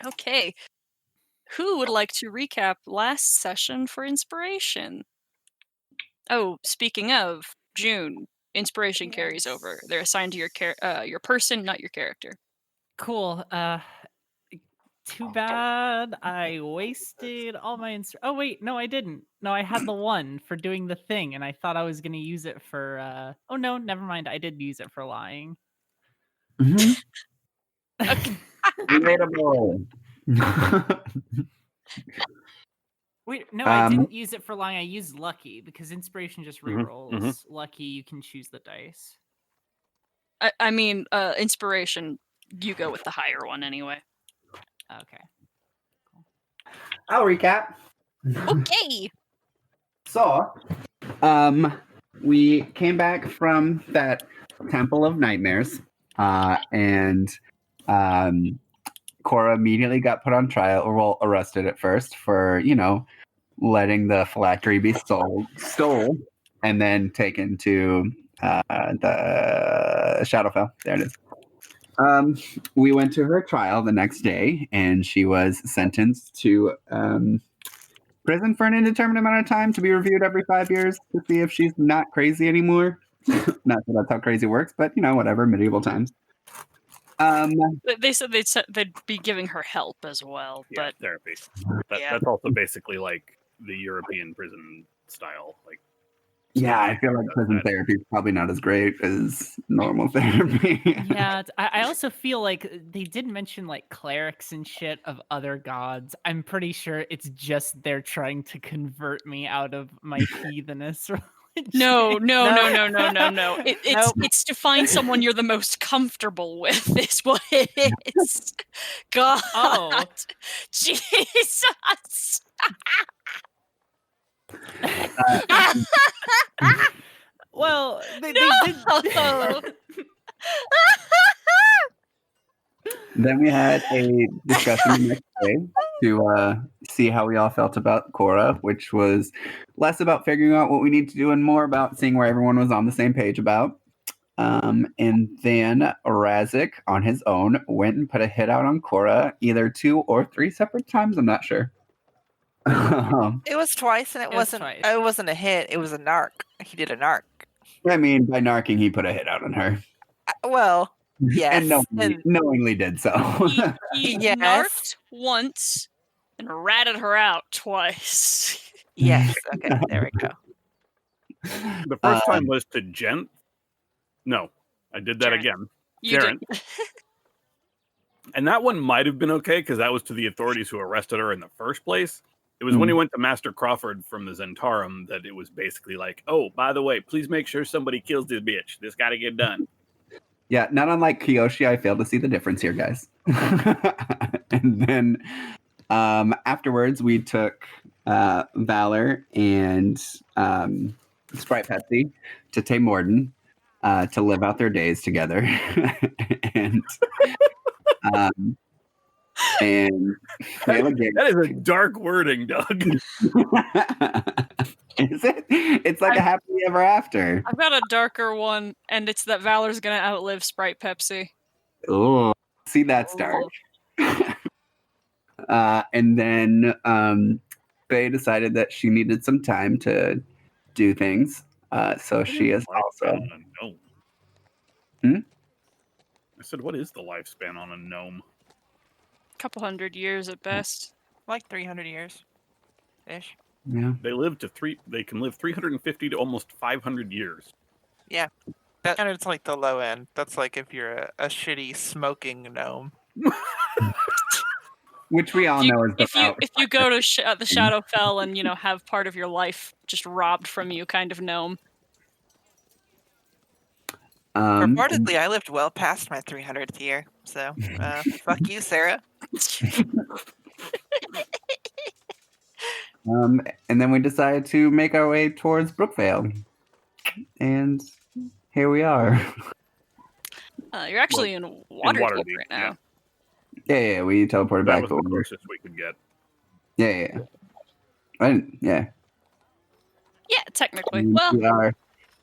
Okay. Who would like to recap last session for inspiration? Oh, speaking of, June, inspiration carries over. They're assigned to your person, not your character. Cool. Too bad I wasted all my oh wait, no I didn't. No, I had the one for doing the thing and I thought I was going to use it for oh no, never mind. I did use it for lying. Mhm. Okay. Relatable. Wait, no, I Um, didn't use it for lying. I used lucky because inspiration just rerolls. Lucky, you can choose the dice. I mean, inspiration, you go with the higher one anyway. Okay. I'll recap. Okay. So, we came back from that Temple of Nightmares, and Cora immediately got put on trial, or well, arrested at first for, letting the phylactery be stole, and then taken to the Shadowfell. There it is. We went to her trial the next day, and she was sentenced to prison for an indeterminate amount of time to be reviewed every 5 years to see if she's not crazy anymore. Not that that's how crazy works, but whatever, medieval times. They said they'd be giving her help as well, Yeah, but therapy. yeah. That's also basically like the European prison style. Like, Yeah, I feel like prison therapy is probably not as great as normal therapy. Yeah, I also feel like they did mention like clerics and shit of other gods. I'm pretty sure it's just they're trying to convert me out of my heathenist religion. No. It's to find someone you're the most comfortable with is what it is. God. Oh. Jesus. Well, they did. Then we had a discussion the next day to see how we all felt about Cora, which was less about figuring out what we need to do and more about seeing where everyone was on the same page about. And then Razik, on his own, went and put a hit out on Cora either 2 or 3 separate times. I'm not sure. It was twice, and it wasn't a hit. It was a narc. He did a narc. I mean, by narking, he put a hit out on her. Well, yes. And knowingly did so. He Yes. narked once and ratted her out twice. Yes. Okay, there we go. The first time was to Gent. No, I did that Jaren. again. You Jaren. did. And that one might have been okay because that was to the authorities who arrested her in the first place. It was when he went to Master Crawford from the Zentarum that it was basically like, oh, by the way, please make sure somebody kills this bitch. This got to get done. Yeah, not unlike Kiyoshi, I failed to see the difference here, guys. And then afterwards, we took Valor and Sprite Pepsi to Tay Morden to live out their days together. And that is a dark wording, Doug. Is it? It's like a happily ever after. I've got a darker one, and it's that Valor's gonna outlive Sprite Pepsi. Oh, see, that's dark. And then Faye decided that she needed some time to do things. So she is also. I said, what is the lifespan on a gnome? Couple hundred years at best. Like 300 years ish. Yeah. They can live 350 to almost 500 years. Yeah. And it's like the low end. That's like if you're a shitty smoking gnome. Which we all know is if you go to the Shadowfell and have part of your life just robbed from you, kind of gnome. Reportedly, I lived well past my 300th year, so fuck you, Sarah. And then we decided to make our way towards Brookvale, and here we are. You're actually in Waterdeep right now. Yeah, we teleported back over. That was the closest we could get. Yeah. Yeah, technically. And well, we are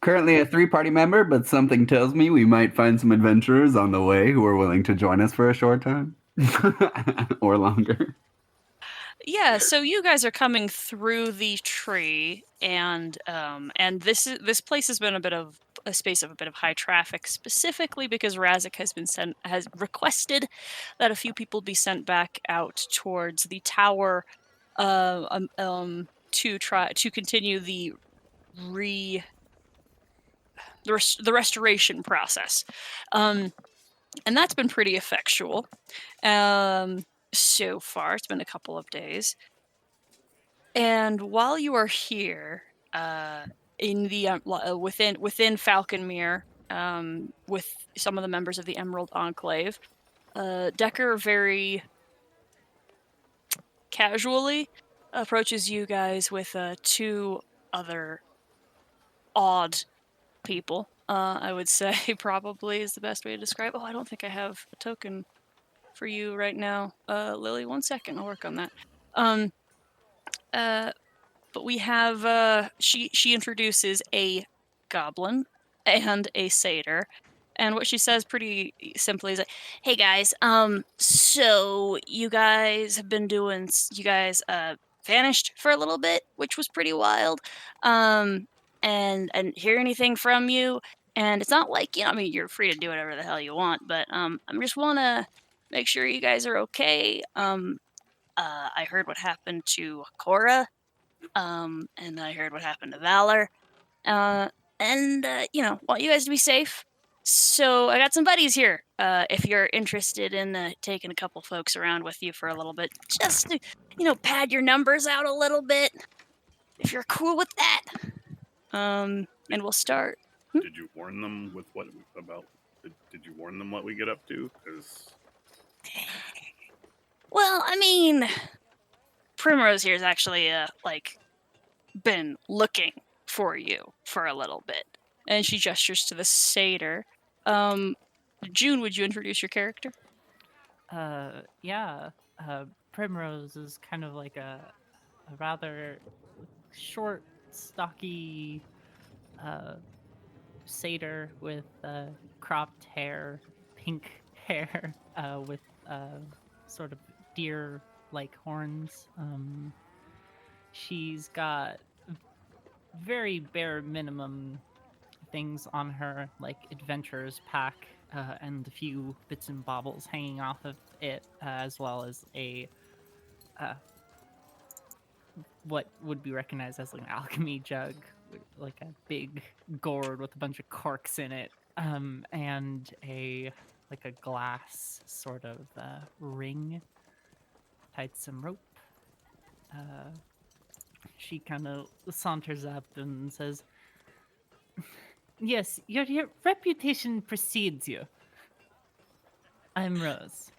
currently a 3-party member, but something tells me we might find some adventurers on the way who are willing to join us for a short time. Or longer. Yeah, so you guys are coming through the tree, and this place has been a bit of a space of a bit of high traffic, specifically because Razik has requested that a few people be sent back out towards the tower, to try to continue the restoration process, and that's been pretty effectual. So far, it's been a couple of days. And while you are here, in the within Falconmere, with some of the members of the Emerald Enclave, Decker very casually approaches you guys with two other odd people. I would say probably is the best way to describe. Oh, I don't think I have a token for you right now, Lily. 1 second, I'll work on that. But we have she introduces a goblin and a satyr, and what she says pretty simply is like, "Hey guys, so you guys have been doing, you guys vanished for a little bit, which was pretty wild, and hear anything from you, and it's not like, I mean, you're free to do whatever the hell you want, but I just want to make sure you guys are okay. I heard what happened to Cora. And I heard what happened to Valor. Want you guys to be safe. So I got some buddies here. If you're interested in taking a couple folks around with you for a little bit, just to, pad your numbers out a little bit. If you're cool with that. And we'll start. Did you warn them with what about? Did you warn them what we get up to? Because. Well, I mean, Primrose here's actually been looking for you for a little bit, and she gestures to the satyr. June, would you introduce your character? Yeah. Primrose is kind of like a rather short, stocky satyr with cropped hair, pink hair, with sort of deer-like horns. She's got very bare minimum things on her, like adventurer's pack, and a few bits and baubles hanging off of it, as well as a what would be recognized as like an alchemy jug, like a big gourd with a bunch of corks in it, and a glass sort of ring tied to some rope. She kind of saunters up and says, "Yes, your reputation precedes you. I'm Rose."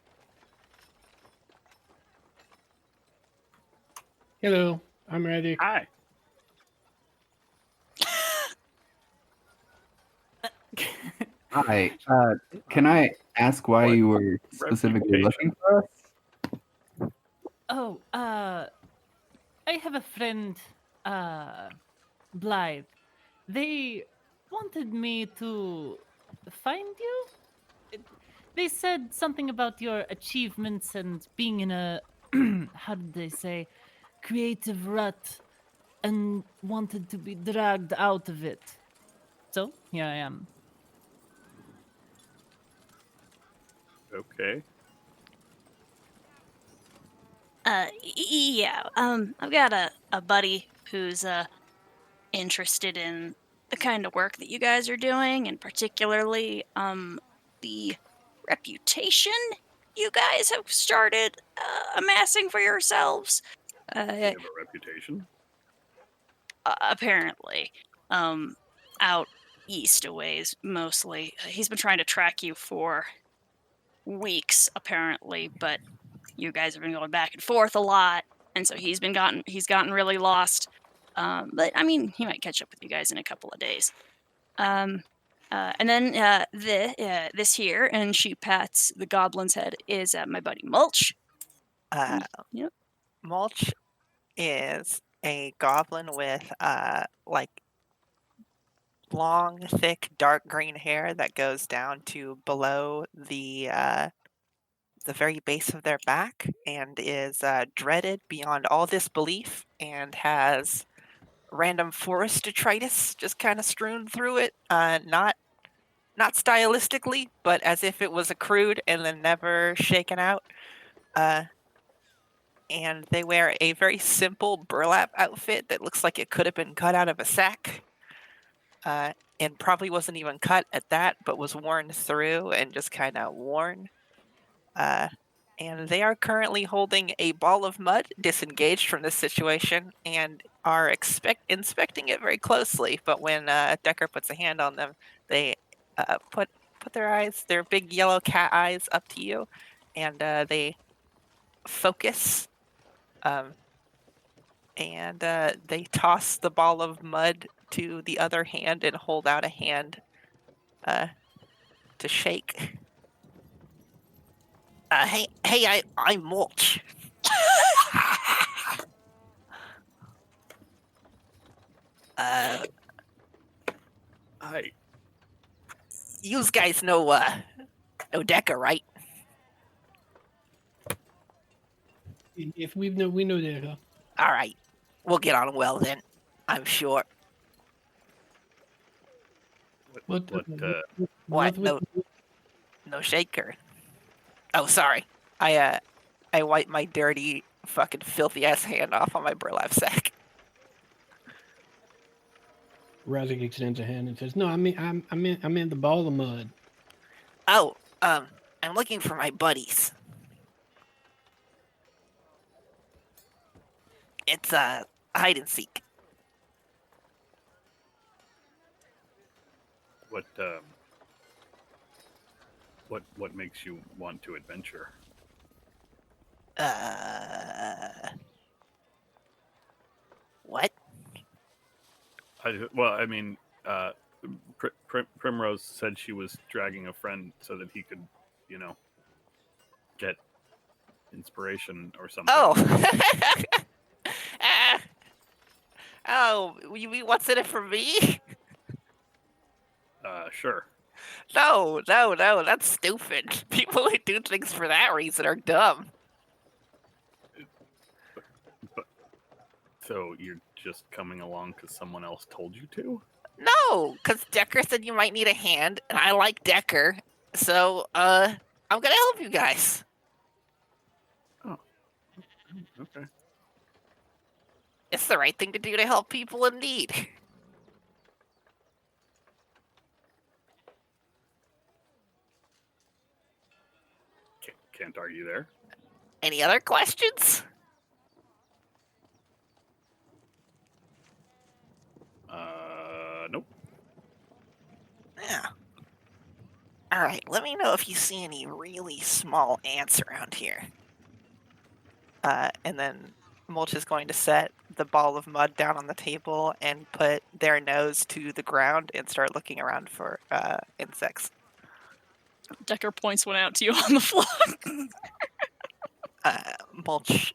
Hello, I'm Radik. Hi. Hi. Can I ask why you were specifically looking for us? Oh, I have a friend, Blythe. They wanted me to find you. They said something about your achievements and being in a, how did they say, creative rut, and wanted to be dragged out of it. So, here I am. Okay. Yeah. I've got a buddy who's interested in the kind of work that you guys are doing, and particularly the reputation you guys have started amassing for yourselves. You have a reputation? Apparently. Out east a ways, mostly. He's been trying to track you for weeks, apparently, but you guys have been going back and forth a lot, and so he's gotten really lost. But I mean, he might catch up with you guys in a couple of days. And then this here, and she pats the goblin's head, is my buddy Mulch. Yep. Mulch is a goblin with long, thick, dark green hair that goes down to below the the very base of their back and is dreaded beyond all disbelief and has random forest detritus just kind of strewn through it. Not stylistically, but as if it was accrued and then never shaken out. And they wear a very simple burlap outfit that looks like it could have been cut out of a sack. And probably wasn't even cut at that, but was worn through and just kind of worn. And they are currently holding a ball of mud, disengaged from this situation, and are inspecting it very closely. But when Decker puts a hand on them, they put their big yellow cat eyes up to you, and they focus. And they toss the ball of mud to the other hand and hold out a hand to shake. I'm Mulch. Hi. You guys know Decker, right? If we know Decker. All right, we'll get on well then, I'm sure. What? No shaker. Oh, sorry. I wiped my dirty, fucking filthy ass hand off on my burlap sack. Razik extends a hand and says, "No, I mean the ball of mud." Oh, I'm looking for my buddies. It's hide and seek. What makes you want to adventure? What? Primrose said she was dragging a friend so that he could, get inspiration or something. Oh, you mean what's in it for me? Sure. No, that's stupid. People who do things for that reason are dumb. So you're just coming along because someone else told you to? No, because Decker said you might need a hand, and I like Decker, so I'm gonna help you guys. Oh, okay. It's the right thing to do to help people in need. Can't argue there. Any other questions? Nope. Yeah. Alright, let me know if you see any really small ants around here. And then Mulch is going to set the ball of mud down on the table and put their nose to the ground and start looking around for insects. Decker points one out to you on the floor. Mulch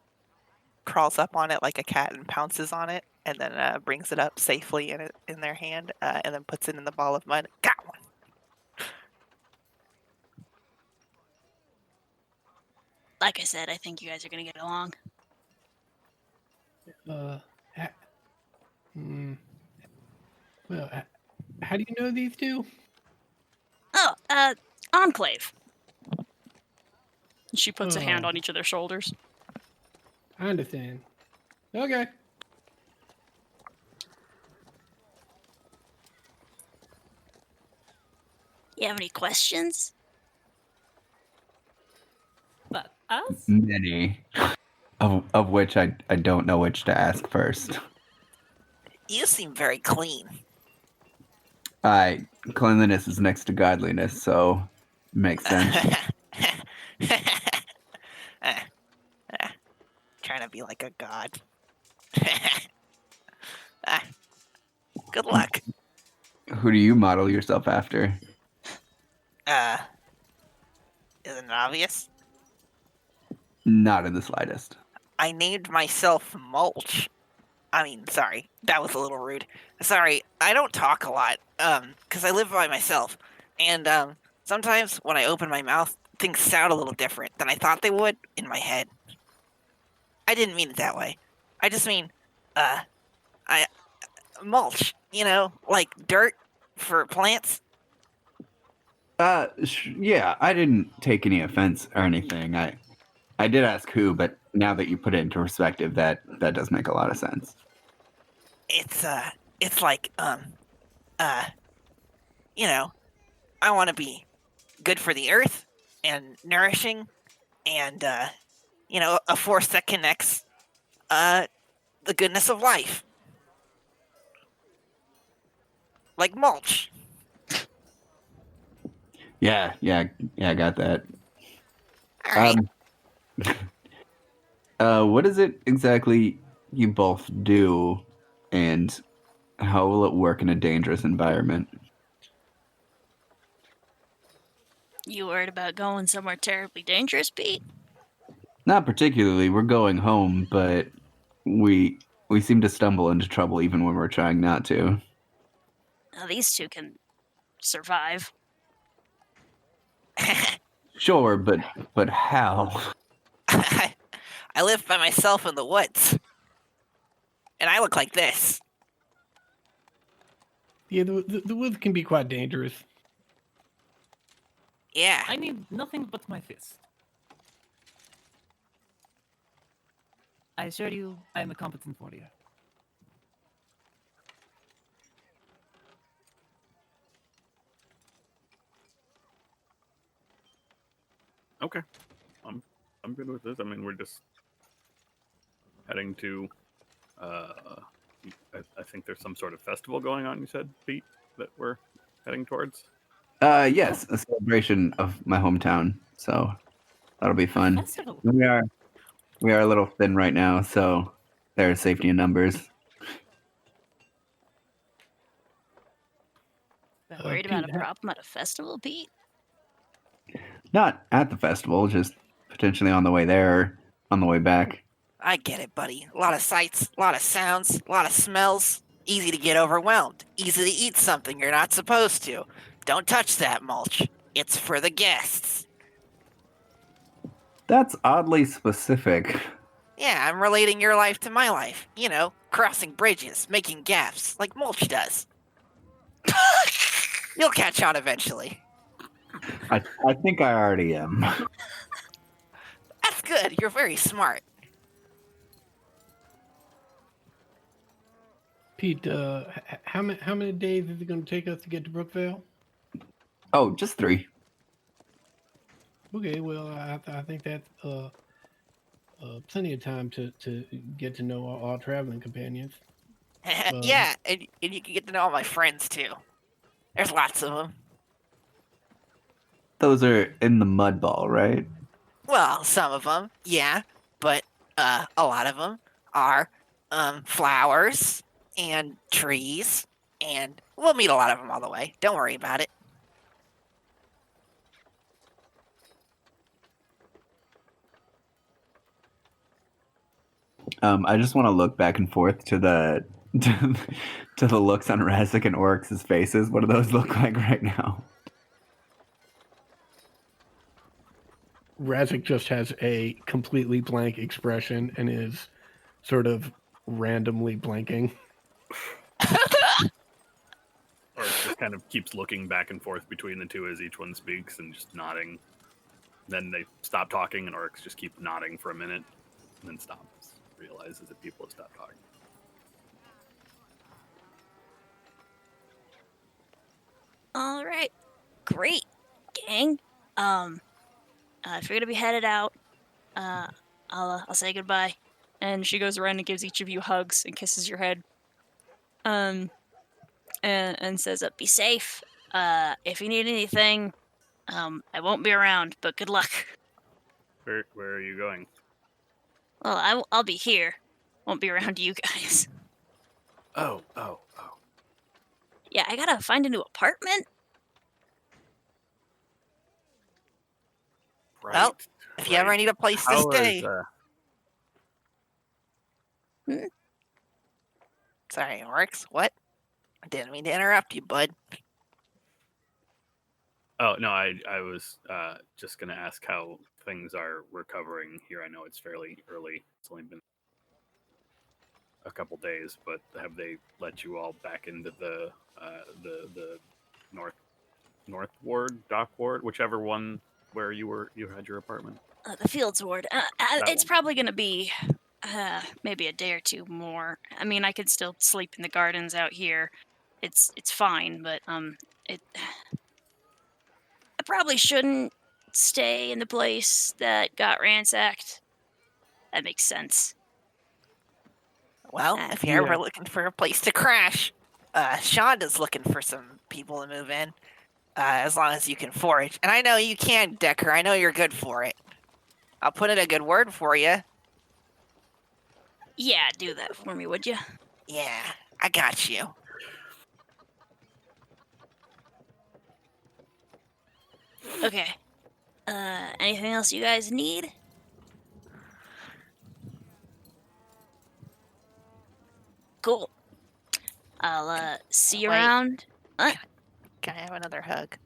crawls up on it like a cat and pounces on it, and then brings it up safely in their hand, and then puts it in the ball of mud. Got one. Like I said, I think you guys are gonna get along. Well, how do you know these two? Oh, Enclave. She puts a hand on each of their shoulders. I understand. Okay. You have any questions? But us? Many. Of which I don't know which to ask first. You seem very clean. Cleanliness is next to godliness, so makes sense. Trying to be like a god. Good luck. Who do you model yourself after? Isn't it obvious? Not in the slightest. I named myself Mulch. I mean, sorry, that was a little rude. Sorry, I don't talk a lot, because I live by myself. And, sometimes when I open my mouth, things sound a little different than I thought they would in my head. I didn't mean it that way. I just mean, mulch, like dirt for plants. Yeah, I didn't take any offense or anything. I did ask who, but now that you put it into perspective, that does make a lot of sense. It's like, I want to be good for the earth and nourishing and, a force that connects, the goodness of life. Like mulch. Yeah, I got that. All right. What is it exactly you both do, and how will it work in a dangerous environment? You worried about going somewhere terribly dangerous, Pete? Not particularly. We're going home, but we seem to stumble into trouble even when we're trying not to. Now, these two can survive. Sure, but how? I live by myself in the woods. And I look like this. Yeah, the woods can be quite dangerous. Yeah. I need nothing but my fist. I assure you, I am a competent warrior. Okay, I'm good with this. I mean, we're just heading to. I think there's some sort of festival going on. You said, Pete, that we're heading towards. Yes, a celebration of my hometown. So that'll be fun. Festival. We are a little thin right now, so there's safety in numbers. Worried about a Pete, problem at a festival, Pete? Not at the festival, just potentially on the way there or on the way back. I get it, buddy. A lot of sights, a lot of sounds, a lot of smells. Easy to get overwhelmed. Easy to eat something you're not supposed to. Don't touch that mulch. It's for the guests. That's oddly specific. Yeah, I'm relating your life to my life. Crossing bridges, making gaps, like mulch does. You'll catch on eventually. I think I already am. That's good. You're very smart. Pete, how many days is it going to take us to get to Brookvale? Oh, just 3. Okay, well, I think that's plenty of time to get to know our traveling companions. Yeah, and you can get to know all my friends too. There's lots of them. Those are in the mud ball, right? Well, some of them, yeah, but a lot of them are flowers and trees, and we'll meet a lot of them all the way. Don't worry about it. I just want to look back and forth to the to the looks on Razik and Oryx's faces. What do those look like right now? Razik just has a completely blank expression and is sort of randomly blanking. Or it just kind of keeps looking back and forth between the two as each one speaks and just nodding. Then they stop talking, and Oryx just keeps nodding for a minute, and then stops. Realizes that people have stopped talking. All right, great, gang. If you're gonna be headed out, I'll say goodbye. And she goes around and gives each of you hugs and kisses your head. And says, "Be safe. If you need anything, I won't be around, but good luck." Where are you going? Well, I'll be here. Won't be around you guys. Oh. Yeah, I gotta find a new apartment. Right. Well, if you ever need a place to How stay. is, Sorry, Oryx, what? I didn't mean to interrupt you, bud. Oh no, I was just gonna ask how things are recovering here. I know it's fairly early. It's only been a couple days, but have they let you all back into the north ward, dock ward, whichever one where you had your apartment? The Fields Ward. It's one. probably going to be maybe a day or two more. I mean, I could still sleep in the gardens out here. It's fine, but it. I probably shouldn't stay in the place that got ransacked. That makes sense. Well, if you're Yeah. ever looking for a place to crash, Shonda's looking for some people to move in. As long as you can forage. And I know you can, Decker. I know you're good for it. I'll put in a good word for you. Yeah, do that for me, would you? Yeah, I got you. Okay. Anything else you guys need? Cool. I'll see you Wait. around. Can I have another hug?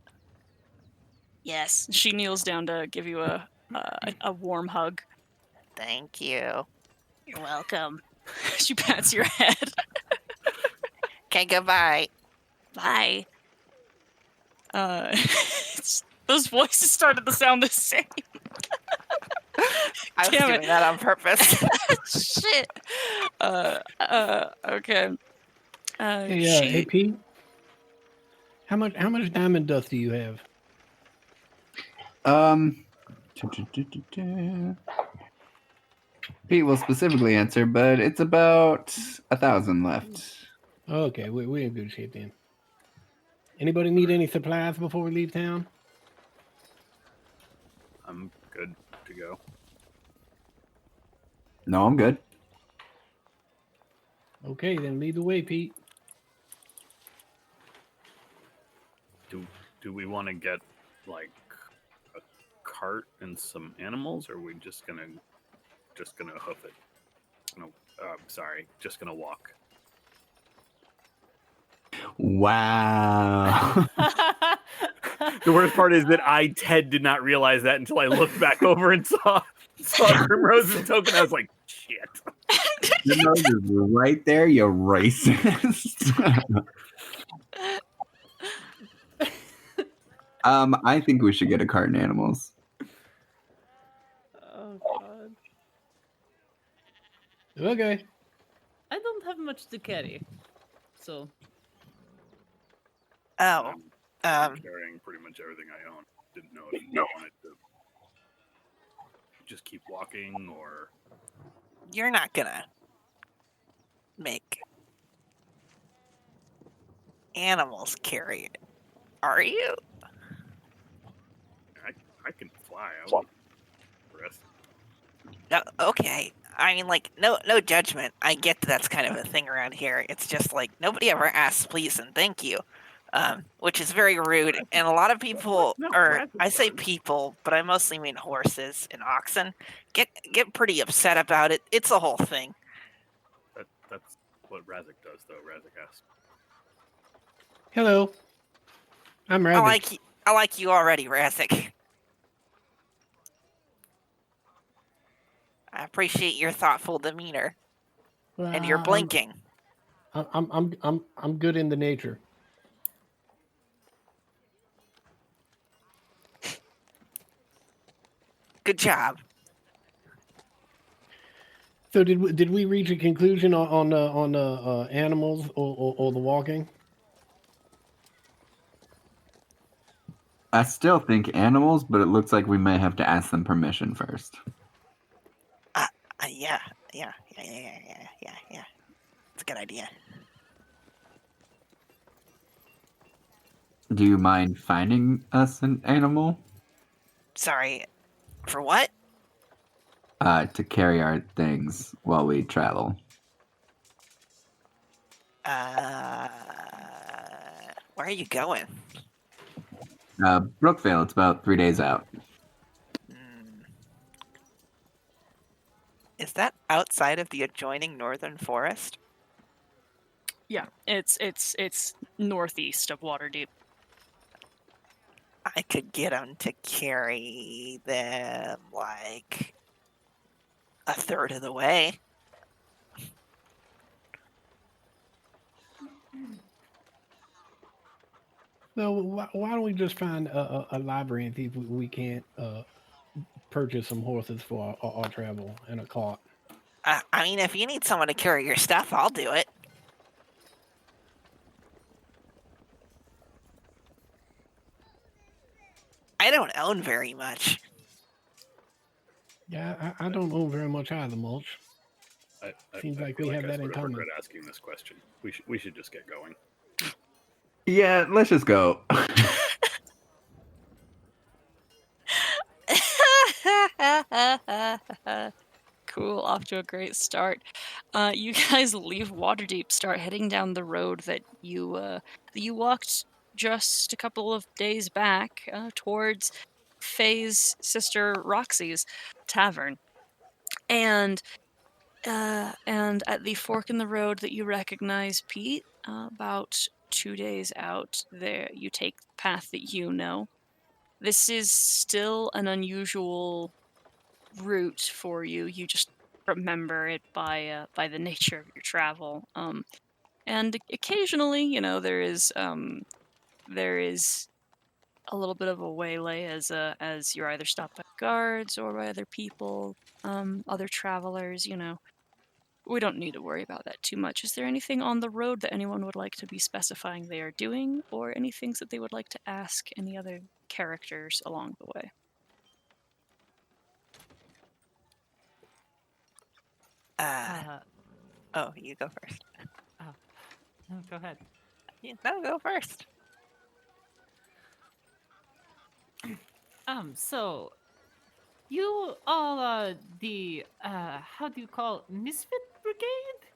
Yes. She kneels down to give you a warm hug. Thank you. You're welcome. She pats your head. Okay, goodbye. Bye. Those voices started to sound the same. I was Damn it. doing that on purpose. Shit. Okay. Hey, Pete. How much diamond dust do you have? Pete will specifically answer, but it's about 1,000 left. Okay, we're in good shape then. Anybody need any supplies before we leave town? I'm good to go. No, I'm good. Okay, then lead the way, Pete. Do we want to get like a cart and some animals, or are we just gonna hoof it? No, sorry, just gonna walk. Wow. The worst part is that Ted did not realize that until I looked back over and saw Primrose's token. I was like, shit. Your nose is right there, you racist. I think we should get a cart and animals. Oh god. Okay. I don't have much to carry. So Oh, I'm carrying pretty much everything I own. Didn't know if you wanted to just keep walking or. you're not gonna make animals carry it, are you? I can fly. I will rest. No, okay. I mean, like, no judgment. I get that's kind of a thing around here. It's just like nobody ever asks please and thank you, which is very rude. And a lot of people, No, or Razak I say does. people, but I mostly mean horses and oxen, get pretty upset about it. It's a whole thing. That's what Razak does, though. Razak asks. Hello. I'm Rabbit. I like you already, Razak. I appreciate your thoughtful demeanor and your blinking. I'm good in the nature. Good job. So did we reach a conclusion on animals or the walking? I still think animals, but it looks like we may have to ask them permission first. Yeah. It's a good idea. Do you mind finding us an animal? Sorry, for what? To carry our things while we travel. Where are you going? Brookvale, it's about 3 days out. Is that outside of the adjoining northern forest? Yeah, it's northeast of Waterdeep. I could get them to carry them like a third of the way. Well, why don't we just find a library and see if we can't purchase some horses for our travel and a cart? I mean, if you need someone to carry your stuff, I'll do it. I don't own very much. Yeah, I don't own very much either, Mulch. Seems like we feel have I that in sort of common. regret asking this question. We should just get going. Yeah, let's just go. Cool, off to a great start. You guys leave Waterdeep, start heading down the road that you walked just a couple of days back towards Faye's sister Roxy's tavern, and at the fork in the road that you recognize, Pete, about 2 days out, there you take the path that you know. This is still an unusual route for you. You just remember it by the nature of your travel. And occasionally, there is a little bit of a waylay as you're either stopped by guards or by other people, other travelers. We don't need to worry about that too much. Is there anything on the road that anyone would like to be specifying they are doing, or any things that they would like to ask any other characters along the way? Oh, you go first. No, go ahead. No, go first. So you all the how do you call Misfit Brigade?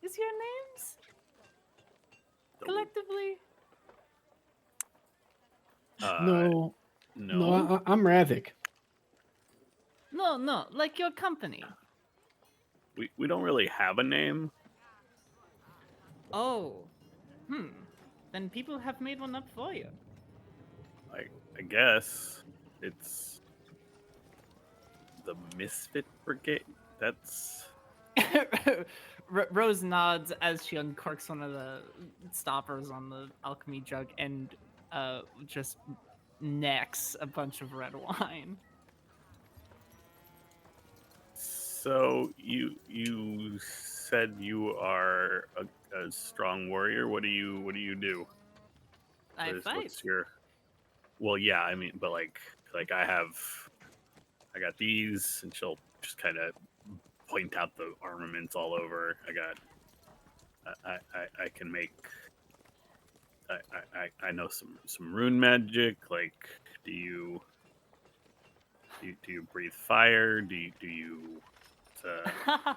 Is your names collectively? No, No. I'm Razik. No, like your company. We don't really have a name. Oh, then people have made one up for you. I guess it's the Misfit Brigade. That's Rose nods as she uncorks one of the stoppers on the alchemy jug and just necks a bunch of red wine. so you said you are a strong warrior. What do you do? I fight. What's your? Well, yeah, I mean, but like I got these, and she'll just kind of point out the armaments all over. I can make. I know some rune magic. Like, do you breathe fire? Do you? How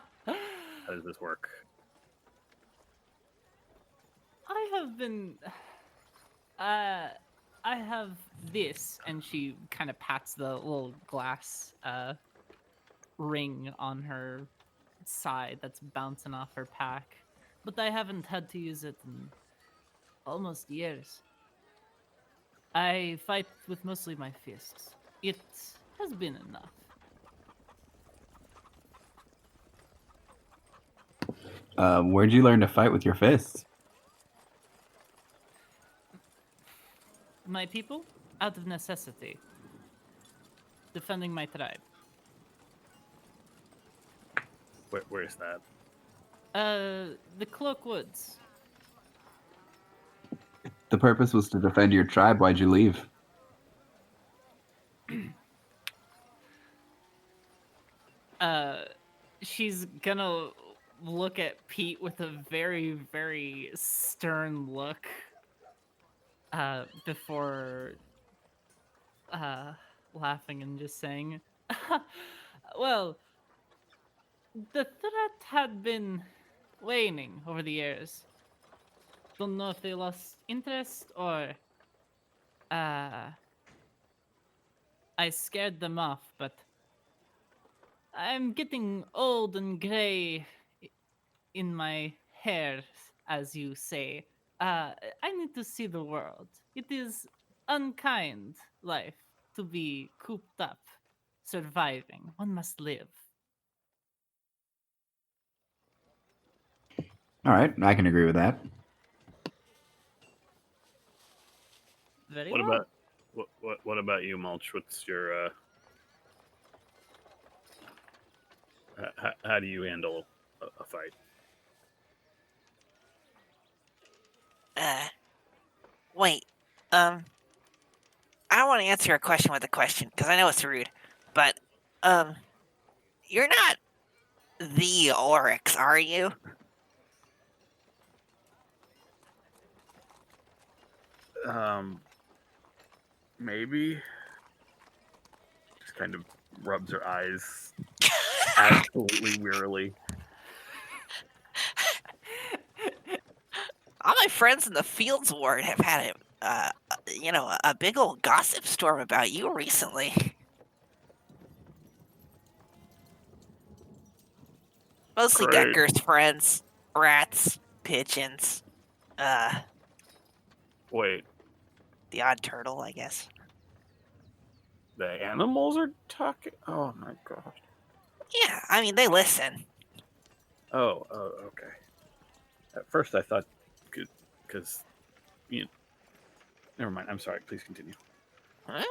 does this work? I have been. I have this, and she kind of pats the little glass ring on her side that's bouncing off her pack. But I haven't had to use it in almost years. I fight with mostly my fists. It has been enough. Where'd you learn to fight with your fists? My people, out of necessity, defending my tribe. Where's that? The Cloak Woods. The purpose was to defend your tribe. Why'd you leave? She's gonna look at Pete with a very, very stern look. Before laughing and just saying, well, the threat had been waning over the years. Don't know if they lost interest or I scared them off, but I'm getting old and gray in my hair, as you say. I need to see the world. It is unkind life to be cooped up, surviving. One must live. All right, I can agree with that. Very What well. about what about you, Mulch? What's your how do you handle a fight? Wait. I don't want to answer a question with a question because I know it's rude, but you're not the Oryx, are you? Maybe. Just kind of rubs her eyes absolutely wearily. All my friends in the Fields Ward have had a big old gossip storm about you recently. Mostly Great. Decker's friends, rats, pigeons, Wait, the odd turtle, I guess. the animals are talking? Oh my gosh. Yeah, I mean they listen. Oh, okay. At first I thought, because, never mind. I'm sorry. Please continue. Huh?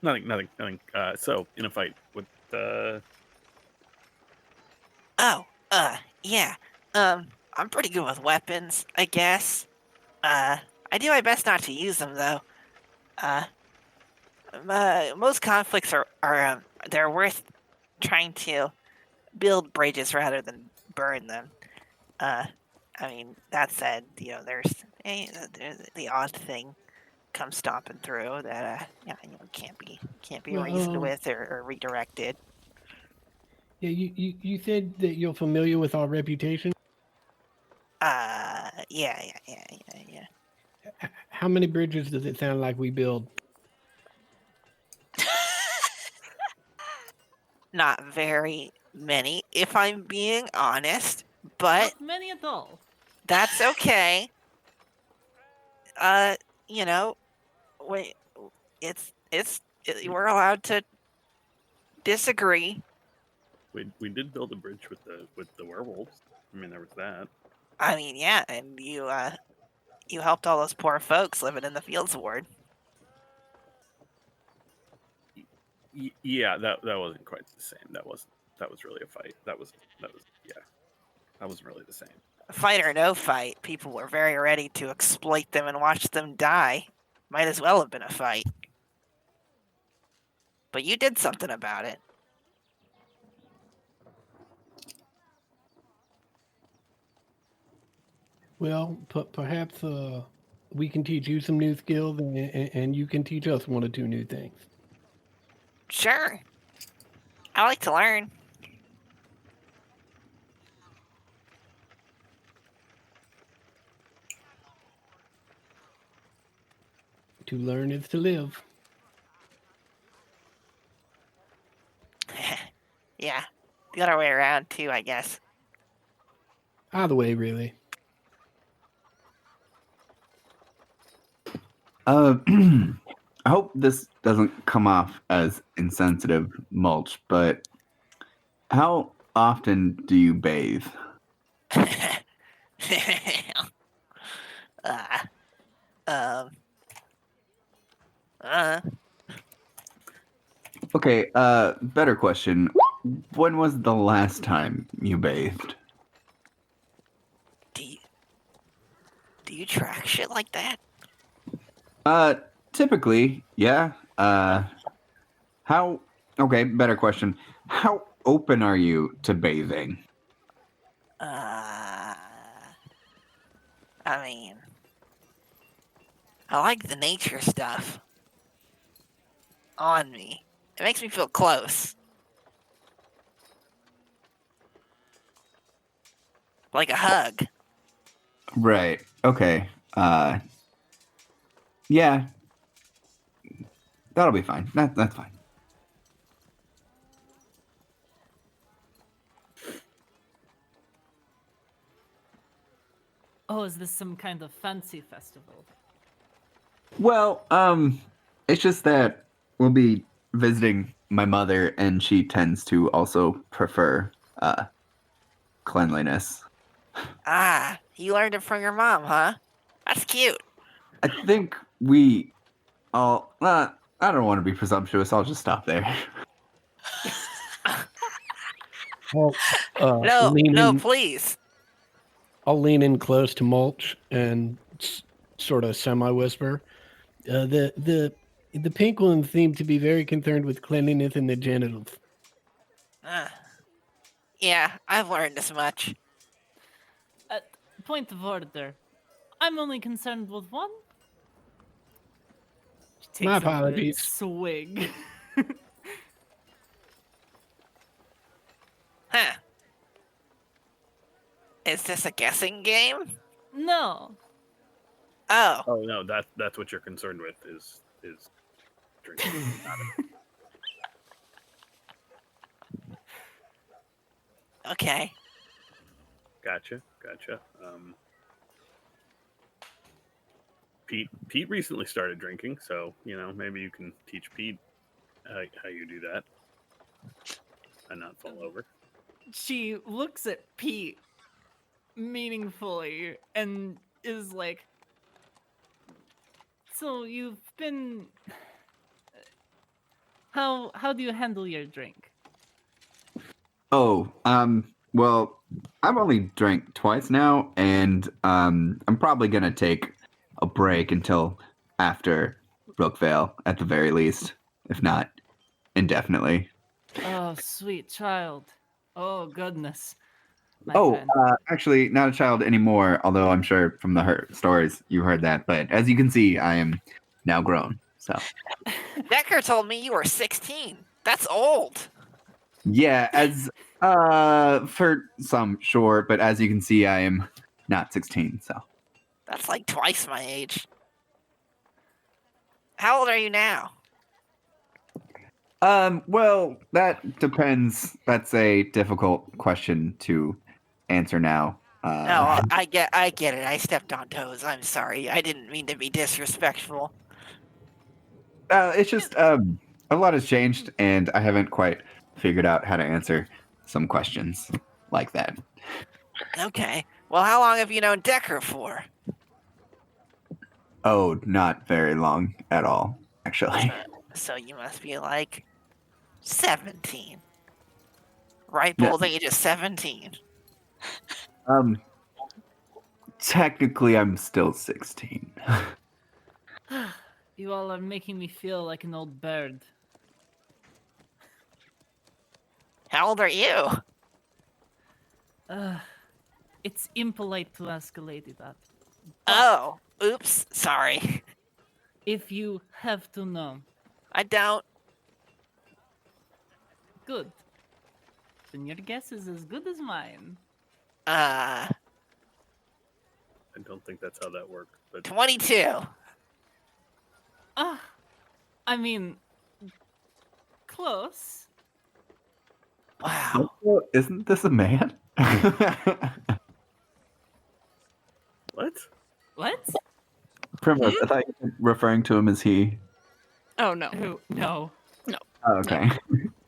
Nothing. So, in a fight with, Oh, yeah. I'm pretty good with weapons, I guess. I do my best not to use them though. Most conflicts are they're worth trying to build bridges rather than burn them. I mean, that said, there's the odd thing comes stomping through that can't be reasoned Well, with or redirected. yeah, you said that you're familiar with our reputation. Yeah. How many bridges does it sound like we build? Not very many, if I'm being honest, but Not many at all. that's okay. You know, wait, we're allowed to disagree. we did build a bridge with the werewolves. I mean, there was that. I mean, yeah, and you helped all those poor folks living in the Fields Ward. Yeah, that wasn't quite the same. That was really a fight. That wasn't really the same. Fight or no fight, people were very ready to exploit them and watch them die. Might as well have been a fight. But you did something about it. Well, perhaps we can teach you some new skills, and you can teach us one or two new things. Sure. I like to learn. To learn is to live. Yeah. The other way around, too, I guess. Either way, really. I hope this doesn't come off as insensitive, Mulch, but how often do you bathe? Okay, better question. When was the last time you bathed? Do you track shit like that? Typically, yeah. Okay, better question. How open are you to bathing? I mean, I like the nature stuff on me. It makes me feel close. Like a hug. Right. Okay. Yeah. That'll be fine. That's fine. Oh, is this some kind of fancy festival? Well, it's just that we'll be visiting my mother, and she tends to also prefer cleanliness. Ah, you learned it from your mom, huh? That's cute. I think we all. I don't want to be presumptuous. I'll just stop there. I'll, No, lean no, in, please. I'll lean in close to Mulch and sort of semi-whisper. The pink ones seem to be very concerned with cleanliness in the genitals. Yeah, I've learned as much. Point of order. I'm only concerned with one. She My takes another apologies. swig. Huh. Is this a guessing game? No. Oh, Oh no, that's what you're concerned with is drinking. okay. Gotcha. Pete recently started drinking, so maybe you can teach Pete how you do that and not fall over. She looks at Pete meaningfully and is like, so you've been how do you handle your drink? Oh, well, I've only drank twice now, and I'm probably gonna take a break until after Brookvale, at the very least, if not indefinitely. Oh, sweet child. Oh, goodness. My Oh, friend. actually, not a child anymore, although I'm sure from the stories you heard that. But as you can see, I am now grown. So, Decker told me you were 16. That's old. yeah, as for some, sure, but as you can see, I am not 16. So, That's like twice my age. How old are you now? well, that depends. That's a difficult question to answer now. No, I get it. I stepped on toes. I'm sorry. I didn't mean to be disrespectful. It's just a lot has changed, and I haven't quite figured out how to answer some questions like that. Okay. Well, how long have you known Decker for? Oh, not very long at all, actually. So you must be like 17. Ripe No. old age of 17. Technically, I'm still 16. You all are making me feel like an old bird. How old are you? It's impolite to ask a lady that. Oh, oops. Sorry. If you have to know, I don't. good. Then your guess is as good as mine. Uh, I don't think that's how that works. But 22. I mean, close. Wow. Isn't this a man? what? What? Primrose, I thought you were referring to him as he. Oh no. Who? No. Oh, okay.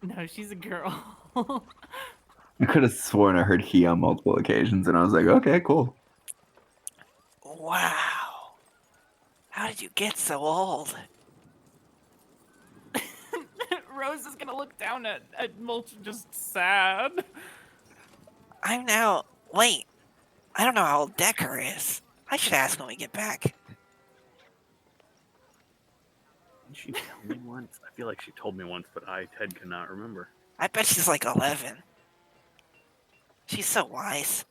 No, she's a girl. I could have sworn I heard he on multiple occasions, and I was like, okay, cool. Wow. How did you get so old? Rose is gonna look down at Mulch just sad. I'm now. Wait. I don't know how old Decker is. I should ask when we get back. Did she tell me once? I feel like she told me once, but Ted cannot remember. I bet she's like 11. She's so wise.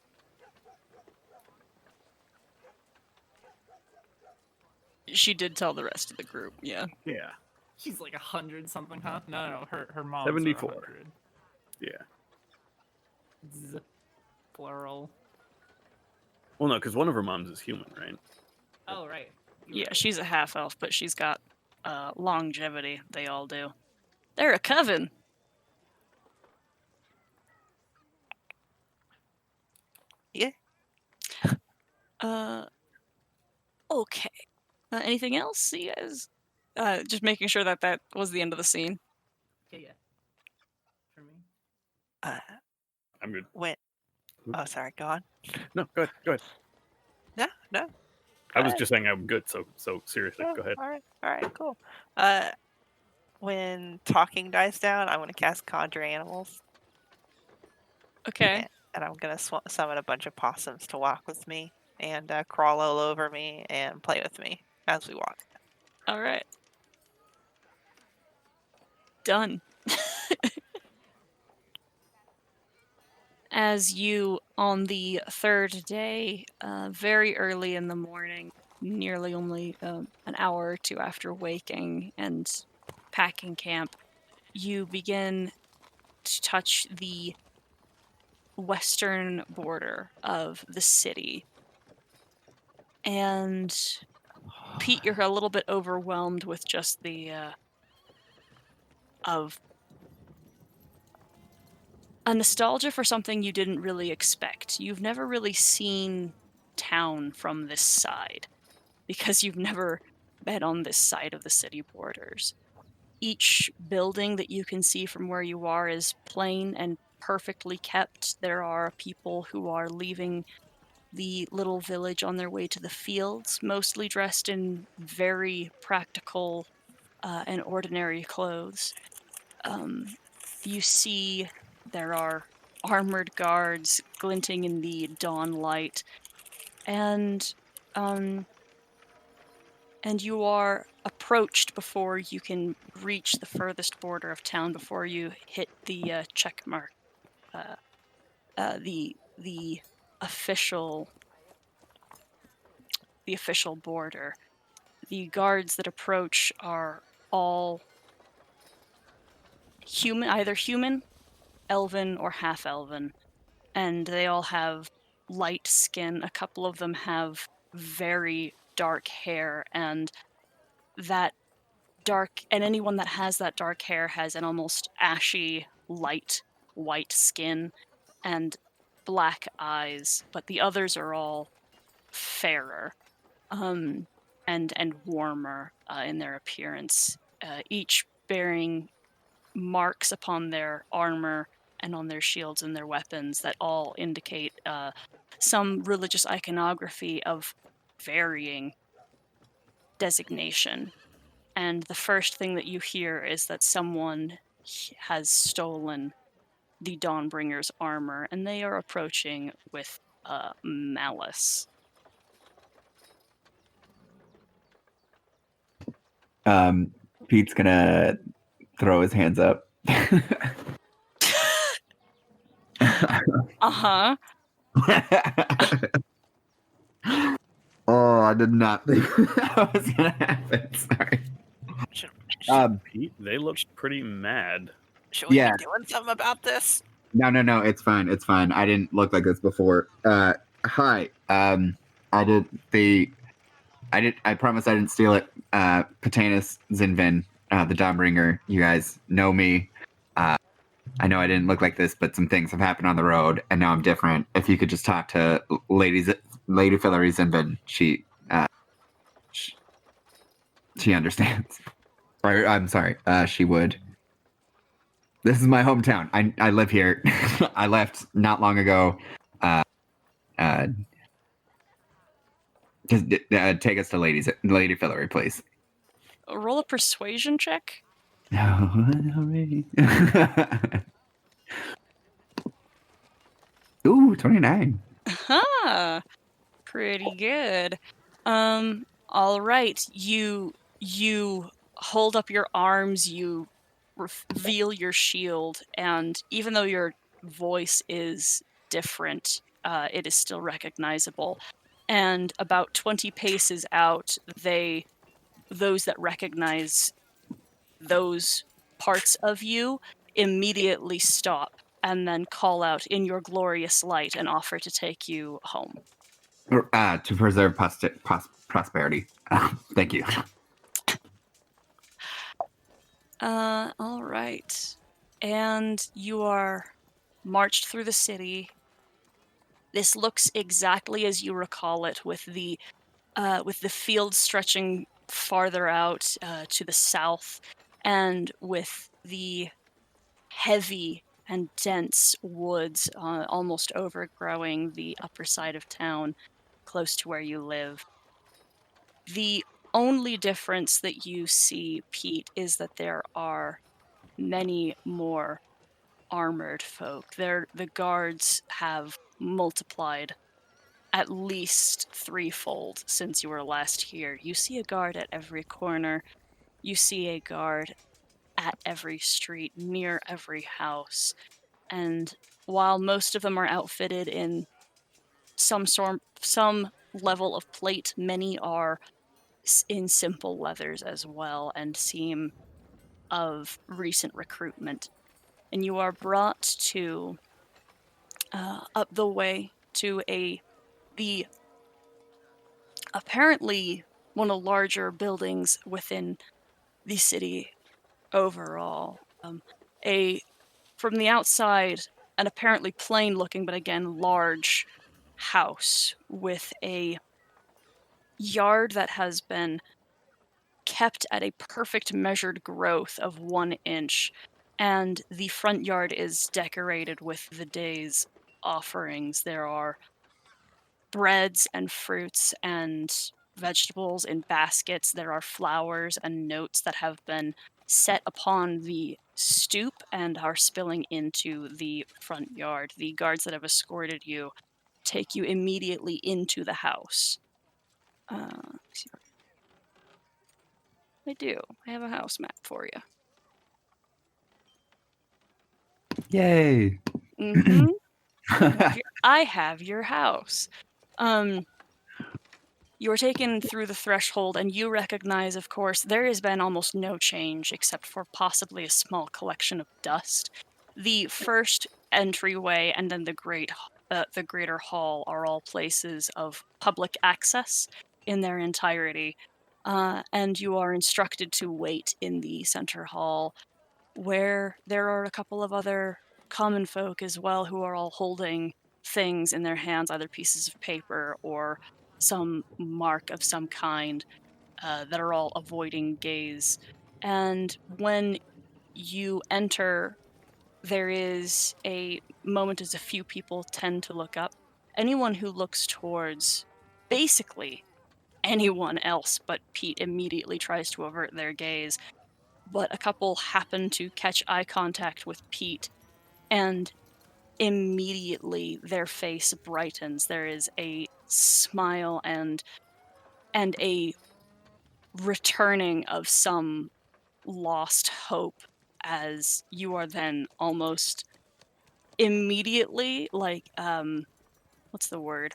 She did tell the rest of the group, yeah. Yeah. She's like 100 something, huh? No, her mom's 74. 100. Yeah. Plural. Well, no, because one of her moms is human, right? Oh, right. You're Yeah, right. she's a half elf, but she's got longevity. They all do. They're a coven. Yeah. Okay. Anything else, you guys? Just making sure that that was the end of the scene. Yeah. For me. Uh, I'm good. when? Oh, sorry. Go on. No, go ahead. Go ahead. No. I was ahead. just saying I'm good. So seriously, Oh, go ahead. All right, cool. When talking dies down, I'm gonna cast Conjure Animals, Okay. and I'm gonna summon a bunch of possums to walk with me and crawl all over me and play with me as we walk. All right. Done. As you, on the third day, very early in the morning, nearly only an hour or two after waking and packing camp, you begin to touch the western border of the city. And Pete, you're a little bit overwhelmed with just the of a nostalgia for something you didn't really expect. You've never really seen town from this side because you've never been on this side of the city borders. Each building that you can see from where you are is plain and perfectly kept. There are people who are leaving the little village on their way to the fields, mostly dressed in very practical and ordinary clothes. You see there are armored guards glinting in the dawn light, and you are approached before you can reach the furthest border of town before you hit the check mark, the official border. The guards that approach are all human, either human, elven, or half-elven, and they all have light skin. A couple of them have very dark hair, and anyone that has that dark hair has an almost ashy, light white skin and black eyes, but the others are all fairer, and warmer in their appearance, each bearing marks upon their armor and on their shields and their weapons that all indicate some religious iconography of varying designation. And the first thing that you hear is that someone has stolen the Dawnbringer's armor, and they are approaching with malice. Pete's gonna throw his hands up. Uh-huh. Oh, I did not think that was gonna happen. Sorry. Pete, they look pretty mad. Should we yeah. be doing something about this? No, it's fine. It's fine. I didn't look like this before. Hi. I promise I didn't steal it. Patanus Zinvin, the Dawnbringer. You guys know me. I know I didn't look like this, but some things have happened on the road, and now I'm different. If you could just talk to Lady Fillory Zinvin, she understands. Or, I'm sorry, she would. This is my hometown. I live here. I left not long ago. Just take us to Lady Fillory, please. Roll a persuasion check. No, Ooh, 29. Huh. Pretty good. All right. You hold up your arms, you reveal your shield, and even though your voice is different, it is still recognizable. And about 20 paces out, those that recognize those parts of you immediately stop and then call out in your glorious light and offer to take you home. To preserve prosperity. Thank you. All right. And you are marched through the city. This looks exactly as you recall it, with the with the field stretching farther out to the south, and with the heavy and dense woods almost overgrowing the upper side of town, close to where you live. The only difference that you see, Pete, is that there are many more armored folk. The guards have multiplied at least threefold since you were last here. You see a guard at every corner. You see a guard at every street, near every house. And while most of them are outfitted in some level of plate, many are in simple leathers as well and seem of recent recruitment. And you are brought to up the way to the apparently one of the larger buildings within the city overall. From the outside, an apparently plain looking, but again large house with a yard that has been kept at a perfect measured growth of 1 inch, and the front yard is decorated with the day's offerings. There are breads and fruits and vegetables in baskets. There are flowers and notes that have been set upon the stoop and are spilling into the front yard. The guards that have escorted you take you immediately into the house. Let's see. I do. I have a house map for you. Yay! Mm-hmm. I have your house. You are taken through the threshold, and you recognize, of course, there has been almost no change except for possibly a small collection of dust. The first entryway and then the greater hall are all places of public access in their entirety, and you are instructed to wait in the center hall, where there are a couple of other common folk as well who are all holding things in their hands, either pieces of paper or some mark of some kind, that are all avoiding gaze. And when you enter, there is a moment as a few people tend to look up. Anyone who looks towards basically anyone else but Pete immediately tries to avert their gaze. But a couple happen to catch eye contact with Pete, and immediately their face brightens. There is a smile and a returning of some lost hope, as you are then almost immediately what's the word?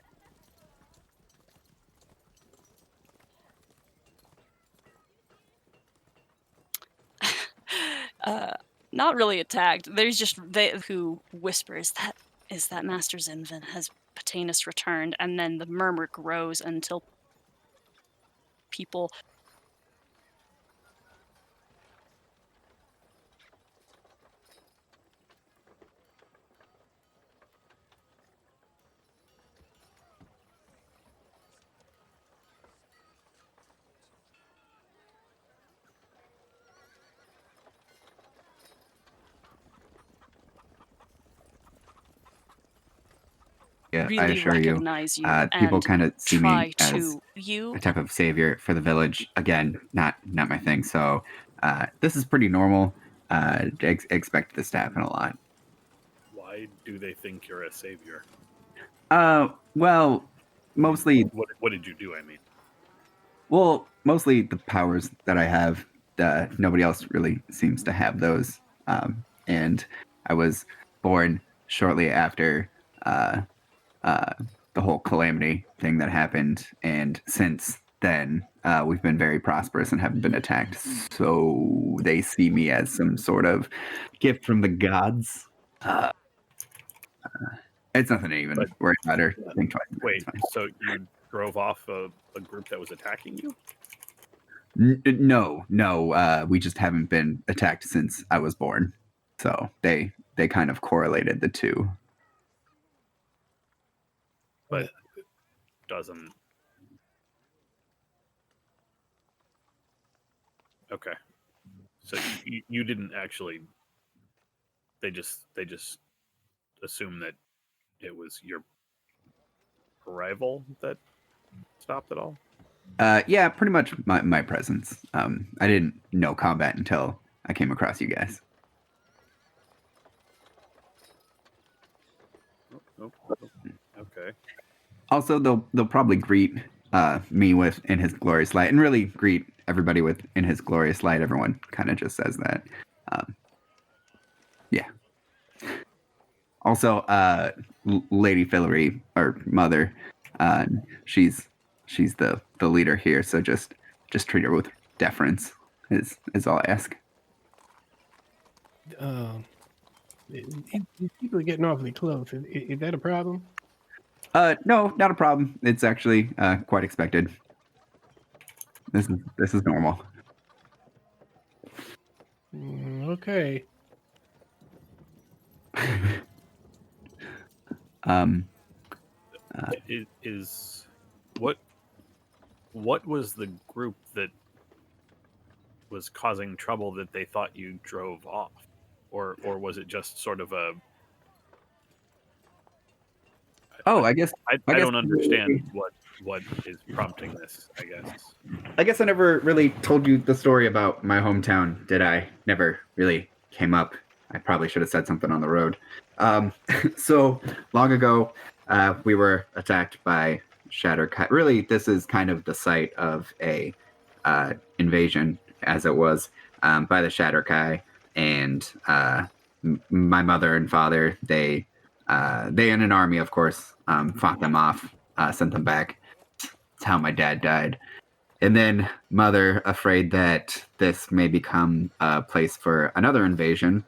Not really attacked. There's just they who whispers that is that Master Zinvin has Patanus returned, and then the murmur grows until people Yeah, I really assure you, recognize you people and kind of see try me as to you. a type of savior for the village. Again, not my thing. So this is pretty normal. Expect this to happen a lot. Why do they think you're a savior? Well, mostly. What did you do? I mean, Well, mostly the powers that I have. Nobody else really seems to have those. And I was born shortly after the whole calamity thing that happened, and since then we've been very prosperous and haven't been attacked. So they see me as some sort of gift from the gods. It's nothing to even worry about or think twice. wait, so you drove off a group that was attacking you? No. We just haven't been attacked since I was born. So they kind of correlated the two. But it doesn't Okay. So you didn't actually. They just assumed that it was your arrival that stopped it all. Yeah, pretty much my presence. I didn't know combat until I came across you guys. Oh, okay. Also, they'll probably greet me with "in his glorious light," and really greet everybody with "in his glorious light." Everyone kind of just says that. Yeah. Also, Lady Fillory, or Mother, she's the leader here, so just treat her with deference. Is all I ask. These people are getting awfully close. Is that a problem? No, not a problem. It's actually quite expected. This is normal. Okay. Is what was the group that was causing trouble that they thought you drove off, or was it just sort of a? Oh, I guess I don't understand what is prompting this. I guess I never really told you the story about my hometown, did I? Never really came up. I probably should have said something on the road. So long ago, we were attacked by Shatterkai. Really, this is kind of the site of a invasion, as it was, by the Shatterkai. And my mother and father, they and an army, of course, fought them off, sent them back. That's how my dad died. And then Mother, afraid that this may become a place for another invasion,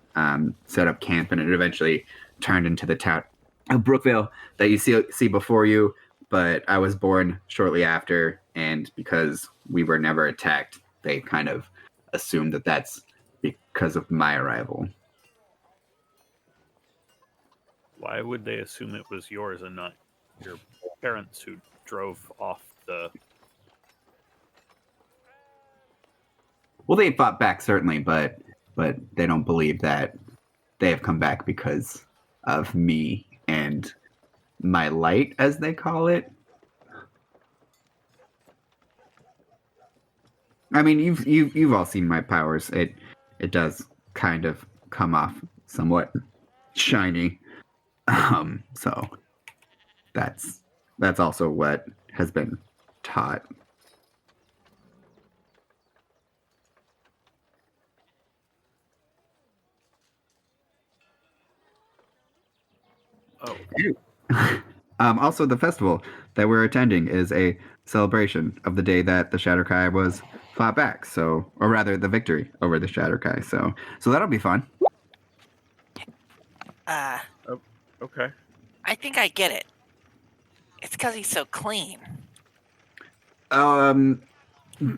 set up camp, and it eventually turned into the town of Brookvale that you see before you. But I was born shortly after, and because we were never attacked, they kind of assumed that that's because of my arrival. Why would they assume it was yours and not your parents who drove off the? Well, they fought back, certainly, but they don't believe that they have come back because of me and my light, as they call it. I mean, you've all seen my powers. It does kind of come off somewhat shiny. So that's also what has been taught. Oh. Also, the festival that we're attending is a celebration of the day that the Shatterkai was fought back. So, or rather, the victory over the Shatterkai. So that'll be fun. Okay. I think I get it. It's because he's so clean.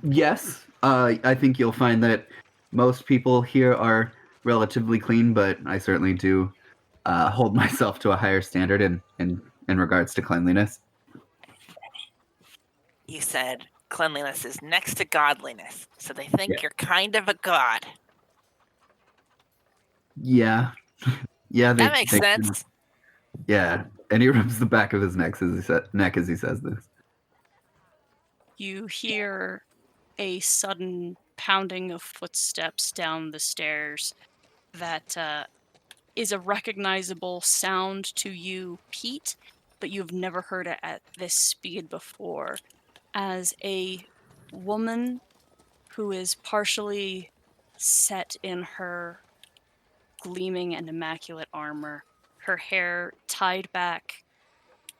Yes. I think you'll find that most people here are relatively clean, but I certainly do hold myself to a higher standard in regards to cleanliness. You said cleanliness is next to godliness, so they think you're kind of a god. Yeah. Yeah, That makes sense. Yeah, and he rubs the back of his neck as he says this. You hear a sudden pounding of footsteps down the stairs that is a recognizable sound to you, Pete, but you've never heard it at this speed before. As a woman who is partially set in her gleaming and immaculate armor, her hair tied back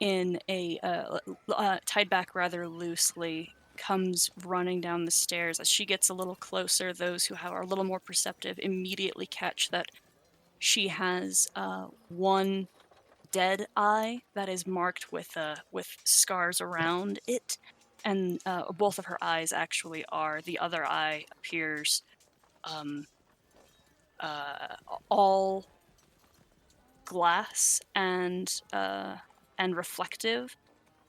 in a tied back rather loosely, comes running down the stairs. As she gets a little closer, those who are a little more perceptive immediately catch that she has one dead eye that is marked with scars around it, and both of her eyes actually are. The other eye appears all glass and reflective,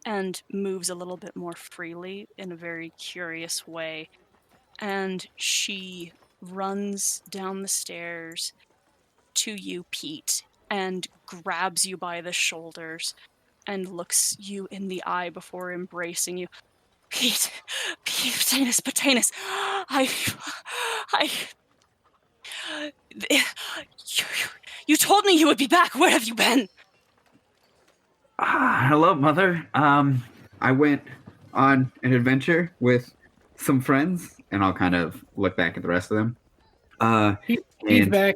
and moves a little bit more freely in a very curious way. and she runs down the stairs to you, Pete, and grabs you by the shoulders and looks you in the eye before embracing you. Pete, Patanus, you told me you would be back. Where have you been? Hello, Mother. I went on an adventure with some friends, and I'll kind of look back at the rest of them. He's And back.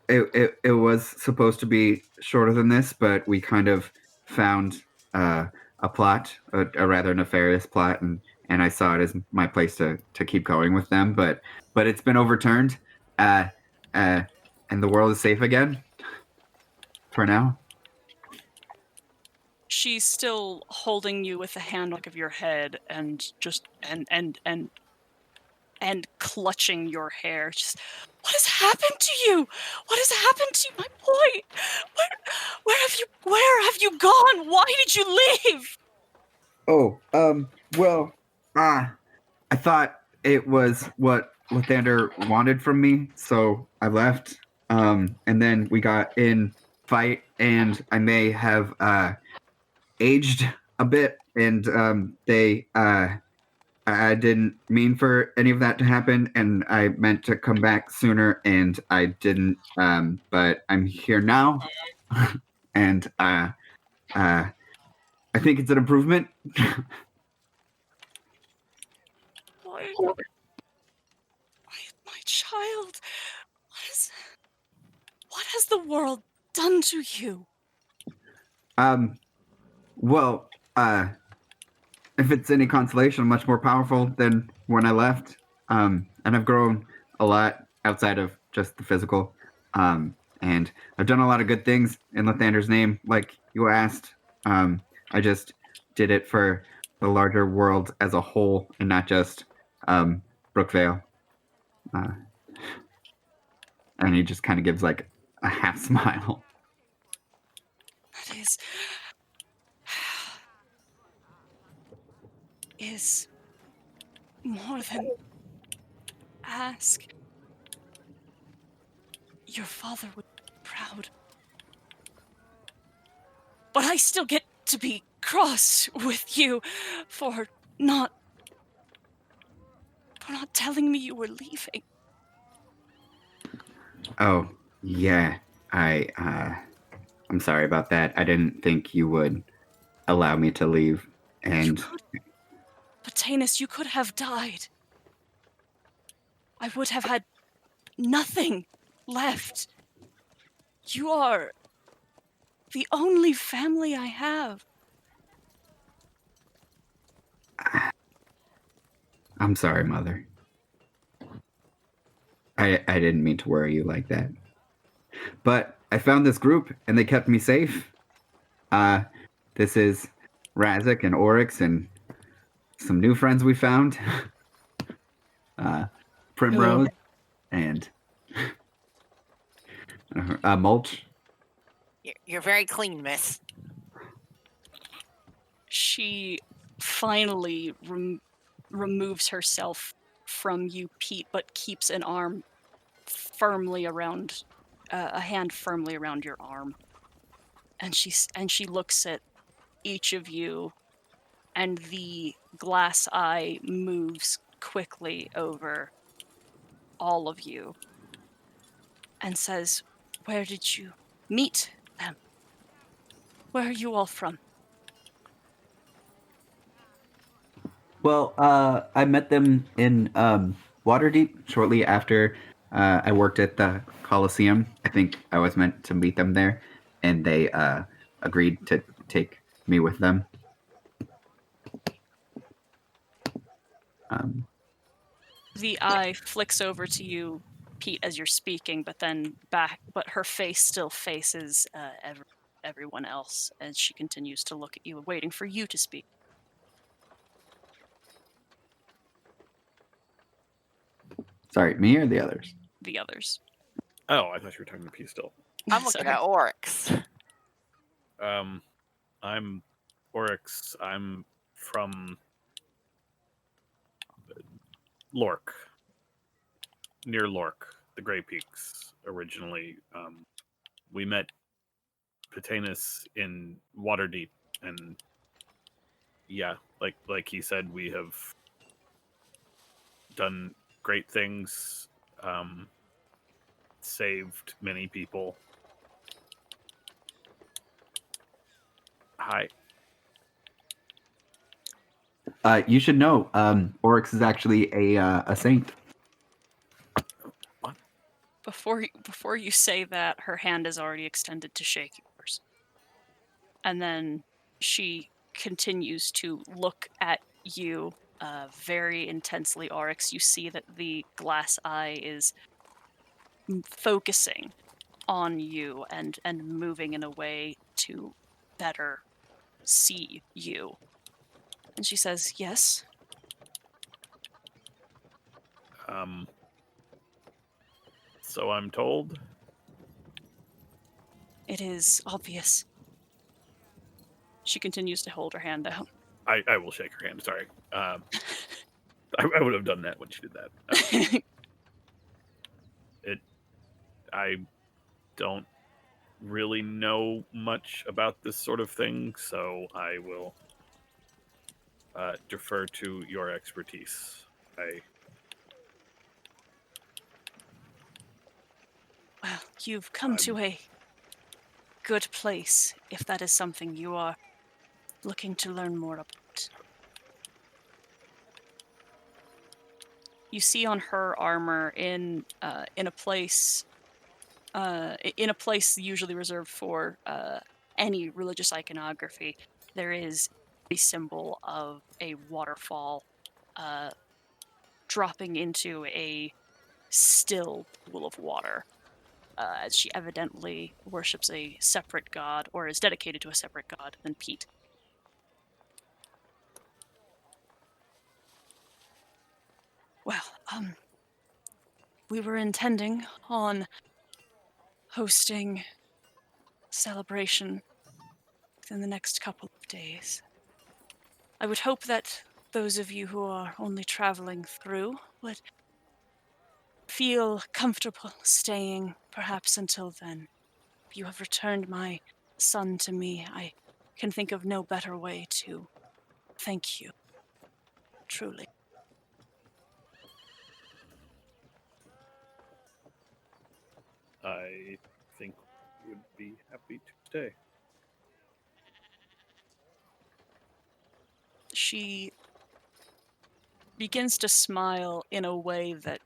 it was supposed to be shorter than this, but we kind of found a plot, a rather nefarious plot, and I saw it as my place to keep going with them. But it's been overturned, and the world is safe again for now. She's still holding you with the hand of your head and just and clutching your hair. Just, what has happened to you? What has happened to you, my boy? Where have you gone? Why did you leave? Oh, well, I thought it was what Lathander wanted from me, so I left. And then we got in fight, and I may have aged a bit, and I didn't mean for any of that to happen, and I meant to come back sooner, and I didn't. But I'm here now, and I think it's an improvement. Boy, my child, what has the world done to you? Well, if it's any consolation, I'm much more powerful than when I left. And I've grown a lot outside of just the physical. And I've done a lot of good things in Lathander's name, like you asked. I just did it for the larger world as a whole and not just Brookvale. And he just kind of gives like a half smile. That is more than ask. Your father would be proud. But I still get to be cross with you for not telling me you were leaving. Oh, yeah. I'm sorry about that. I didn't think you would allow me to leave. And Patanus, you could have died. I would have had nothing left. You are the only family I have. I'm sorry, Mother. I didn't mean to worry you like that. But I found this group, and they kept me safe. This is Razik and Oryx and some new friends we found. Primrose and Mulch. You're very clean, miss. She finally removes herself from you, Pete, but keeps an arm firmly around, a hand firmly around your arm. And she looks at each of you, and the glass eye moves quickly over all of you and says, "Where did you meet them? Where are you all from?" Well, I met them in Waterdeep shortly after I worked at the Coliseum. I think I was meant to meet them there, and they agreed to take me with them. The eye flicks over to you, Pete, as you're speaking, but then back. But her face still faces everyone else as she continues to look at you, waiting for you to speak. Sorry, me or the others? The others. Oh, I thought you were talking to P still. I'm looking Sorry. at Oryx. I'm Oryx. I'm from Lork, near Lork, the Grey Peaks. Originally, we met Patanus in Waterdeep, and yeah, like he said, we have done great things, saved many people. Hi. You should know, Oryx is actually a saint. Before you say that, her hand is already extended to shake yours. And then she continues to look at you very intensely, Oryx. You see that the glass eye is focusing on you and moving in a way to better see you. And she says, yes. So I'm told. It is obvious. She continues to hold her hand out. I will shake her hand. Sorry. I would have done that when she did that. I don't really know much about this sort of thing, so I will defer to your expertise. Well, you've come to a good place, if that is something you are looking to learn more about. You see on her armor in a place usually reserved for any religious iconography, there is a symbol of a waterfall dropping into a still pool of water. As she evidently worships a separate god, or is dedicated to a separate god than Pete. Well, we were intending on hosting a celebration within the next couple of days. I would hope that those of you who are only traveling through would feel comfortable staying perhaps until then. If you have returned my son to me, I can think of no better way to thank you. Truly. I think we would be happy to stay. She begins to smile in a way that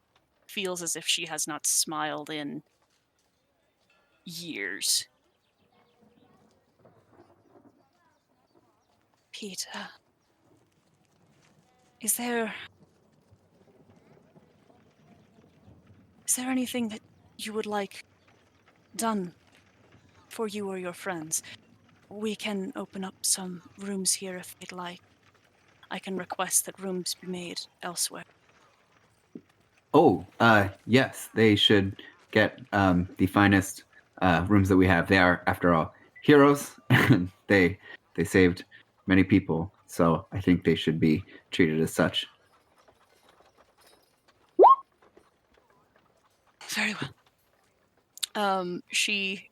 feels as if she has not smiled in years. Peter, is there anything that you would like done for you or your friends? We can open up some rooms here if they'd like. I can request that rooms be made elsewhere. Oh, yes, they should get the finest rooms that we have. They are, after all, heroes, and they saved many people. So I think they should be treated as such. Very well. She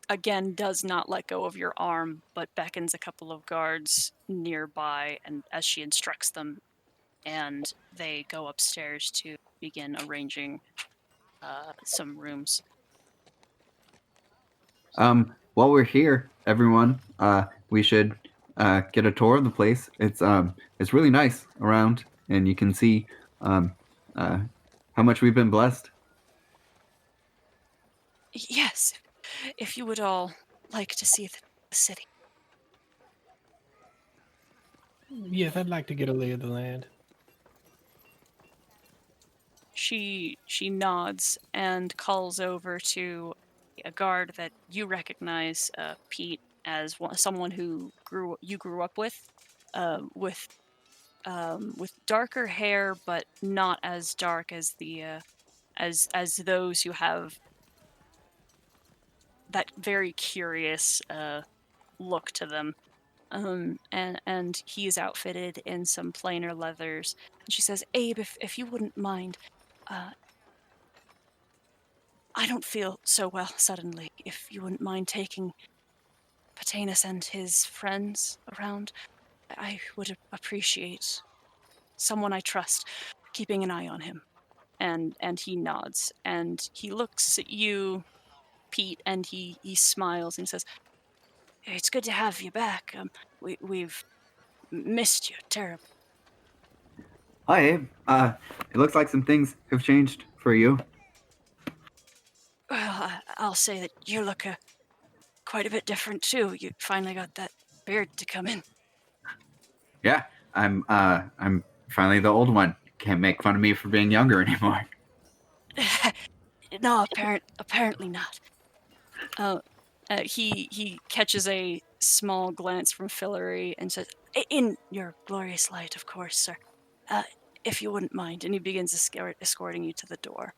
again does not let go of your arm, but beckons a couple of guards nearby, and as she instructs them, and they go upstairs to begin arranging some rooms. While we're here, everyone, we should get a tour of the place. It's really nice around, and you can see how much we've been blessed. Yes, if you would all like to see the city. Yes, I'd like to get a lay of the land. She nods and calls over to a guard that you recognize, Pete, as someone who you grew up with darker hair, but not as dark as the as those who have that very curious look to them. and he is outfitted in some plainer leathers. And she says, "Abe, if you wouldn't mind, I don't feel so well suddenly. If you wouldn't mind taking Patanus and his friends around, I would appreciate someone I trust keeping an eye on him." And he nods, and he looks at you, Pete, and he smiles and he says, "It's good to have you back. We've missed you terribly." Hi, Abe. It looks like some things have changed for you. Well, I'll say that you look quite a bit different too. You finally got that beard to come in. Yeah, I'm finally the old one. Can't make fun of me for being younger anymore. No, apparently not. He catches a small glance from Fillory and says, "In your glorious light, of course, sir. If you wouldn't mind." And he begins escorting you to the door.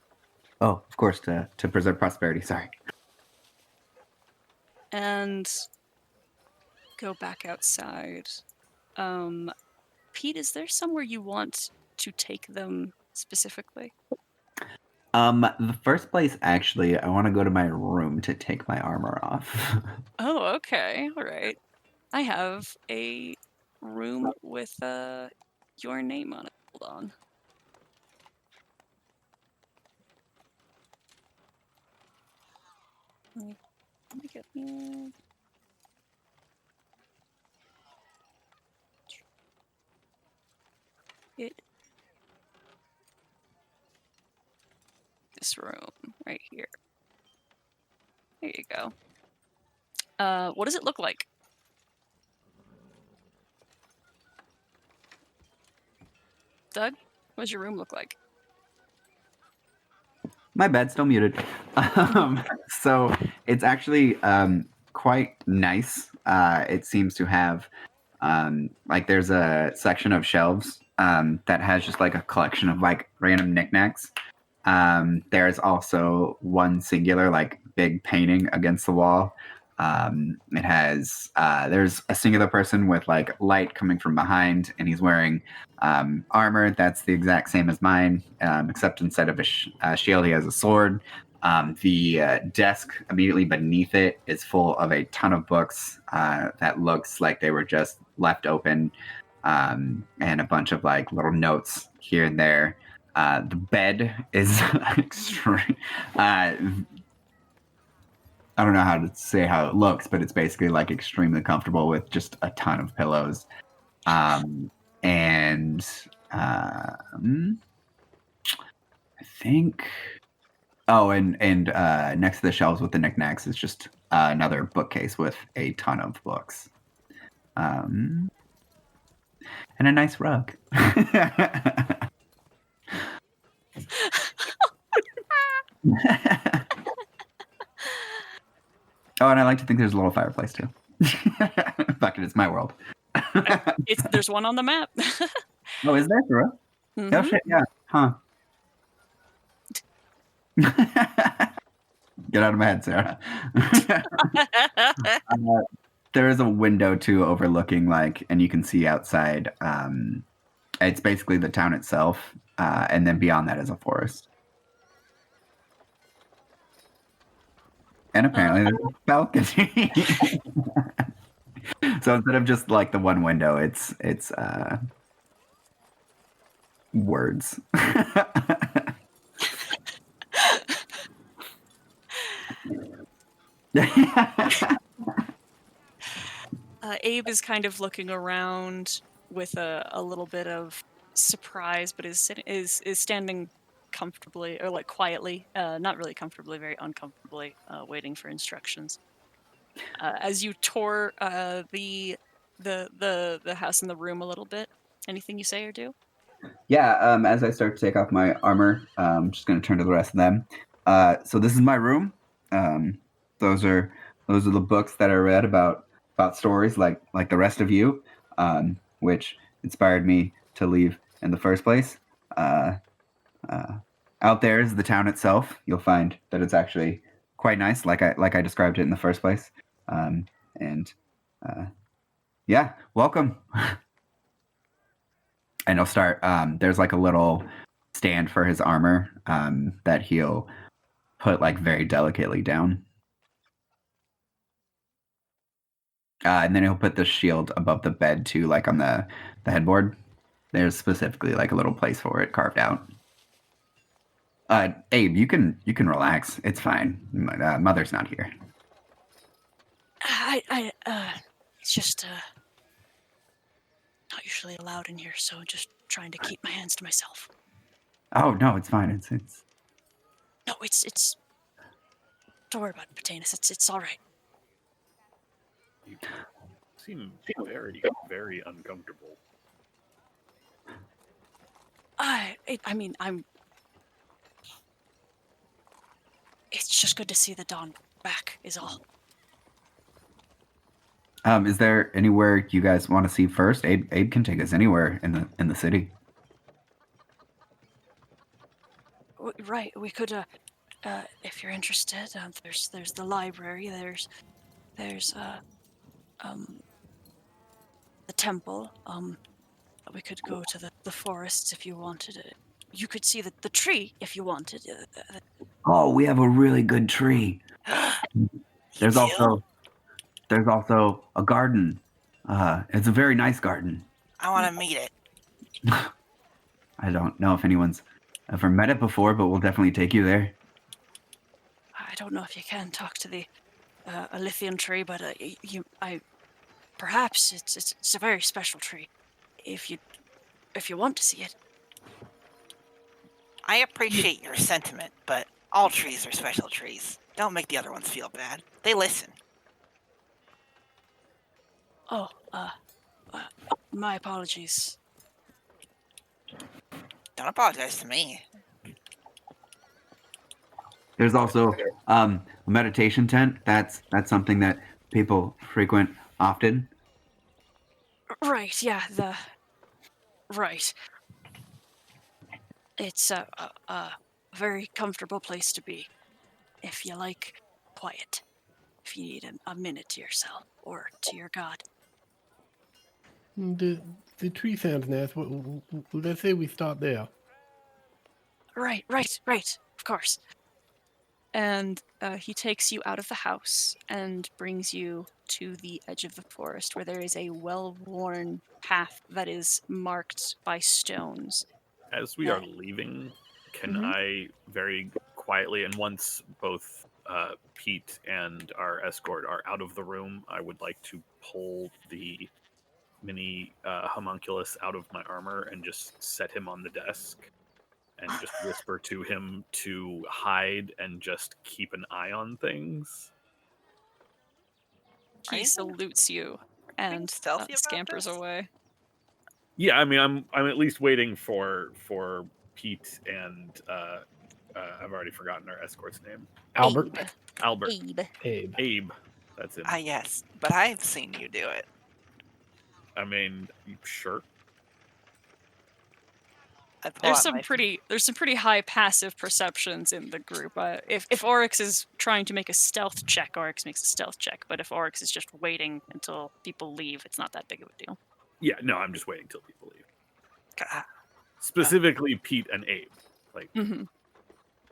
Oh, of course, to preserve prosperity. Sorry. And go back outside. Pete, is there somewhere you want to take them specifically? The first place, actually, I want to go to my room to take my armor off. Oh, okay. All right. I have a room with your name on it. Hold on. Let me get it. This room right here. There you go. What does it look like? Doug, what does your room look like? My bed's still muted. So it's actually quite nice. It seems to have like there's a section of shelves that has just like a collection of like random knickknacks. There's also one singular like big painting against the wall. It has there's a singular person with like light coming from behind, and he's wearing armor that's the exact same as mine, except instead of a shield, he has a sword. The desk immediately beneath it is full of a ton of books that looks like they were just left open, and a bunch of like little notes here and there. The bed is extreme. I don't know how to say how it looks, but it's basically like extremely comfortable with just a ton of pillows. And I think, oh, and next to the shelves with the knickknacks is just another bookcase with a ton of books. And a nice rug. Oh, and I like to think there's a little fireplace too. Fuck it, it's my world. There's one on the map. Oh, is there, for real? Mhm. Oh shit, yeah. Huh. Get out of my head, Sarah. There is a window too overlooking like, and you can see outside. It's basically the town itself, and then beyond that is a forest. And apparently there's a balcony. So instead of just like the one window, it's words. Abe is kind of looking around with a little bit of surprise, but is standing comfortably or like quietly, not really comfortably, very uncomfortably, waiting for instructions. As you tour the house and the room a little bit, anything you say or do? Yeah, as I start to take off my armor, I'm just going to turn to the rest of them. So this is my room. Those are the books that I read about stories like the rest of you, which inspired me to leave in the first place. Out there is the town itself. You'll find that it's actually quite nice, like I described it in the first place. And Yeah, welcome. And he'll start. There's like a little stand for his armor that he'll put like very delicately down. And then he'll put the shield above the bed too, like on the headboard. There's specifically like a little place for it carved out. Abe, you can relax. It's fine. Mother's not here. It's just not usually allowed in here, so just trying to keep my hands to myself. Oh no, it's fine. It's No, it's. Don't worry about it, Patanus. It's all right. You seem very, very uncomfortable. I mean, I'm. It's just good to see the dawn back, is all. Is there anywhere you guys want to see first? Abe can take us anywhere in the city. Right, we could, if you're interested, there's the library, there's the temple, we could go to the forests if you wanted it. You could see the tree if you wanted. Oh, we have a really good tree. There's also a garden. It's a very nice garden. I want to meet it. I don't know if anyone's ever met it before, but we'll definitely take you there. I don't know if you can talk to the a lithium tree, but perhaps it's a very special tree. If you want to see it. I appreciate your sentiment, but all trees are special trees. Don't make the other ones feel bad. They listen. Oh, my apologies. Don't apologize to me. There's also a meditation tent. That's something that people frequent often. Right, yeah, right. It's a very comfortable place to be if you like quiet. If you need a minute to yourself or to your god. The tree sounds nice. Let's say we start there. Right, of course. And he takes you out of the house and brings you to the edge of the forest where there is a well-worn path that is marked by stones. As we are leaving, can Mhm. I very quietly, and once both Pete and our escort are out of the room, I would like to pull the mini homunculus out of my armor and just set him on the desk and just whisper to him to hide and just keep an eye on things. Are He you salutes you and stealthy about scampers this? away. Yeah, I mean, I'm at least waiting for Pete and I've already forgotten our escort's name. Albert. Albert. Abe. Abe. That's it. Yes, but I've seen you do it. I mean, sure. I pull There's out some my pretty high passive perceptions in the group. If Oryx is trying to make a stealth check, Oryx makes a stealth check. But if Oryx is just waiting until people leave, it's not that big of a deal. Yeah, no, I'm just waiting till people leave. God. Specifically, Pete and Abe. Like, Mm-hmm.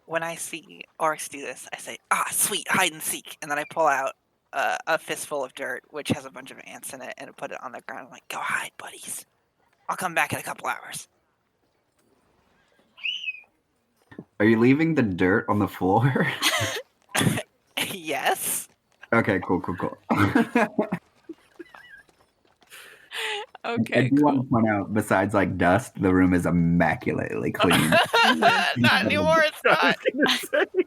When I see Oryx do this, I say, sweet, hide and seek. And then I pull out a fistful of dirt, which has a bunch of ants in it, and put it on the ground. I'm like, go hide, buddies. I'll come back in a couple hours. Are you leaving the dirt on the floor? Yes. Okay, cool. I Okay, do want cool. to point out, besides like dust, the room is immaculately clean. Not anymore, it's I not. was gonna say,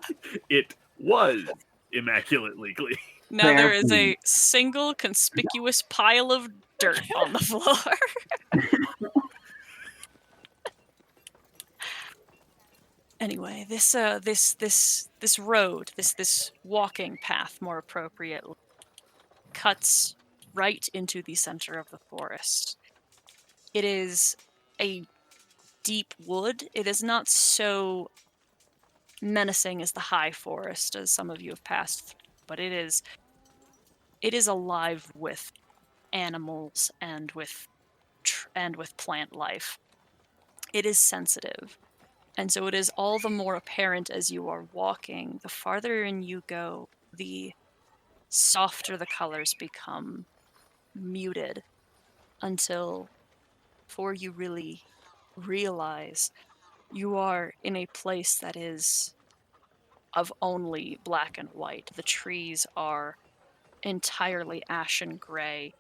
it was immaculately clean. Now there is Fair a single conspicuous pile of dirt on the floor. Anyway, this road, this walking path, more appropriately, cuts right into the center of the forest. It is a deep wood. It is not so menacing as the high forest, as some of you have passed through, but it is alive with animals and with plant life. It is sensitive. And so it is all the more apparent as you are walking. The farther in you go, the softer the colors become, muted, until before you really realize you are in a place that is of only black and white. The trees are entirely ashen gray.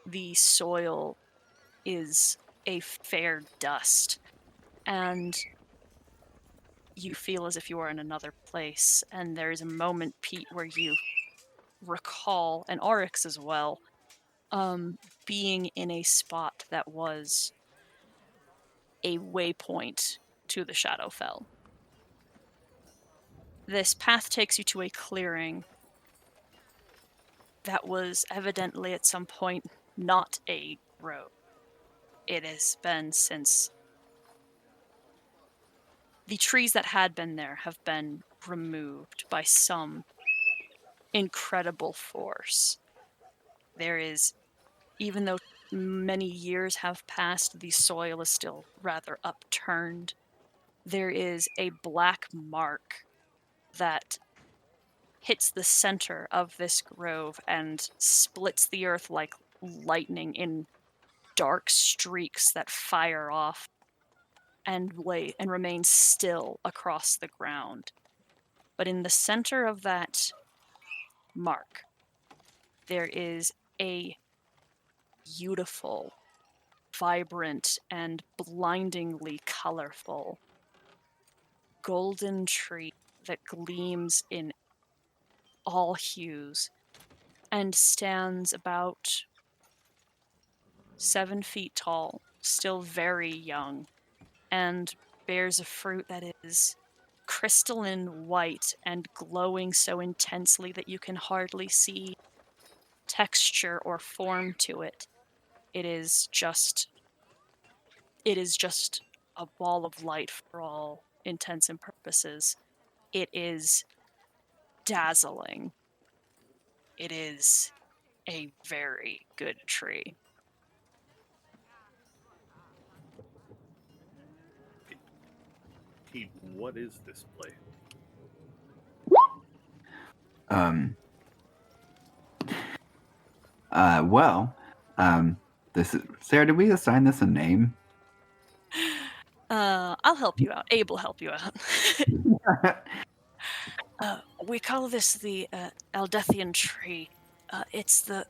The soil is a fair dust. And you feel as if you are in another place. And there is a moment, Pete, where you recall, and Oryx as well, being in a spot that was a waypoint to the Shadowfell. This path takes you to a clearing that was evidently at some point not a road. It has been since the trees that had been there have been removed by some incredible force. There is, even though many years have passed, the soil is still rather upturned. There is a black mark that hits the center of this grove and splits the earth like lightning in dark streaks that fire off and remain still across the ground. But in the center of that mark, there is a beautiful, vibrant, and blindingly colorful golden tree that gleams in all hues and stands about 7 feet tall, still very young, and bears a fruit that is crystalline white and glowing so intensely that you can hardly see texture or form to it. It is just a ball of light for all intents and purposes. It is dazzling. It is a very good tree. Pete, what is this place? Well, this is Sarah. Did we assign this a name? I'll help you out. Abe will help you out. We call this the Aldethian tree. It's the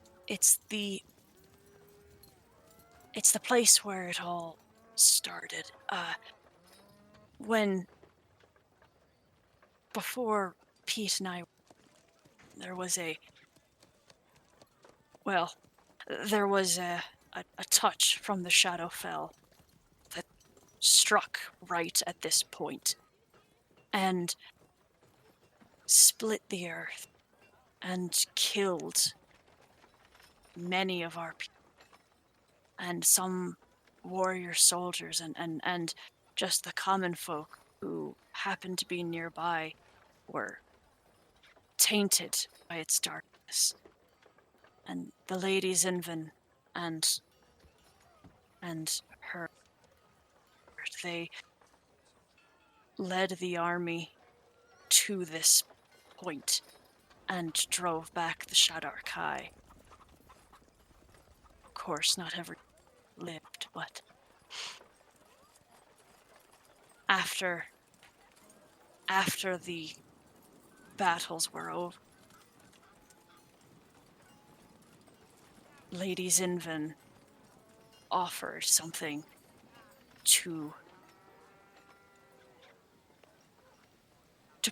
place where it all started. Before Pete and I, there was a touch from the Shadowfell that struck right at this point and split the earth and killed many of our people and some warrior soldiers and just the common folk who happened to be nearby were tainted by its darkness. And the Lady Zinvin and her, they led the army to this point and drove back the Shadar Kai. Of course, not everyone lived, but after the battles were over, Lady Zinvin offered something to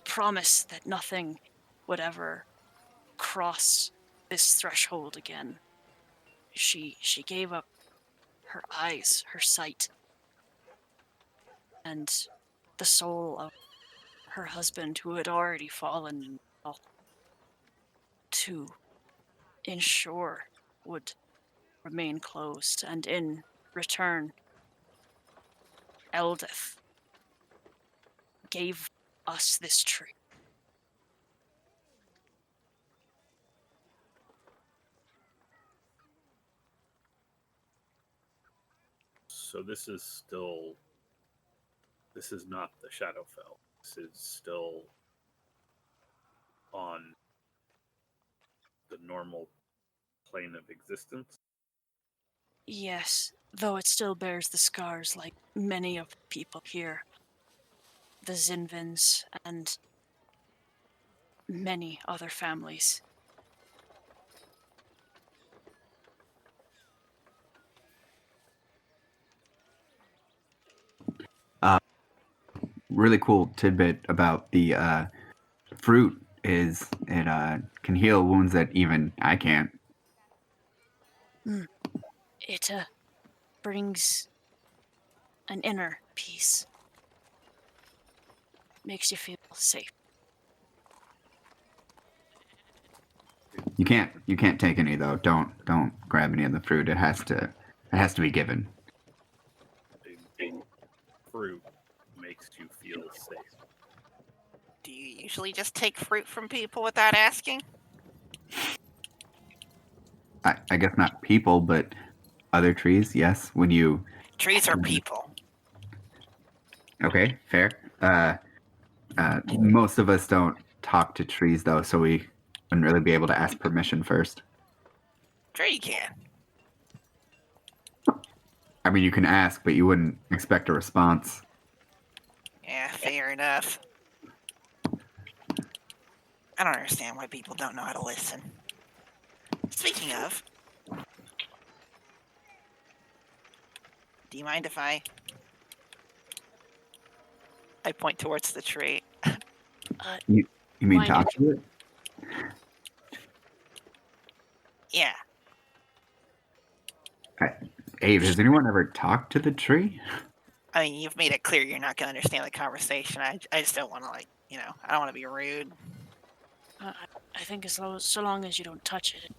promise that nothing would ever cross this threshold again. She gave up her eyes, her sight, and the soul of her husband, who had already fallen in battle, to ensure would remain closed. And in return, Eldeth gave us this tree. So this is not the Shadowfell. This is still on the normal plane of existence. Yes, though it still bears the scars like many of the people here. The Zinvins and many other families. Really cool tidbit about the fruit is it can heal wounds that even I can't. It brings an inner peace. Makes you feel safe. You can't take any though. Don't grab any of the fruit. It has to be given. A fruit makes you feel safe. Do you usually just take fruit from people without asking? I guess not people, but other trees. Yes, when you Trees are people. okay, fair. Most of us don't talk to trees though, so we wouldn't really be able to ask permission first. Sure you can. I mean, you can ask, but you wouldn't expect a response. Yeah, fair enough. I don't understand why people don't know how to listen. Speaking of, do you mind if I point towards the tree? You mean Why talk to it? Yeah. Abe, has anyone ever talked to the tree? I mean, you've made it clear you're not going to understand the conversation. I just don't want to, I don't want to be rude. I think so long as you don't touch it.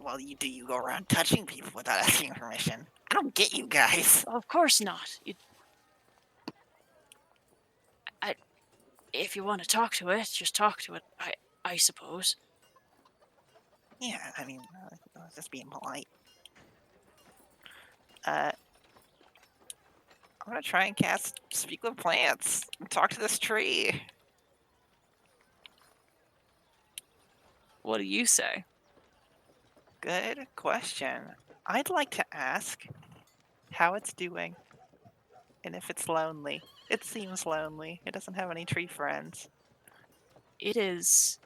Well, do you go around touching people without asking permission? I don't get you guys. Of course not. If you want to talk to it, just talk to it. I suppose. Yeah, I mean, just being polite. I'm gonna try and cast Speak with Plants and talk to this tree. What do you say? Good question. I'd like to ask how it's doing and if it's lonely. It seems lonely. It doesn't have any tree friends. It is.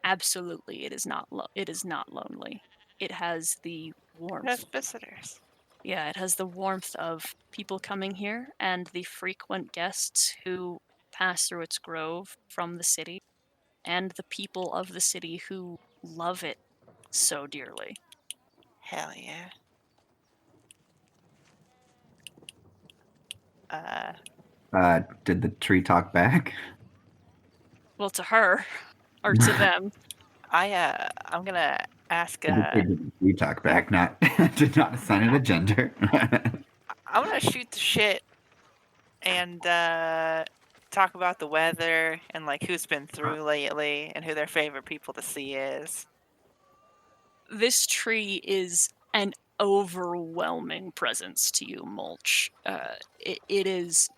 Absolutely, it is not. It is not lonely. It has the It warmth. has visitors. Yeah, it has the warmth of people coming here and the frequent guests who pass through its grove from the city, and the people of the city who love it so dearly. Hell yeah. Did the tree talk back? Well, to her, or to them. I'm gonna ask. Did the tree talk back? Not did not assign it a gender. I'm gonna shoot the shit and talk about the weather and like who's been through lately and who their favorite people to see is. This tree is an overwhelming presence to you, Mulch. It is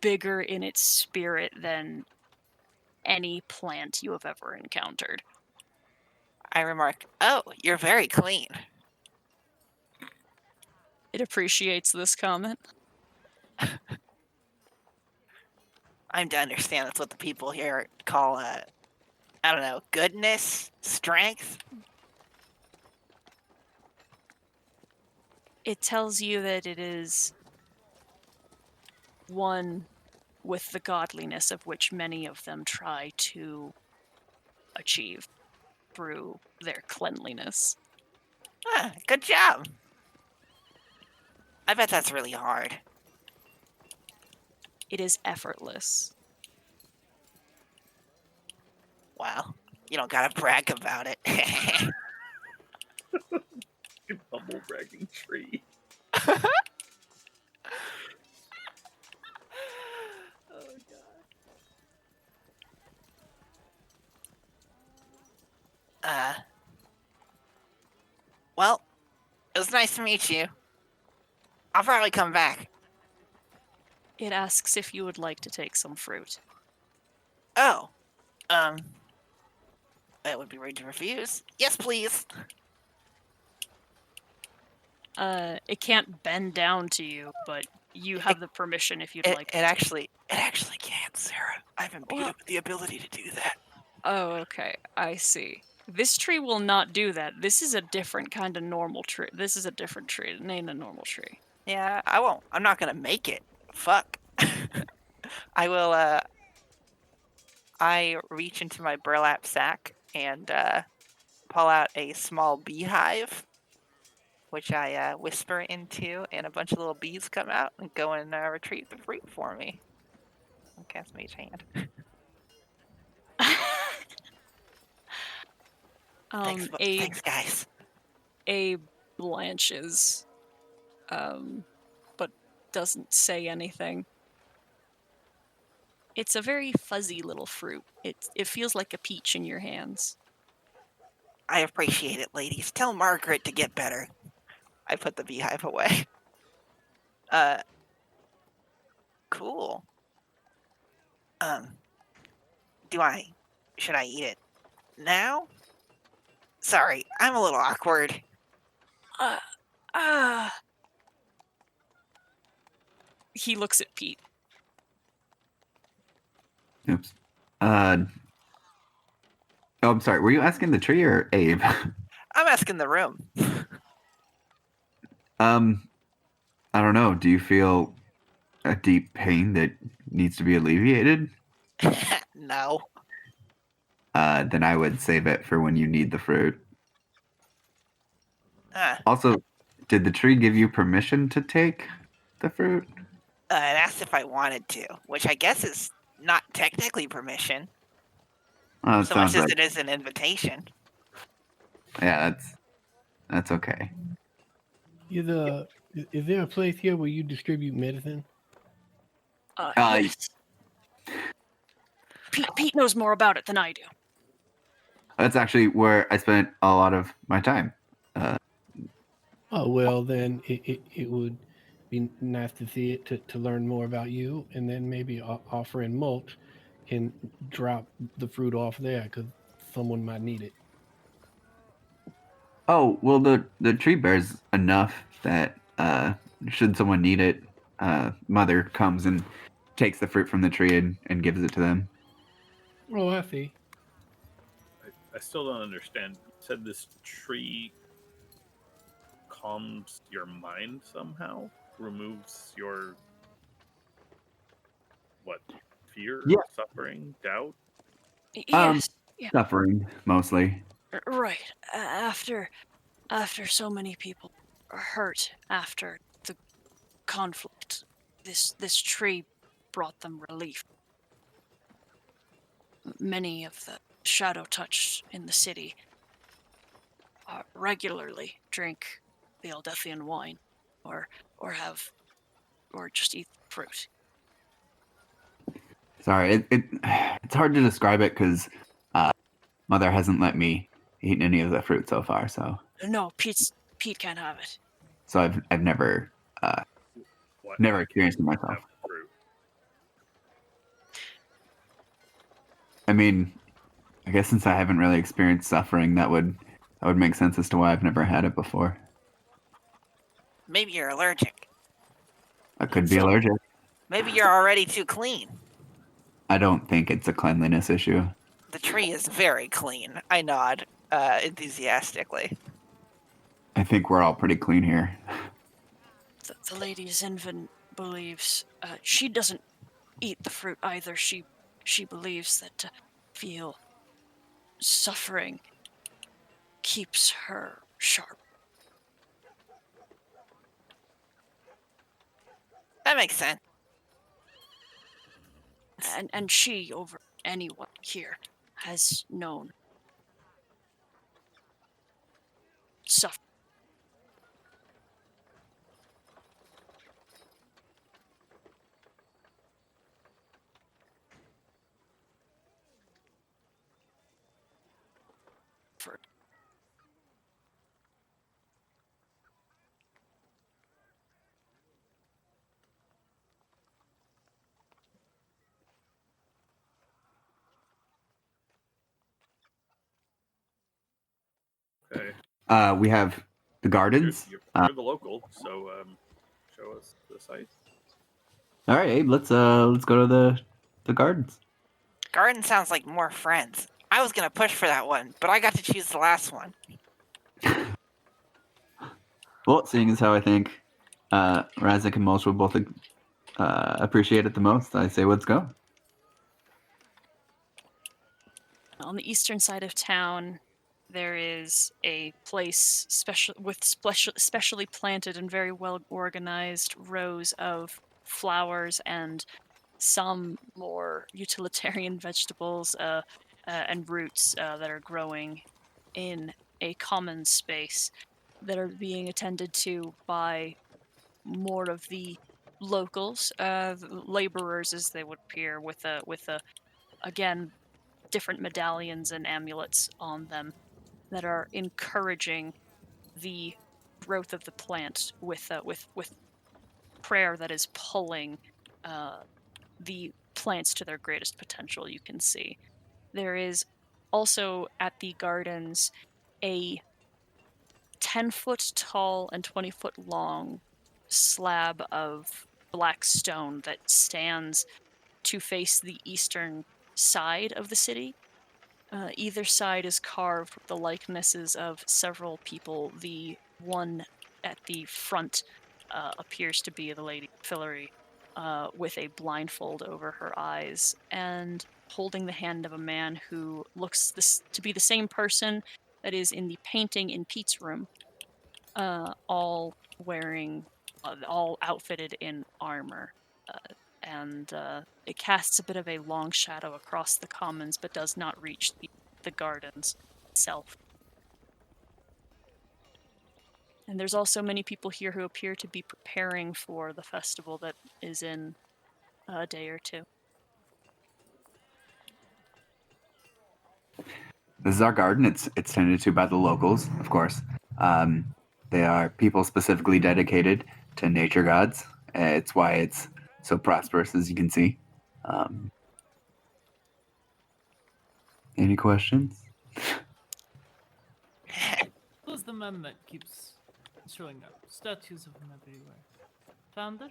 bigger in its spirit than any plant you have ever encountered. I remark, "Oh, you're very clean." It appreciates this comment. I'm to understand that's what the people here call, I don't know, goodness, strength. It tells you that it is one with the godliness of which many of them try to achieve through their cleanliness. Good job. I bet that's really hard. It is effortless. Wow. You don't gotta brag about it. Humble bragging tree. Well, It was nice to meet you. I'll probably come back. It asks if you would like to take some fruit. Oh, that would be rude to refuse. Yes, please. It can't bend down to you, but you have the permission if you'd like. It actually can, Sarah. I've imbued it with the ability to do that. Oh, okay. I see. This tree will not do that. This is a different kind of normal tree. This is a different tree. It ain't a normal tree. Yeah, I won't. I'm not gonna make it. Fuck. I will. I reach into my burlap sack and pull out a small beehive, which I whisper into, and a bunch of little bees come out and go and retrieve the fruit for me. I'll cast Mage Hand. Thanks, guys. A blanches, but doesn't say anything. It's a very fuzzy little fruit. It feels like a peach in your hands. I appreciate it, ladies. Tell Margaret to get better. I put the beehive away. Cool. Should I eat it now? Sorry, I'm a little awkward. He looks at Pete. Oops. Oh, I'm sorry. Were you asking the tree or Abe? I'm asking the room. I don't know. Do you feel a deep pain that needs to be alleviated? No. Then I would save it for when you need the fruit. Also, did the tree give you permission to take the fruit? It asked if I wanted to, which I guess is not technically permission, Oh, so much as it is an invitation. Yeah, that's okay. Is there a place here where you distribute medicine? Yes. Pete knows more about it than I do. That's actually where I spent a lot of my time. Oh, well, then it would be nice to see it to learn more about you, and then maybe offering mulch can drop the fruit off there because someone might need it. Oh, well, the tree bears enough that should someone need it, Mother comes and takes the fruit from the tree and gives it to them. Oh, I see. I still don't understand. You said this tree calms your mind somehow? Removes your fear, Yeah. suffering, doubt? Yes. Yeah. Suffering, mostly. Right. After so many people are hurt after the conflict, this tree brought them relief. Many of the Shadow Touch in the city regularly drink the Eldefian wine, or just eat fruit. Sorry, it's hard to describe it because Mother hasn't let me eat any of the fruit so far. So No, Pete can't have it. so I've never never experienced it myself. Have fruit? I mean, I guess since I haven't really experienced suffering, that would make sense as to why I've never had it before. Maybe you're allergic. I could be allergic. Maybe you're already too clean. I don't think it's a cleanliness issue. The tree is very clean. I nod enthusiastically. I think we're all pretty clean here. The Lady Zinvin believes she doesn't eat the fruit either. She believes that to feel suffering keeps her sharp. That makes sense. And she, over anyone here, has known suffering. Okay. We have the gardens. You're the local, so show us the site. All right, Abe. Let's go to the gardens. Garden sounds like more friends. I was gonna push for that one, but I got to choose the last one. Well, seeing as how I think Razak and Mulch will both appreciate it the most, I say let's go. On the eastern side of town, there is a place specially planted and very well organized rows of flowers and some more utilitarian vegetables and roots that are growing in a common space that are being attended to by more of the locals, laborers as they would appear, with a again different medallions and amulets on them that are encouraging the growth of the plant with prayer that is pulling the plants to their greatest potential. You can see there is also at the gardens a 10-foot tall and 20-foot long slab of black stone that stands to face the eastern side of the city. Either side is carved with the likenesses of several people. The one at the front appears to be the Lady Fillory, with a blindfold over her eyes and holding the hand of a man who looks to be the same person that is in the painting in Pete's room, all wearing, all outfitted in armor. And it casts a bit of a long shadow across the commons, but does not reach the gardens itself. And there's also many people here who appear to be preparing for the festival that is in a day or two. This is our garden. It's tended to by the locals, of course. They are people specifically dedicated to nature gods. It's why it's so prosperous, as you can see. Any questions? Who's the man that keeps showing up? Statues of him everywhere. Founder?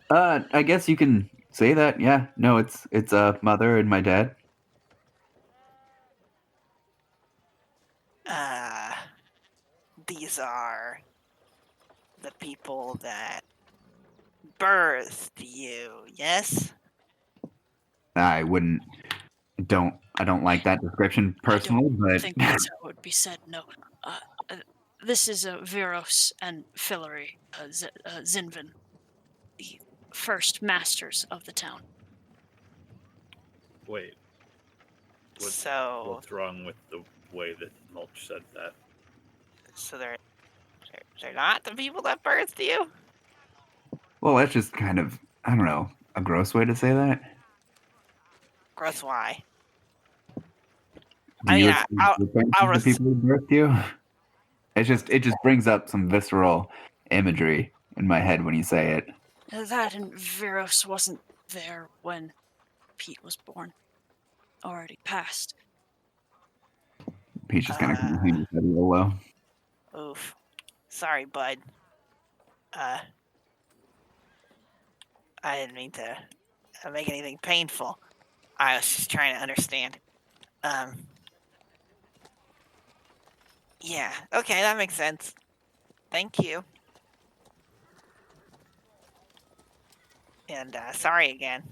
I guess you can say that. Yeah. No, it's mother and my dad. These are the people that birthed you, yes? I don't like that description personally, I but think that's how it would be said. No, this is Veros and Fillory, Zinvin, the first masters of the town. Wait. So What's wrong with the way that Mulch said that? So they're not the people that birthed you? well, that's just kind of, I don't know, a gross way to say that. Gross, why? Do I you mean, expect I'll the people who birthed you? It just brings up some visceral imagery in my head when you say it. That and Veros wasn't there when Pete was born. Already passed. Peach is kind of hanging his head a little low. Oof. Sorry, bud. I didn't mean to make anything painful. I was just trying to understand. Yeah, okay, that makes sense. Thank you. And sorry again.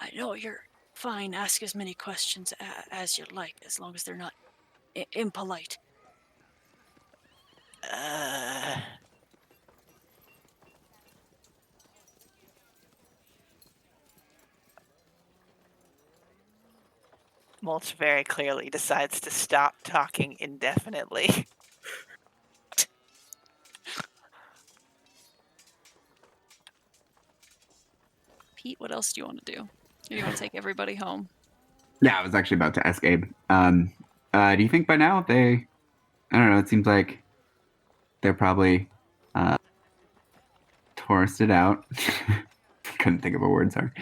I know you're fine. Ask as many questions as you like, as long as they're not impolite. Mulch very clearly decides to stop talking indefinitely. Pete, what else do you want to do? Or do you want to take everybody home? Yeah, I was actually about to ask Abe. Do you think by now I don't know, it seems like they're probably touristed out. Couldn't think of a word, sorry.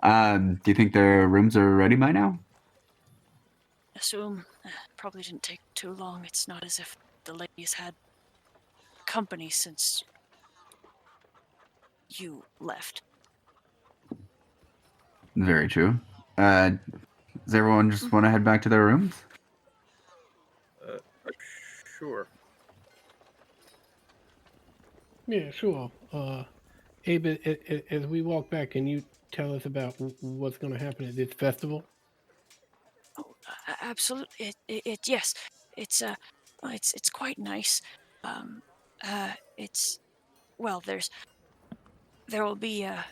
Do you think their rooms are ready by now? As assume. Probably didn't take too long. It's not as if the ladies had company since you left. Very true. Does everyone just want to head back to their rooms? Sure. Yeah, sure. Abe, as we walk back, can you tell us about what's going to happen at this festival? Oh, absolutely. Yes. It's quite nice. It's well. There will be a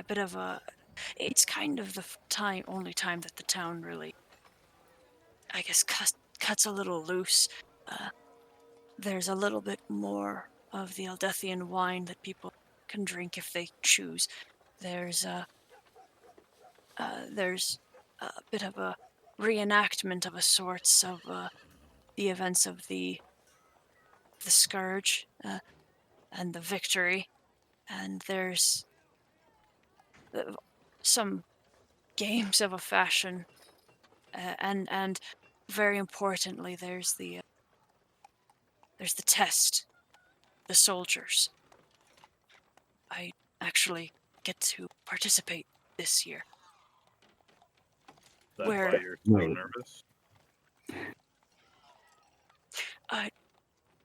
bit of a. It's kind of the only time that the town really, I guess, cuts a little loose. There's a little bit more of the Eldethian wine that people can drink if they choose. There's there's a bit of a reenactment of a sorts of the events of the scourge and the victory, and there's some games of a fashion, and very importantly, there's the test, the soldiers. I actually get to participate this year. That's Where- why you're so Wait. nervous.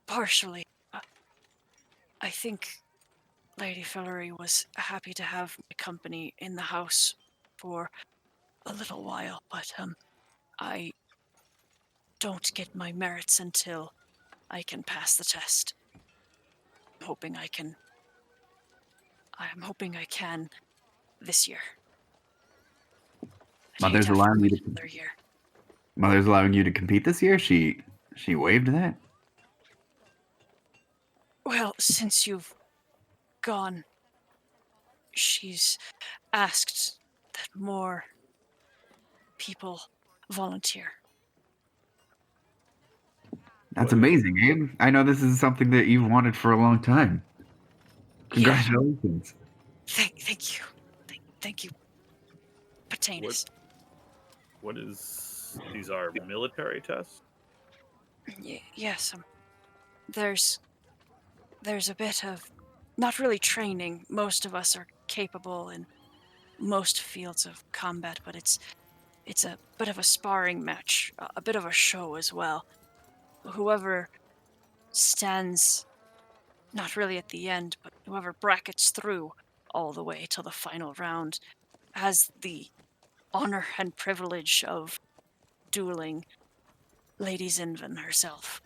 Partially. I think Lady Fillory was happy to have my company in the house for a little while, but I don't get my merits until I can pass the test. I'm hoping I can this year. I'd hate Mother's to have to allowing you wait to- another year. Mother's allowing you to compete this year? She waived that? Well, since you've gone, she's asked that more people volunteer. That's What- amazing, Abe. I know this is something that you've wanted for a long time. Yeah. Congratulations. Thank you. Thank you, Patanus. What is? These are military tests. Yes, there's a bit of not really training. Most of us are capable in most fields of combat, but it's a bit of a sparring match, a bit of a show as well. Whoever stands, not really at the end, but whoever brackets through all the way till the final round, has the honor and privilege of dueling Lady Zinvin herself.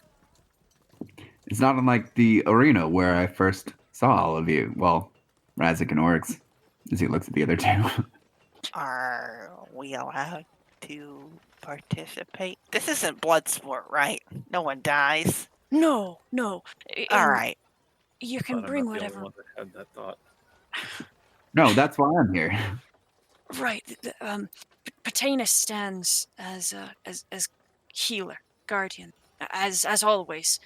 It's not unlike the arena where I first saw all of you. Well, Razik and Oryx, as he looks at the other two. Are we allowed to participate? This isn't blood sport, right? No one dies. No. All and right. You Thought can I'm bring not the only whatever. one that had that thought. No, that's why I'm here. Right. Patanus stands as healer, guardian, as always.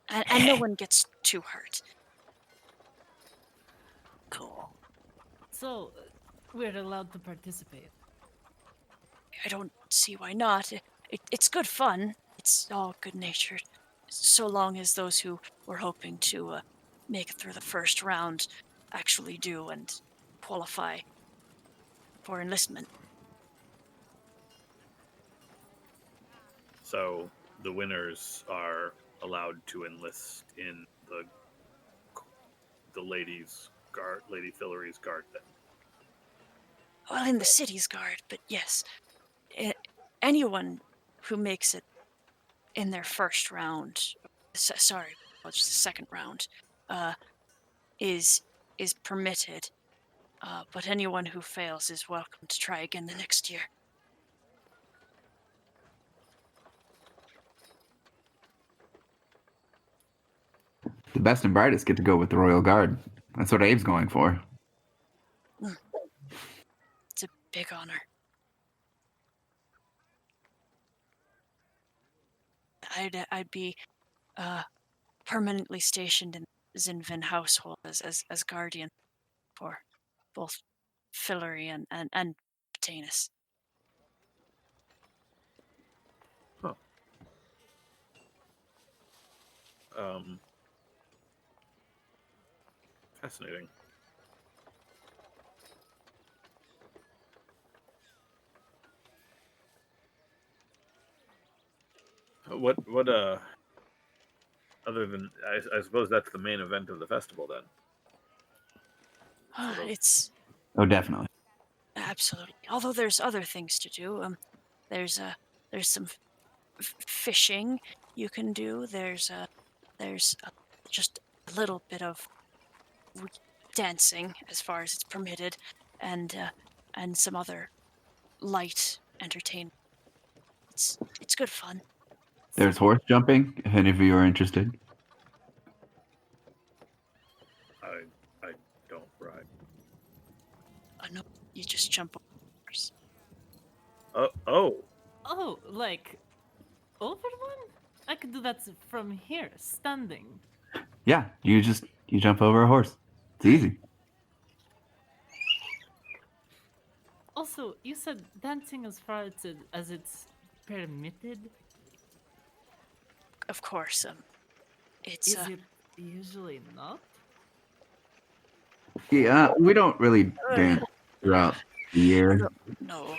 And no one gets too hurt. Cool. So, we're allowed to participate. I don't see why not. It's good fun. It's all good natured. So long as those who were hoping to make it through the first round actually do and qualify for enlistment. So the winners are allowed to enlist in the ladies' guard, Lady Fillory's guard. Then Well, in the city's guard, but yes. Anyone who makes it in their first round, just the second round, is permitted. But anyone who fails is welcome to try again the next year. The best and brightest get to go with the Royal Guard. That's what Abe's going for. It's a big honor. I'd be permanently stationed in Zinvin household as guardian for both Fillory and Patanus. Fascinating. What other than I suppose that's the main event of the festival then. Sort of. It's Oh, definitely. absolutely. Although there's other things to do. There's some fishing you can do. There's just a little bit of dancing as far as it's permitted, and some other light entertainment. It's good fun. There's horse jumping, if any of you are interested. I don't ride. No, you just jump over. Oh, Oh, like over one? I could do that from here, standing. Yeah, you jump over a horse. It's easy. Also, you said dancing as far as it's permitted. Of course, it's Is it usually not? Yeah, we don't really dance throughout the year. no,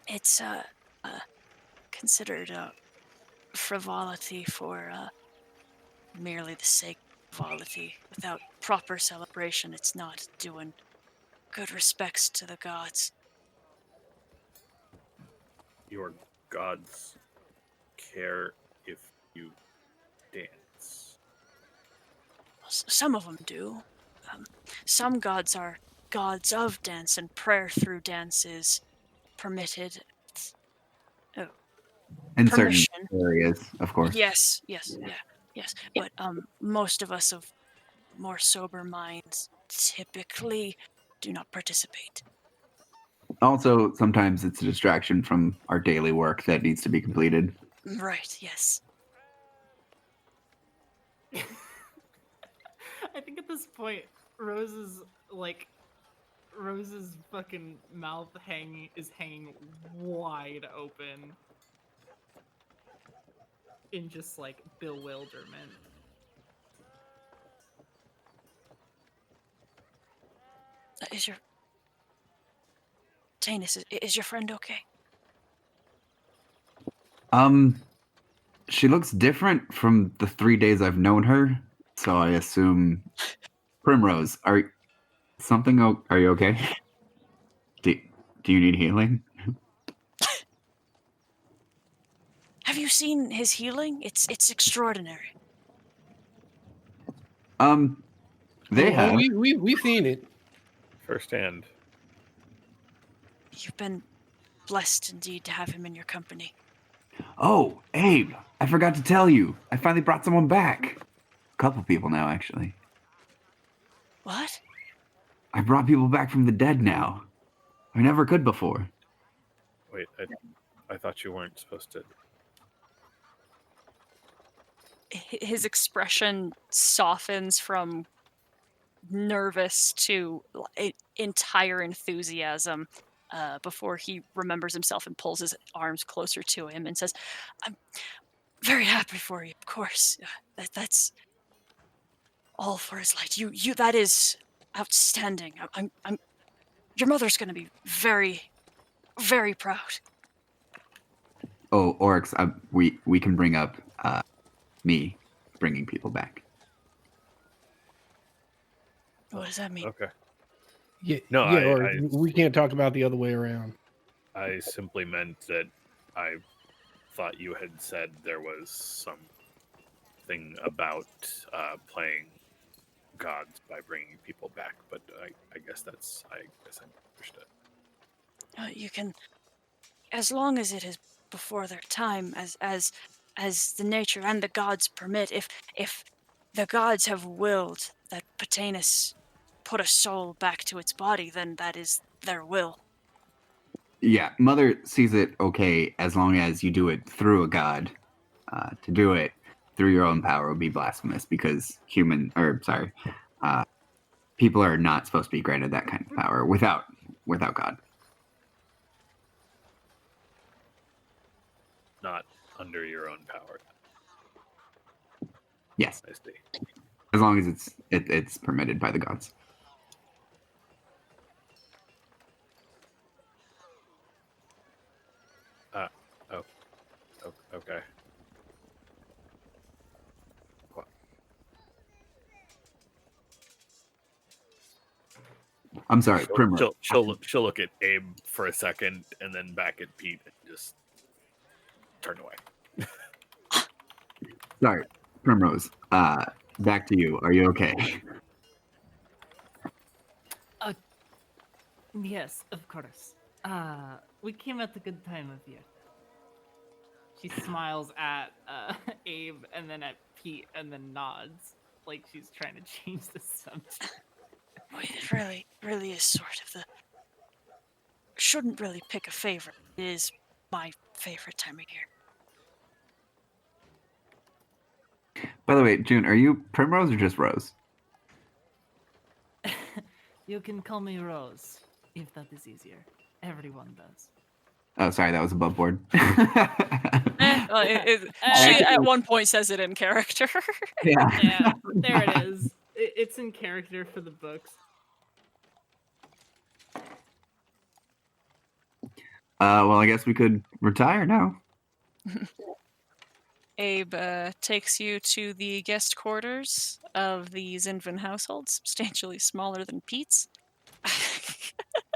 it's considered frivolity for merely the sake of frivolity. Without proper celebration, it's not doing good respects to the gods. your gods care if you dance. Some of them do. Some gods are gods of dance, and prayer through dance is permitted. In certain Permission. areas, of course. Yes. But most of us of more sober minds typically do not participate. Also, sometimes it's a distraction from our daily work that needs to be completed. Right, yes. I think at this point, Rose's fucking mouth is hanging wide open in just like bewilderment. Is your Tanus, is your friend okay? She looks different from the 3 days I've known her, so I assume. Primrose, are you okay? Do you need healing? Have you seen his healing? It's extraordinary. They have. We've seen it. Firsthand. You've been blessed indeed to have him in your company. Oh, Abe, I forgot to tell you. I finally brought someone back. A couple people now, actually. What? I brought people back from the dead now. I never could before. Wait, I thought you weren't supposed to. His expression softens from nervous to entire enthusiasm before he remembers himself and pulls his arms closer to him and says, "I'm very happy for you, of course. That's all for his light. You that is outstanding. I'm your mother's going to be very, very proud." Oh, Oryx, we can bring up me bringing people back. What does that mean? Okay. Yeah, No, yeah, or I- we can't talk about the other way around. I simply meant that I thought you had said there was something about playing gods by bringing people back, but I guess I understood. You can, as long as it is before their time, as the nature and the gods permit. If the gods have willed that Patanus put a soul back to its body, then that is their will. Yeah, Mother sees it okay as long as you do it through a god. To do it through your own power would be blasphemous because people are not supposed to be granted that kind of power without God. Not under your own power. Yes, I see. as long as it's permitted by the gods. Okay. What? I'm sorry, Primrose. She'll look at Abe for a second and then back at Pete and just turn away. Sorry, Primrose. Back to you. Are you okay? Yes, of course. We came at a good time of year. She smiles at Abe and then at Pete and then nods like she's trying to change the subject. It really is sort of the... Shouldn't really pick a favorite. It is my favorite time of year. By the way, June, are you Primrose or just Rose? You can call me Rose, if that is easier. Everyone does. Oh, sorry, that was above board. She at one point says it in character. Yeah. Yeah, there it is. It's in character for the books. Well, I guess we could retire now. Abe takes you to the guest quarters of the Zinvin household, substantially smaller than Pete's.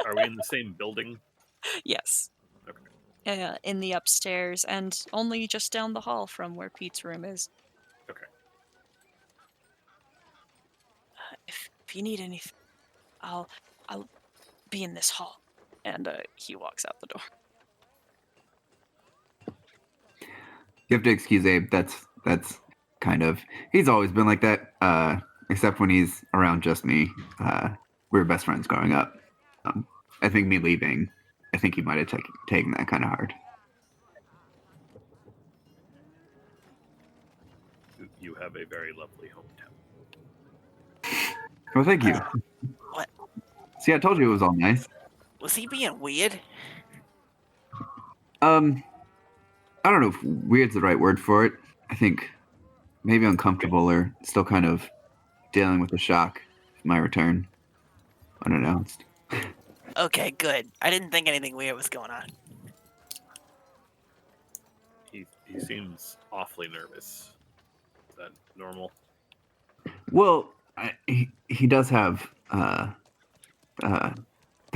Are we in the same building? Yes. Okay. In the upstairs, and only just down the hall from where Pete's room is. Okay. If you need anything, I'll be in this hall. And he walks out the door. You have to excuse Abe. That's kind of... He's always been like that, except when he's around just me. We were best friends growing up. I think me leaving, I think he might have taken that kind of hard. You have a very lovely hometown. Well, thank you. What? See, I told you it was all nice. Was he being weird? I don't know if weird's the right word for it. I think maybe uncomfortable or still kind of dealing with the shock of my return unannounced. Okay, good. I didn't think anything weird was going on. He seems awfully nervous. Is that normal? Well, he does have the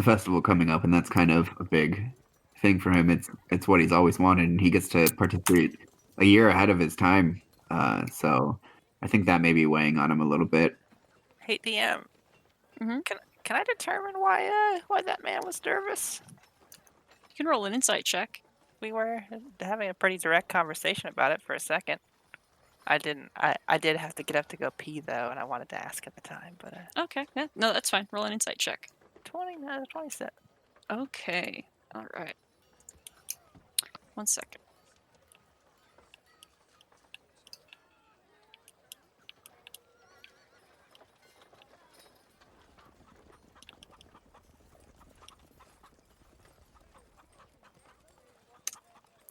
festival coming up, and that's kind of a big thing for him. It's what he's always wanted, and he gets to participate a year ahead of his time. So I think that may be weighing on him a little bit. Hey, DM. Mhm. Can I determine why that man was nervous? You can roll an insight check. We were having a pretty direct conversation about it for a second. I did have to get up to go pee though, and I wanted to ask at the time, but Okay, yeah, no, that's fine. Roll an insight check. 27. Okay, all right. 1 second.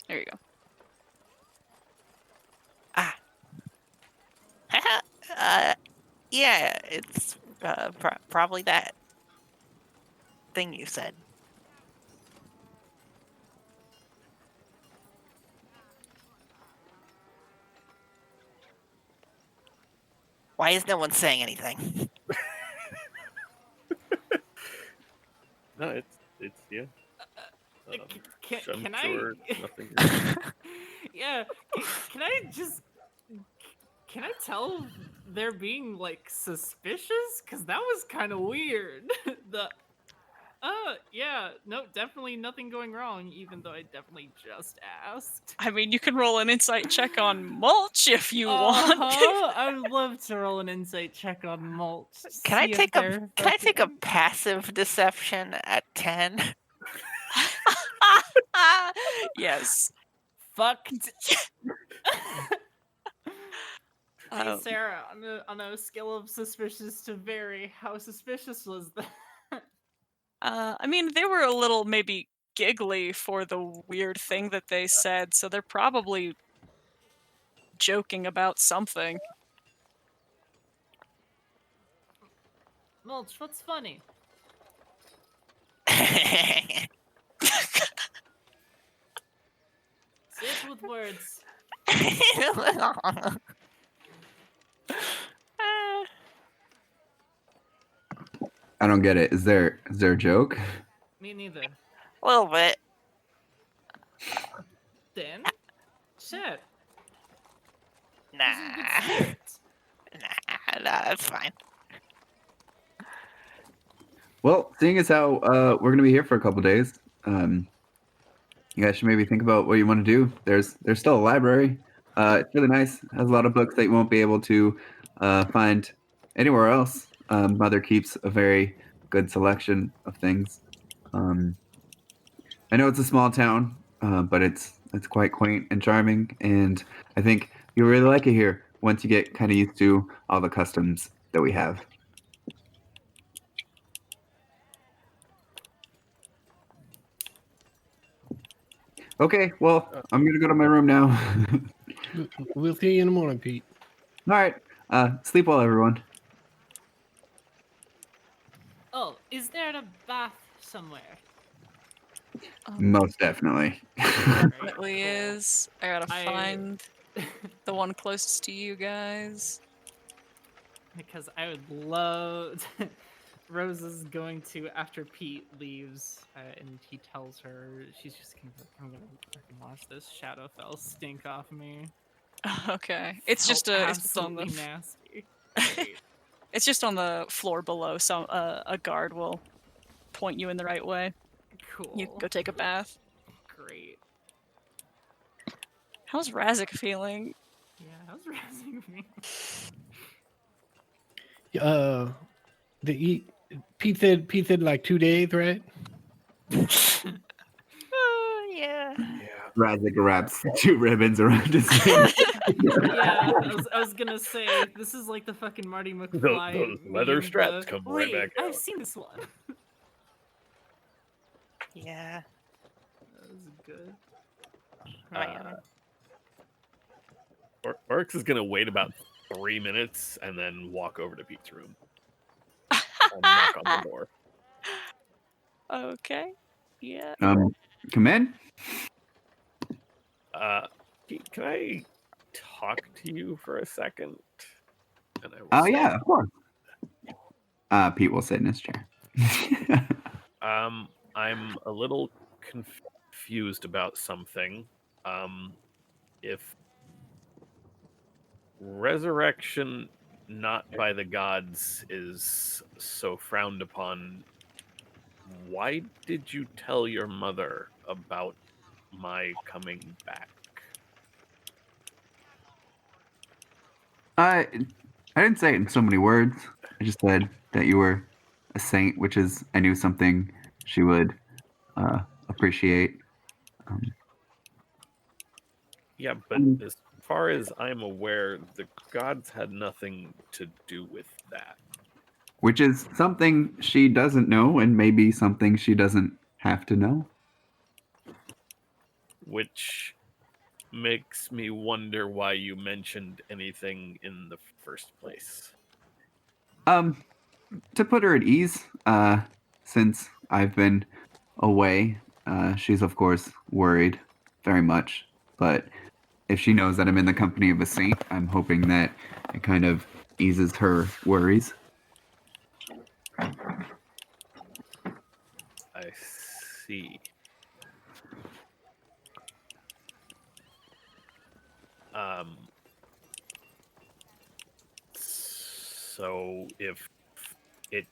There you go. Yeah, it's probably that thing you said. Why is no one saying anything? No, it's yeah. Can sure I? nothing. Yeah. Can I just? Can I tell they're being like suspicious? Cause that was kind of weird. Yeah, no, definitely nothing going wrong. Even though I definitely just asked. I mean, you can roll an insight check on Mulch if you want. I would love to roll an insight check on Mulch. Can I take a passive deception at 10? Yes. Fucked. Hey, Um, Sarah, on a scale of suspicious to very, how suspicious was that? I mean, they were a little maybe giggly for the weird thing that they said, so they're probably joking about something. Mulch, what's funny? Say it with words. I don't get it. Is there a joke? Me neither. a little bit. Then? Shit. Nah. He's in good spirits. Nah, that's fine. Well, seeing as how we're gonna be here for a couple days, you guys should maybe think about what you want to do. There's still a library. It's really nice. It has a lot of books that you won't be able to find anywhere else. Mother keeps a very good selection of things. I know it's a small town, but it's quite quaint and charming, and I think you'll really like it here once you get kind of used to all the customs that we have. Okay, well, I'm gonna go to my room now. We'll see you in the morning, Pete. All right, sleep well, everyone. Oh, is there a bath somewhere? Most definitely. Definitely is. I gotta I- find the one closest to you guys. Because I would love. Rose is going to, after Pete leaves, and he tells her, she's just gonna be like, I'm gonna fucking watch this Shadowfell stink off me. Okay, it's just Felt it's just on the absolutely nasty. it's just on the floor below. So a guard will point you in the right way. Cool. You can go take a bath. Great. How's Razik feeling? Yeah, how's razzing me? Pete said like 2 days, right? Yeah. Razik wraps 2 ribbons around his head. Yeah, I was gonna say, this is like the fucking Marty McFly. Those leather meme, straps the, come right "Wait, back I've out." seen this one. Yeah. That was good. Orcs is gonna wait about 3 minutes and then walk over to Pete's room and knock on the door. Okay. Yeah. Come in. Pete, can I talk to you for a second? And I will Oh say, yeah, of course. Pete will sit in his chair. I'm a little confused about something. If resurrection not by the gods is so frowned upon, why did you tell your mother about my coming back? I didn't say it in so many words. I just said that you were a saint, which is I knew something she would appreciate. Yeah, but as far as I'm aware, the gods had nothing to do with that. Which is something she doesn't know, and maybe something she doesn't have to know. Which makes me wonder why you mentioned anything in the first place. To put her at ease, since I've been away, she's of course worried very much. But if she knows that I'm in the company of a saint, I'm hoping that it kind of eases her worries. I see. So if it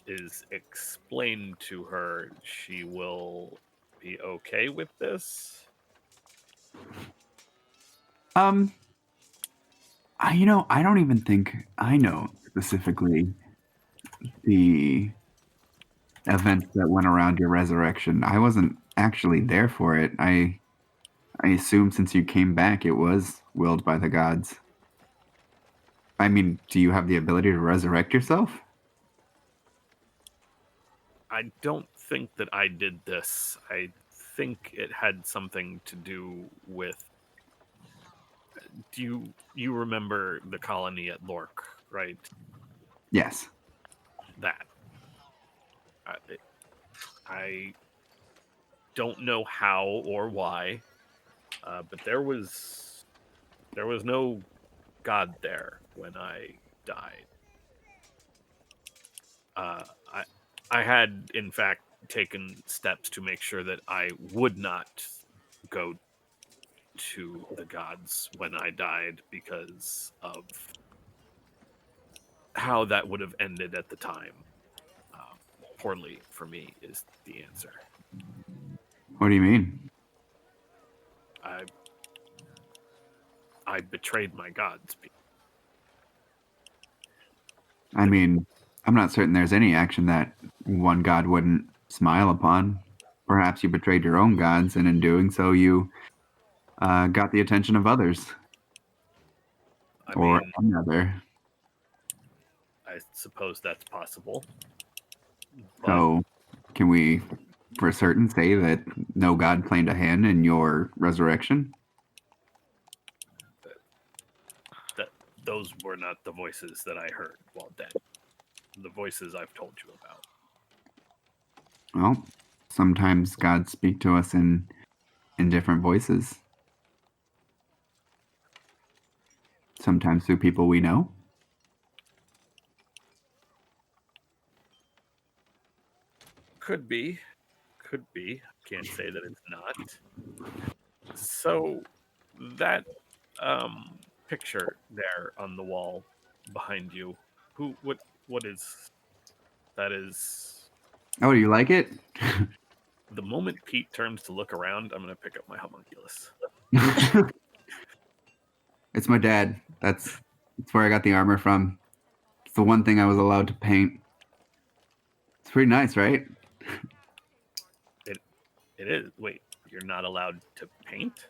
is explained to her, she will be okay with this? I don't even think I know specifically the events that went around your resurrection. I wasn't actually there for it. I assume since you came back, it was willed by the gods. I mean, do you have the ability to resurrect yourself? I don't think that I did this. I think it had something to do with. Do you remember the colony at Lork, right? Yes. That. I don't know how or why, but there was no god there when I died. I had, in fact, taken steps to make sure that I would not go to the gods when I died because of how that would have ended at the time. Poorly for me is the answer. What do you mean? I betrayed my gods. I mean, I'm not certain there's any action that one god wouldn't smile upon. Perhaps you betrayed your own gods, and in doing so, you got the attention of others. Or another. I suppose that's possible. But So, can we for certain say that no god played a hand in your resurrection? that those were not the voices that I heard while dead. The voices I've told you about. Well, sometimes gods speak to us in different voices. Sometimes through people we know. Could be. Can't say that it's not. So that picture there on the wall behind you, what is that? Is Oh, do you like it? the moment Pete turns to look around, I'm gonna pick up my homunculus. It's my dad. That's where I got the armor from. It's the one thing I was allowed to paint. It's pretty nice, right? It is. Wait, you're not allowed to paint?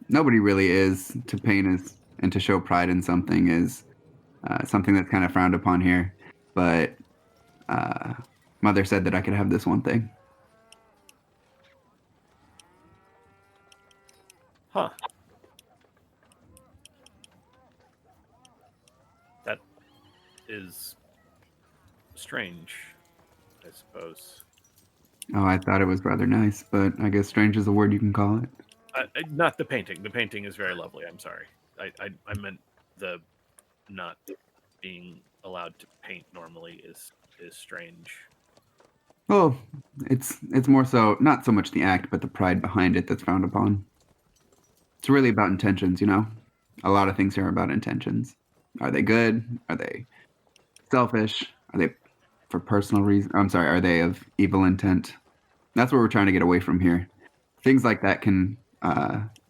Nobody really is. To paint is, and to show pride in something is something that's kind of frowned upon here. But Mother said that I could have this one thing. Huh. That is strange, I suppose. Oh, I thought it was rather nice, but I guess strange is a word you can call it. Not the painting. The painting is very lovely. I'm sorry. I meant the not being allowed to paint normally is strange. Well, it's more so not so much the act, but the pride behind it that's frowned upon. It's really about intentions, you know? A lot of things here are about intentions. Are they good? Are they selfish? Are they for personal reasons? I'm sorry, are they of evil intent? That's what we're trying to get away from here. Things like that can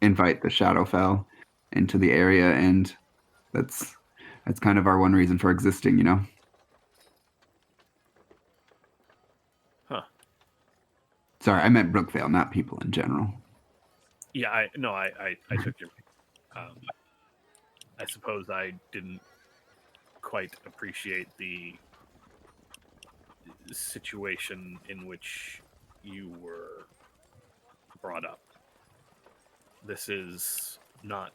invite the Shadowfell into the area, and that's kind of our one reason for existing, you know? Huh. Sorry, I meant Brookvale, not people in general. Yeah, I took your. I suppose I didn't quite appreciate the situation in which you were brought up. This is not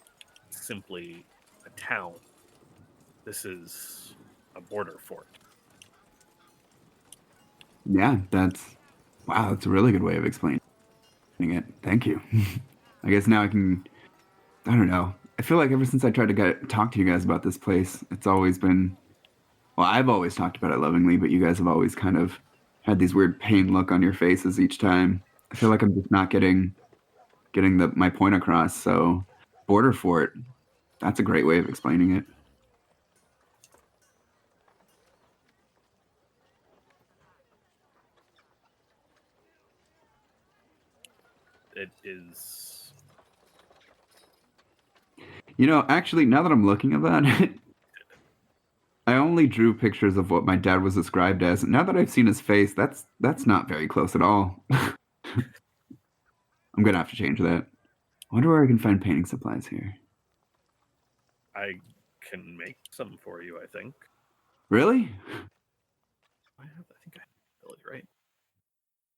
simply a town. This is a border fort. Yeah, that's a really good way of explaining it. Thank you. I guess now I don't know. I feel like ever since I tried to talk to you guys about this place, it's always been, well, I've always talked about it lovingly, but you guys have always kind of had these weird pain look on your faces each time. I feel like I'm just not getting my point across. So border fort, that's a great way of explaining it. It is. You know, actually, now that I'm looking about it, I only drew pictures of what my dad was described as. Now that I've seen his face, that's not very close at all. I'm gonna have to change that. I wonder where I can find painting supplies here. I can make some for you, I think. Really? I think I have Billy, right?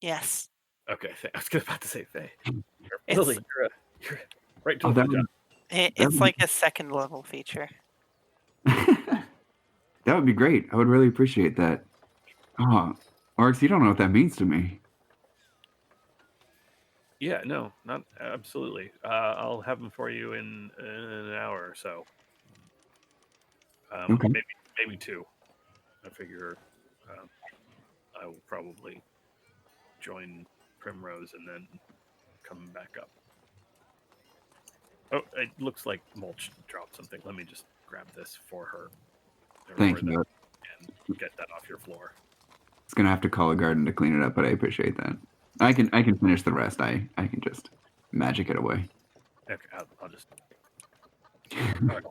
Yes. Okay, I was about to say Faye. It's- Billy, you're right to Oh, the that job. would, It's like a second level feature. that would be great. I would really appreciate that. Oh, Oryx, you don't know what that means to me. Yeah, no, not absolutely. I'll have them for you in an hour or so. Okay. Maybe 2. I figure I will probably join Primrose and then come back up. Oh, it looks like Mulch dropped something. Let me just grab this for her. Thank Or you. that, and get that off your floor. It's gonna have to call a garden to clean it up, but I appreciate that. I can finish the rest. I can just magic it away. Okay, I'll just. All right.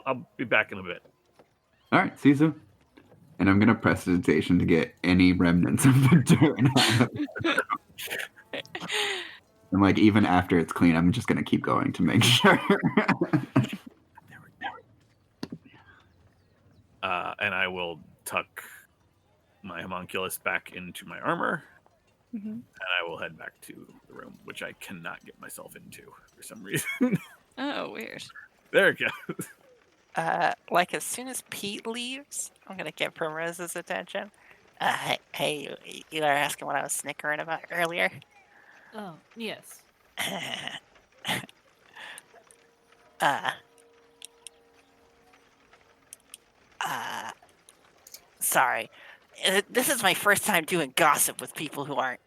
I'll be back in a bit. All right, see you soon. And I'm gonna prestidigitation to get any remnants of the dirt out. And like even after it's clean, I'm just gonna keep going to make sure. And I will tuck my homunculus back into my armor, and I will head back to the room, which I cannot get myself into for some reason. Oh, weird. There it goes. Like as soon as Pete leaves, I'm gonna get Primrose's attention. Hey, you were asking what I was snickering about earlier. Oh, yes. Sorry. This is my first time doing gossip with people who aren't,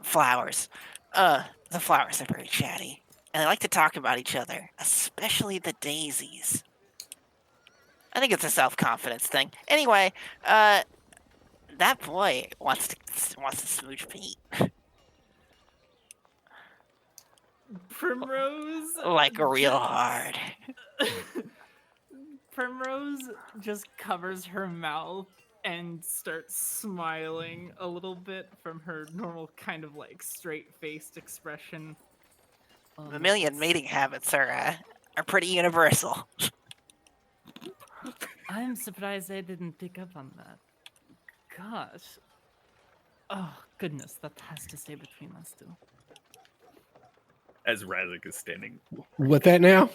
flowers. The flowers are very chatty, and they like to talk about each other, especially the daisies. I think it's a self-confidence thing. Anyway, that boy wants to smooch Pete. Primrose. Like real just- hard. Primrose just covers her mouth and starts smiling a little bit from her normal kind of like straight-faced expression. Mammalian mating habits are pretty universal. I'm surprised I didn't pick up on that. Gosh. Oh, goodness, that has to stay between us two. As Razik is standing. What that now?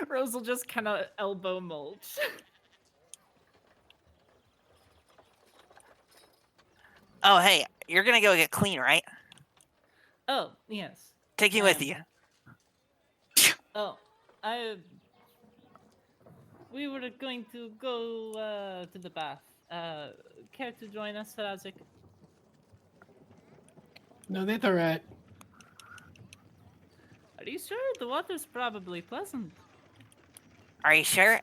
Rose will just kind of elbow Mulch. Oh, hey, you're gonna go get clean, right? Oh, yes. Take me with you. Oh, we were going to go to the bath. Care to join us, Razik? No, that's all right. Are you sure? The water's probably pleasant. Are you sure?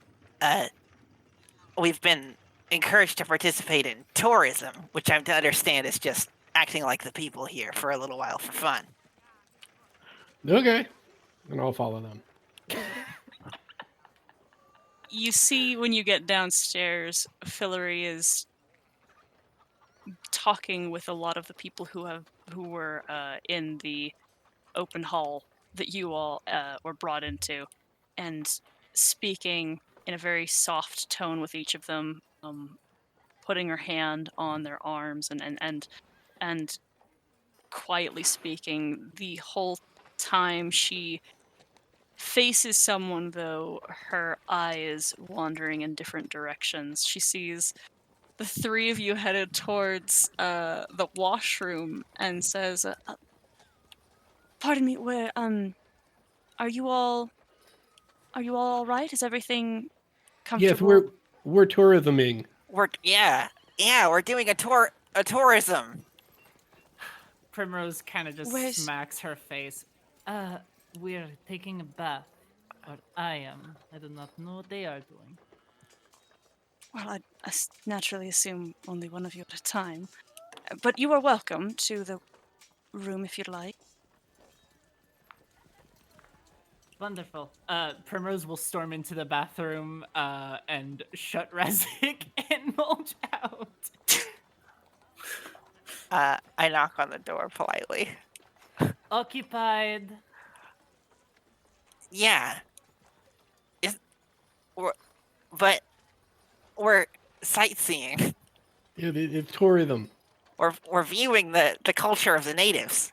We've been encouraged to participate in tourism, which I'm to understand is just acting like the people here for a little while for fun. Okay. And I'll follow them. You see when you get downstairs, Fillory is talking with a lot of the people who were in the open hall that you all were brought into, and speaking in a very soft tone with each of them, putting her hand on their arms and quietly speaking the whole time. She faces someone, though her eye is wandering in different directions. She sees the 3 of you headed towards the washroom and says, "Pardon me, where are you all right? Is everything comfortable?" Yes, we're tourisming. We're doing a tourism. Primrose kind of just Where's- smacks her face. We're taking a bath. Or I am. I do not know what they are doing. Well, I naturally assume only one of you at a time. But you are welcome to the room if you'd like. Wonderful. Primrose will storm into the bathroom and shut Razik and Mulch out. I knock on the door politely. Occupied. Yeah. But we're sightseeing. Yeah, it's tourism. We're viewing the culture of the natives.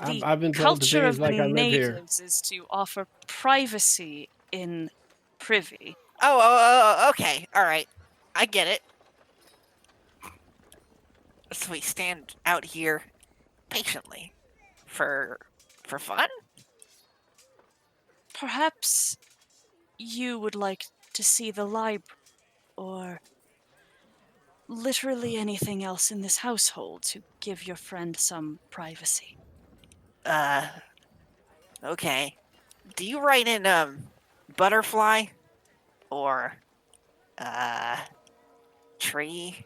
I've been told to culture behave of like the I live here. natives is to offer privacy in privy. Oh, okay. All right. I get it. So we stand out here patiently for fun? Perhaps you would like to see the library, or literally anything else in this household to give your friend some privacy. Okay. Do you write in butterfly or tree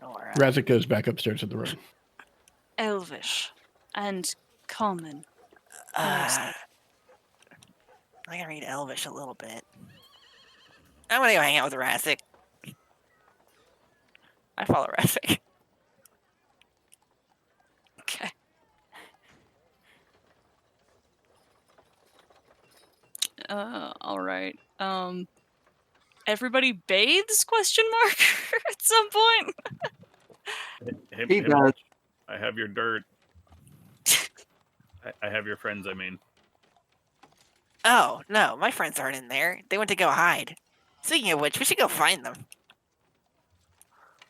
or Razak goes back upstairs to the room. Elvish and common. I can read Elvish a little bit. I'm gonna go hang out with Razak. I follow Razak. Okay. All right. Everybody bathes? Question mark at some point. Hey, He does. Mulch, I have your dirt. I have your friends, I mean. Oh, no, my friends aren't in there. They went to go hide. Speaking of which, we should go find them.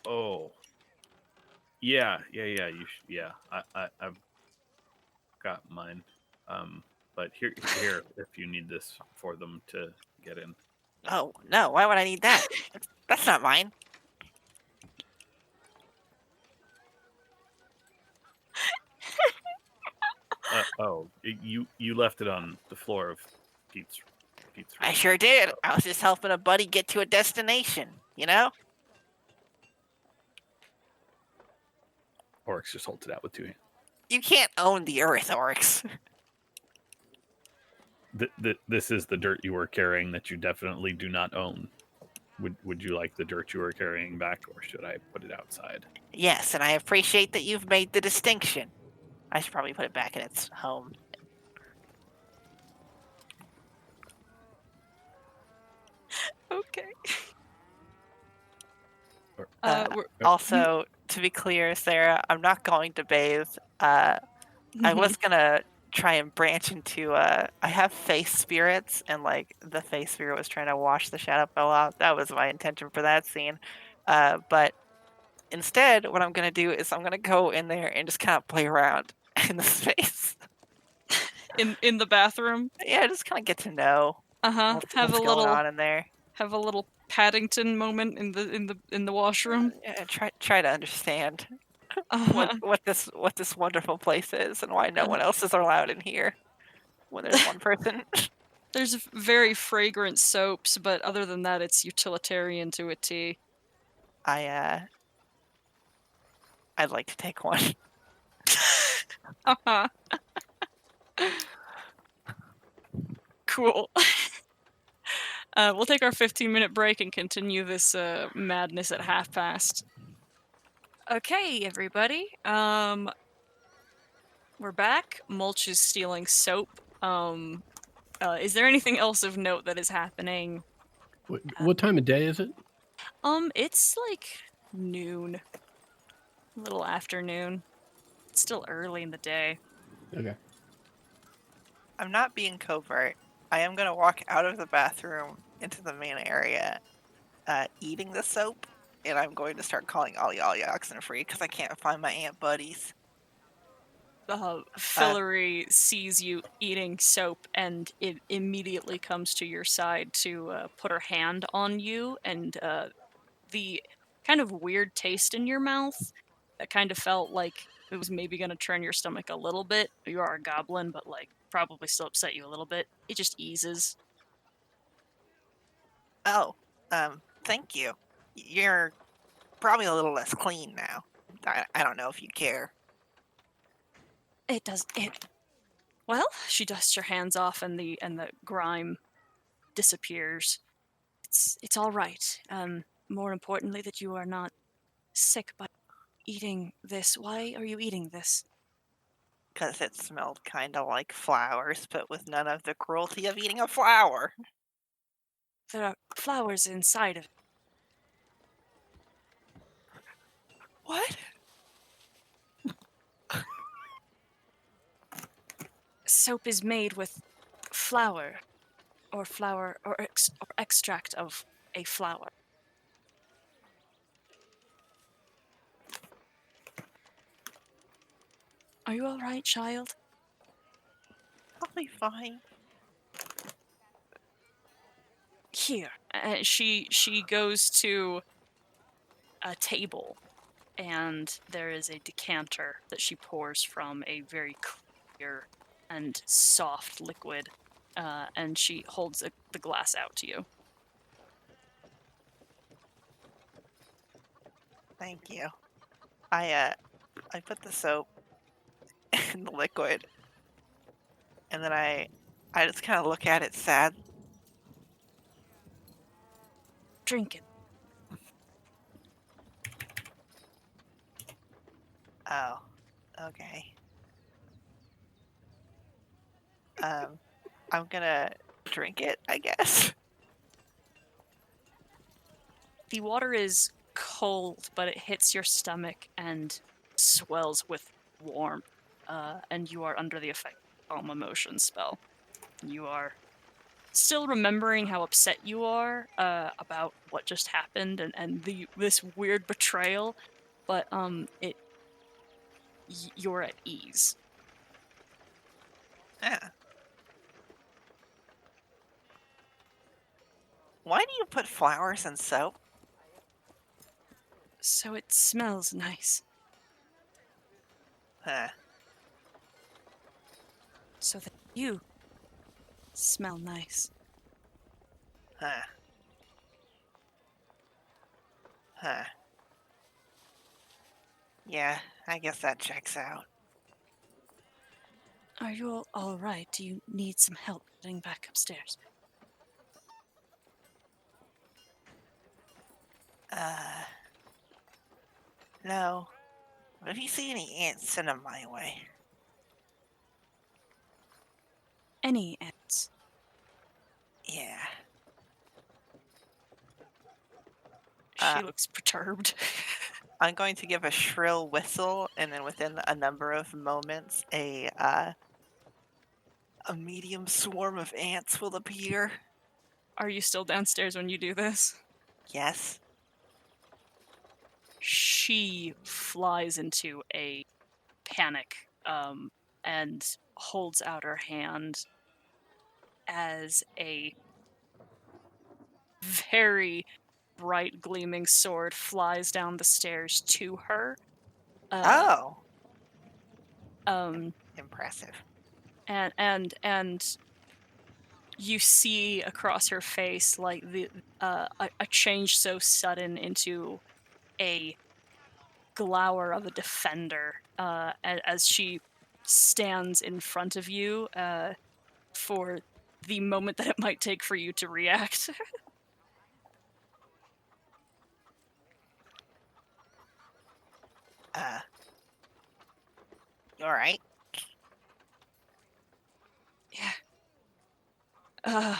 Oh. Yeah, you yeah. I've got mine. But here if you need this for them to get in. Oh, no, why would I need that? That's not mine. You left it on the floor of Pete's I room. sure did. I was just helping a buddy get to a destination, you know? Oryx just holds it out with 2 hands. You can't own the earth, Oryx. This is the dirt you were carrying that you definitely do not own. Would you like the dirt you were carrying back, or should I put it outside? Yes, and I appreciate that you've made the distinction. I should probably put it back in its home. Okay. Also, to be clear, Sarah, I'm not going to bathe. I was gonna try and branch into I have face spirits, and like the face spirit was trying to wash the shadow spell out. That was my intention for that scene. But instead, what I'm gonna do is I'm gonna go in there and just kind of play around in the space. in the bathroom. Yeah, just kind of get to know what's Have a going little on in there. have a little Paddington moment in the washroom. Yeah, try to understand Uh-huh. what this wonderful place is and why no one else is allowed in here when there's one person. There's very fragrant soaps, but other than that, it's utilitarian to a T. I'd like to take one. Uh-huh. Cool. We'll take our 15-minute break and continue this madness at past. Okay, everybody. We're back. Mulch is stealing soap. Is there anything else of note that is happening? What time of day is it? It's like noon. A little afternoon. It's still early in the day. Okay. I'm not being covert. I am going to walk out of the bathroom into the main area, eating the soap, and I'm going to start calling Ollie Oxenfree because I can't find my aunt buddies. Fillory sees you eating soap, and it immediately comes to your side to put her hand on you, and the kind of weird taste in your mouth that kind of felt like it was maybe going to turn your stomach a little bit. You are a goblin, but like probably still upset you a little bit. It just eases. Oh, thank you. You're probably a little less clean now. I don't know if you care. It does it. Well, she dusts her hands off, and the grime disappears. It's all right. More importantly, that you are not sick. But eating this? Why are you eating this? Because it smelled kind of like flowers, but with none of the cruelty of eating a flower. There are flowers inside of it. What? Soap is made with flour or extract of a flower. Are you all right, child? I'll be fine. Here. She goes to a table, and there is a decanter that she pours from, a very clear and soft liquid, and she holds the glass out to you. Thank you. I put the soap in the liquid, and then I just kind of look at it sad. Drink it. Oh, okay. I'm gonna drink it, I guess. The water is cold, but it hits your stomach and swells with warmth, and you are under the effect of calm emotion spell. You are still remembering how upset you are about what just happened and this weird betrayal, but you're at ease. Yeah. Why do you put flowers in soap? So it smells nice. Huh. So that you smell nice. Huh. Huh. Yeah, I guess that checks out. Are you all right? Do you need some help getting back upstairs? No. But if you see any ants, send them my way. Any ants? Yeah. She looks perturbed. I'm going to give a shrill whistle, and then within a number of moments, a medium swarm of ants will appear. Are you still downstairs when you do this? Yes. She flies into a panic and holds out her hand as a very bright gleaming sword flies down the stairs to her. Oh. Um, Impressive. and you see across her face like a change so sudden into a glower of a defender as she stands in front of you for the moment that it might take for you to react. You alright? Yeah.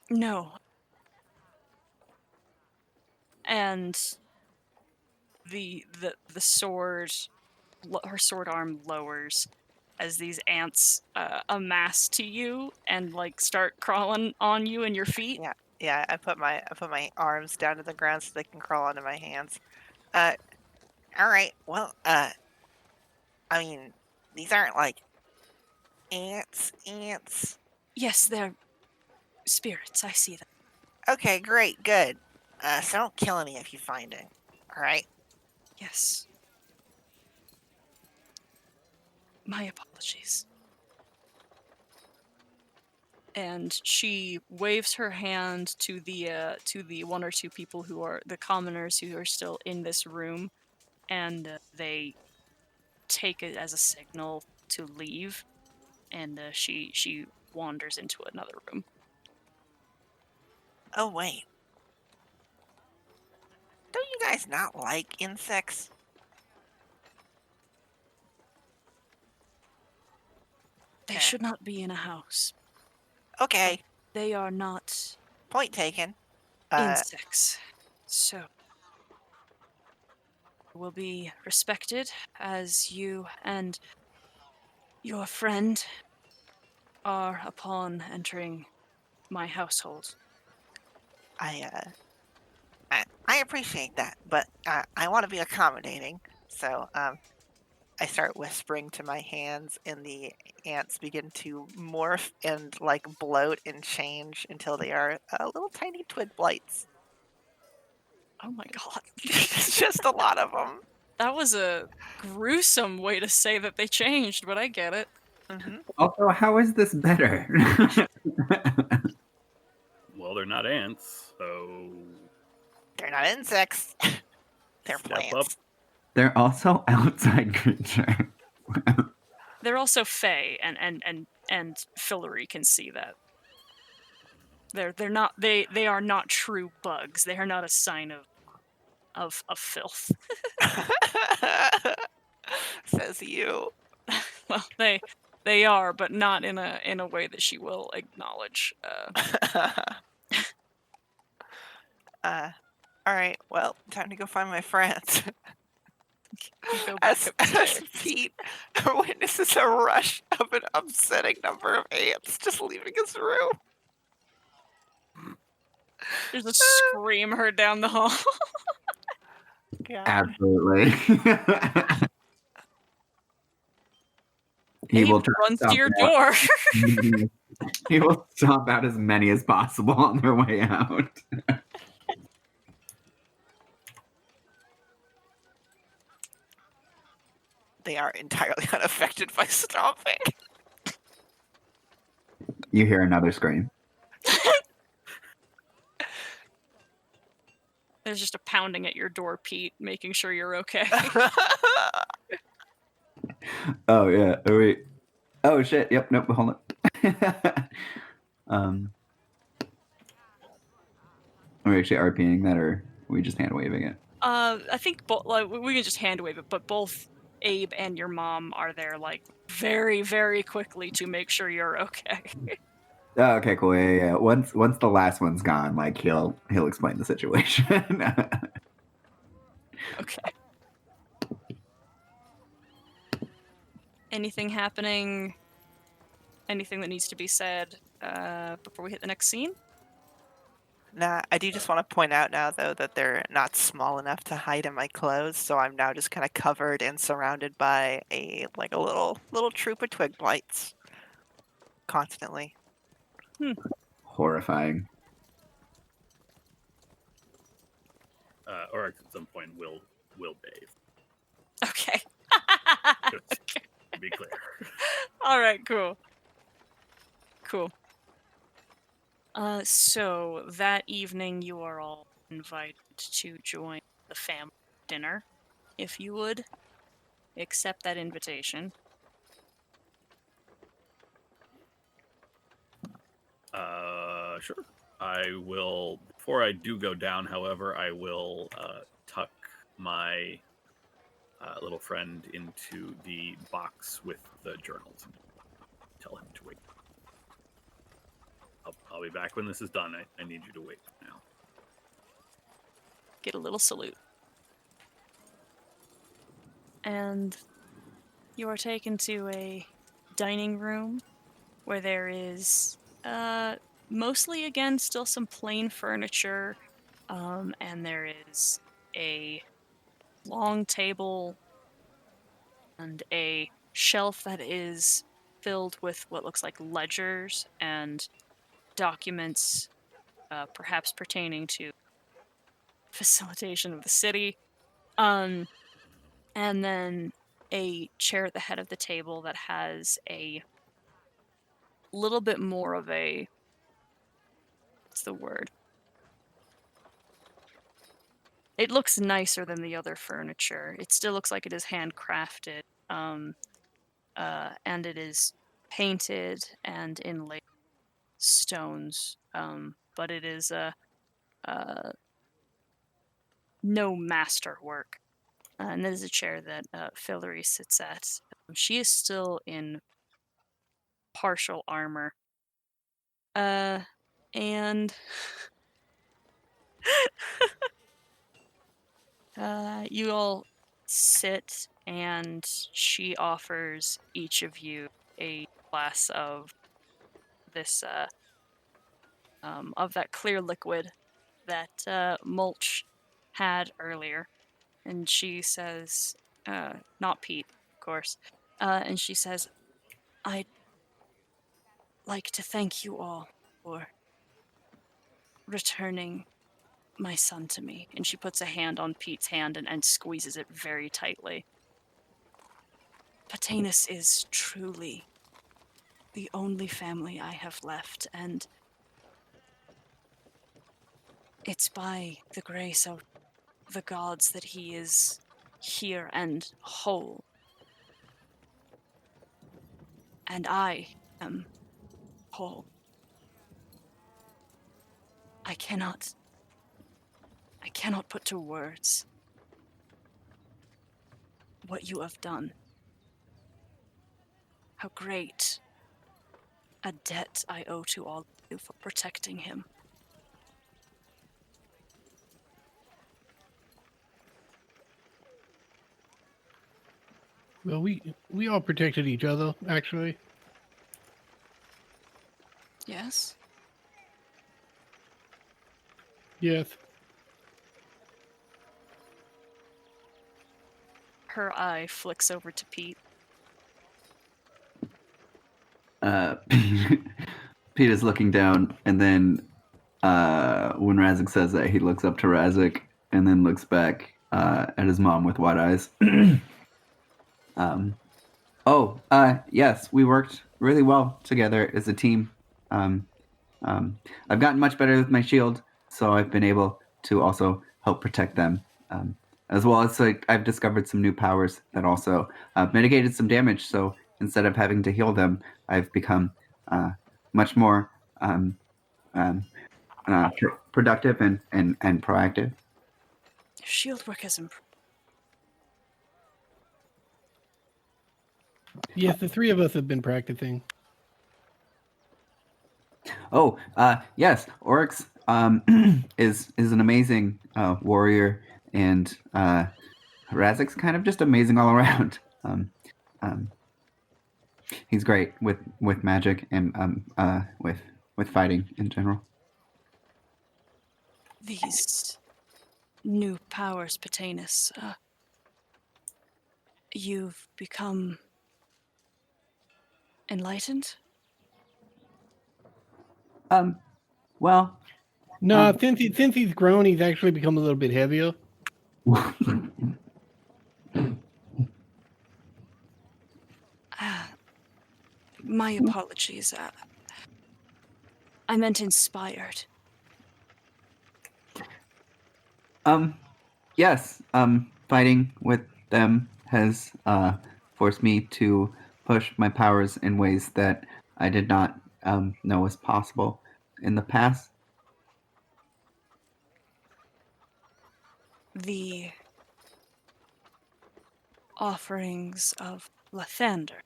No. And the sword, her sword arm lowers as these ants amass to you and like start crawling on you and your feet. Yeah. I put my arms down to the ground so they can crawl onto my hands. All right. Well, I mean, these aren't like ants. Yes, they're spirits. I see them. Okay, great, good. So don't kill any if you find it. All right. Yes. My apologies. And she waves her hand to the one or two people who are the commoners who are still in this room, and they take it as a signal to leave. And she wanders into another room. Oh wait. Don't guys not like insects? They Yeah. should not be in a house. Okay, They are not point taken. insects. So will be respected as you and your friend are upon entering my household. I appreciate that, but I want to be accommodating. So I start whispering to my hands, and the ants begin to morph and like bloat and change until they are little tiny twig blights. Oh my god. It's just a lot of them. That was a gruesome way to say that they changed, but I get it. Hmm. Also, how is this better? Well, they're not ants, so They're not insects. They're Step up. plants. They're also outside creatures. They're also fey, and Fillory can see that. They're not they are not true bugs. They are not a sign of filth. Says you. Well, they are, but not in a way that she will acknowledge. All right. Well, time to go find my friends. You go back As upstairs. Pete witnesses a rush of an upsetting number of ants just leaving his room. There's a scream heard down the hall. God. Absolutely. He Abe will try to runs to stomp your out- door. He will stomp out as many as possible on their way out. They are entirely unaffected by stomping. You hear another scream. There's just a pounding at your door, Pete, making sure you're okay. Oh yeah. Oh wait. Oh shit. Yep. Nope. Hold on. Are we actually RPing that, or are we just hand waving it? I think like we can just hand wave it, but both Abe and your mom are there, like very, very quickly to make sure you're okay. Oh, okay. Cool. Yeah. Once the last one's gone, like he'll explain the situation. Okay. Anything happening? Anything that needs to be said before we hit the next scene? Nah, I do just want to point out now, though, that they're not small enough to hide in my clothes, so I'm now just kind of covered and surrounded by a little troop of twig blights. Constantly. Horrifying. Or at some point will bathe. Okay. Just to be clear. All right, cool. Cool. So that evening you are all invited to join the family dinner. If you would accept that invitation. Sure. I will. Before I do go down, however, I will tuck my little friend into the box with the journals. Tell him to wait. I'll be back when this is done. I need you to wait now. Get a little salute. And you are taken to a dining room where there is mostly, again, still some plain furniture, and there is a long table and a shelf that is filled with what looks like ledgers and documents, perhaps pertaining to facilitation of the city. And then a chair at the head of the table that has a little bit more of a, what's the word? It looks nicer than the other furniture. It still looks like it is handcrafted, and it is painted and inlaid stones, but it is no masterwork. And that is a chair that Fillory sits at. She is still in partial armor. And you all sit, and she offers each of you a glass of this of that clear liquid that Mulch had earlier. And she says, not Pete, of course. And she says, I'd like to thank you all for returning my son to me. And she puts a hand on Pete's hand and squeezes it very tightly. Patanus is truly the only family I have left, and it's by the grace of the gods that he is here and whole. And I am whole. I cannot put to words what you have done. How great a debt I owe to all of you for protecting him. Well, we all protected each other, actually. Yes? Yes. Her eye flicks over to Pete. Pete is looking down, and then when Razik says that, he looks up to Razik and then looks back at his mom with wide eyes. Yes, we worked really well together as a team. I've gotten much better with my shield, so I've been able to also help protect them. As well as I've discovered some new powers that also mitigated some damage. So instead of having to heal them, I've become much more productive and proactive. Your shield work has improved. Yes, the three of us have been practicing. Oh, yes, Oryx is an amazing warrior, and Razik's kind of just amazing all around. He's great with magic and with fighting in general. These new powers, Patanus, you've become enlightened? Well, No, since he's grown, he's actually become a little bit heavier. My apologies. I meant inspired. Yes, fighting with them has forced me to push my powers in ways that I did not know was possible in the past. The offerings of Lathander.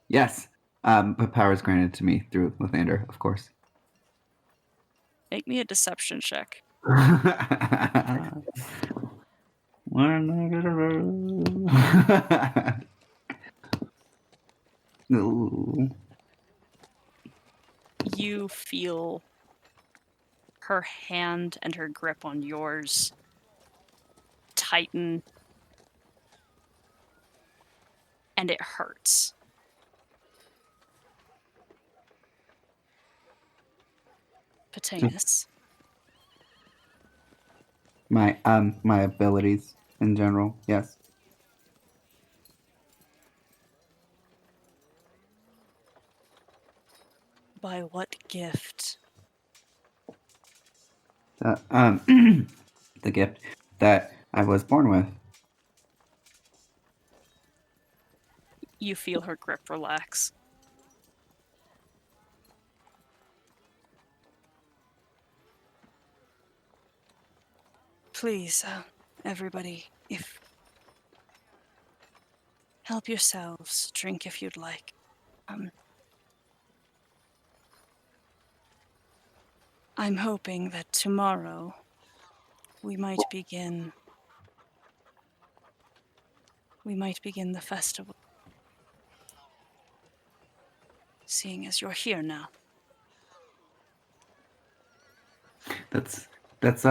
Yes, but powers granted to me through Lathander, of course. Make me a deception check. No. You feel her hand and her grip on yours tighten, and it hurts. Patanus. My abilities in general, yes. By what gift? The gift that I was born with. You feel her grip relax. Please, everybody, if help yourselves, drink if you'd like. I'm hoping that tomorrow we might begin the festival. Seeing as you're here now. That's that's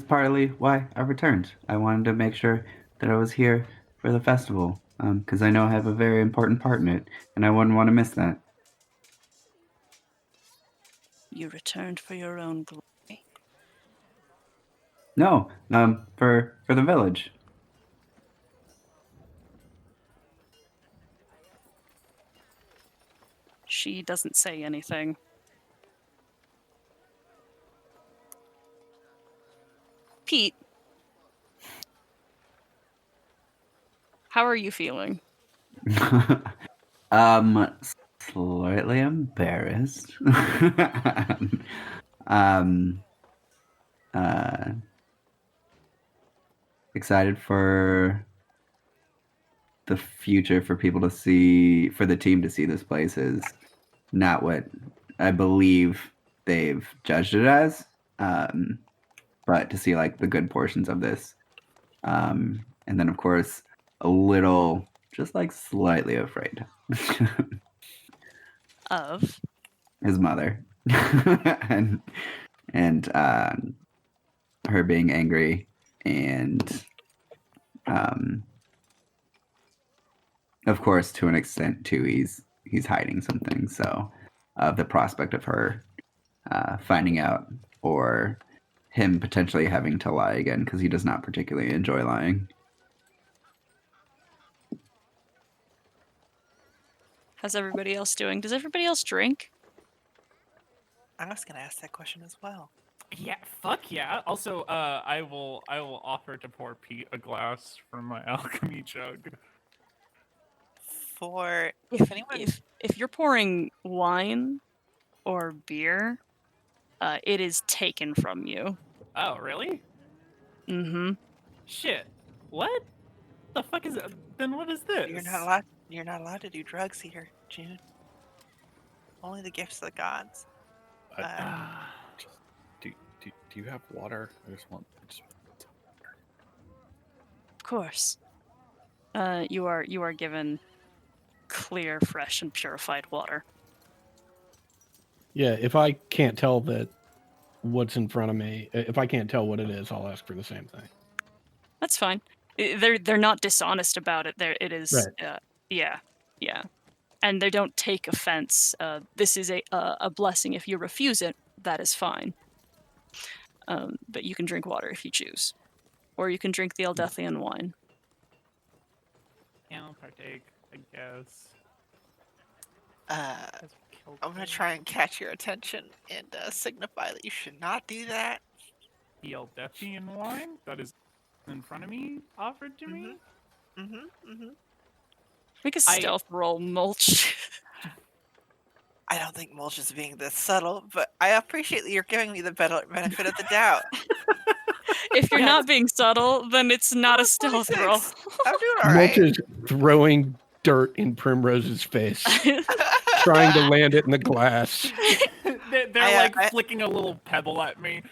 partly why I returned. I wanted to make sure that I was here for the festival, because I know I have a very important part in it, and I wouldn't want to miss that. You returned for your own glory. No, for the village. She doesn't say anything. Pete, how are you feeling? Slightly embarrassed. um, excited for the future, for people to see, for the team to see this place is not what I believe they've judged it as, but to see like the good portions of this, and then of course a little, just like slightly afraid. Of? His mother, and her being angry, and of course to an extent too, he's hiding something. So the prospect of her finding out, or him potentially having to lie again, because he does not particularly enjoy lying. How's everybody else doing? Does everybody else drink? I was going to ask that question as well. Yeah, fuck yeah. Also, I will offer to pour Pete a glass from my alchemy jug. For if anyone, If you're pouring wine or beer, it is taken from you. Oh, really? Mm-hmm. Shit. What? The fuck is it? Then what is this? you're not allowed to do drugs here, June. Only the gifts of the gods. Do you have water? I just want. Of course. You are given clear, fresh, and purified water. Yeah, if I can't tell that what's in front of me, if I can't tell what it is, I'll ask for the same thing. That's fine. They're not dishonest about it. It is. Right. Yeah. And they don't take offense. This is a blessing. If you refuse it, that is fine. But you can drink water if you choose, or you can drink the Eldethian wine. Yeah, I'll partake, I guess. I'm going to try and catch your attention and signify that you should not do that. The Eldethian wine that is in front of me offered to me? Make a stealth roll, Mulch. I don't think Mulch is being this subtle, but I appreciate that you're giving me the benefit of the doubt. If you're not being subtle, then it's not a stealth roll. I'm doing all Mulch right. is throwing dirt in Primrose's face, trying to land it in the glass. They're flicking a little pebble at me.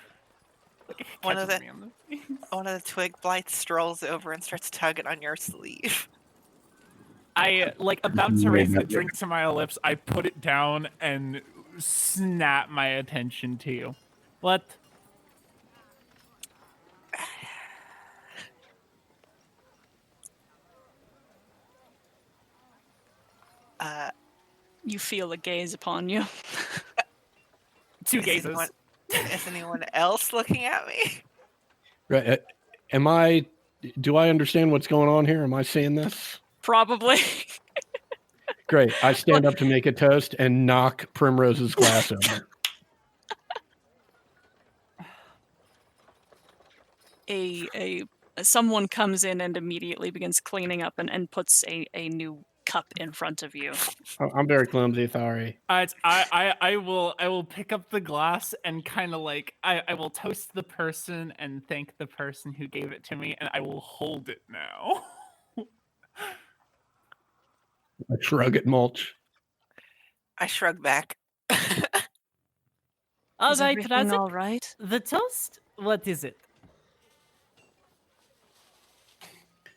One of the twig blights strolls over and starts tugging on your sleeve. I, about to raise the drink to my lips, I put it down and snap my attention to you. What? You feel a gaze upon you. Two gazes. Is anyone else looking at me? Right. Do I understand what's going on here? Am I seeing this? Probably. Great. I stand up to make a toast and knock Primrose's glass over. Someone comes in and immediately begins cleaning up and puts a new cup in front of you. I'm very clumsy. Sorry. I will pick up the glass and kind of like I will toast the person and thank the person who gave it to me, and I will hold it now. I shrug at Mulch. I shrug back. Is Alright, everything Razik, all right? the toast. What is it?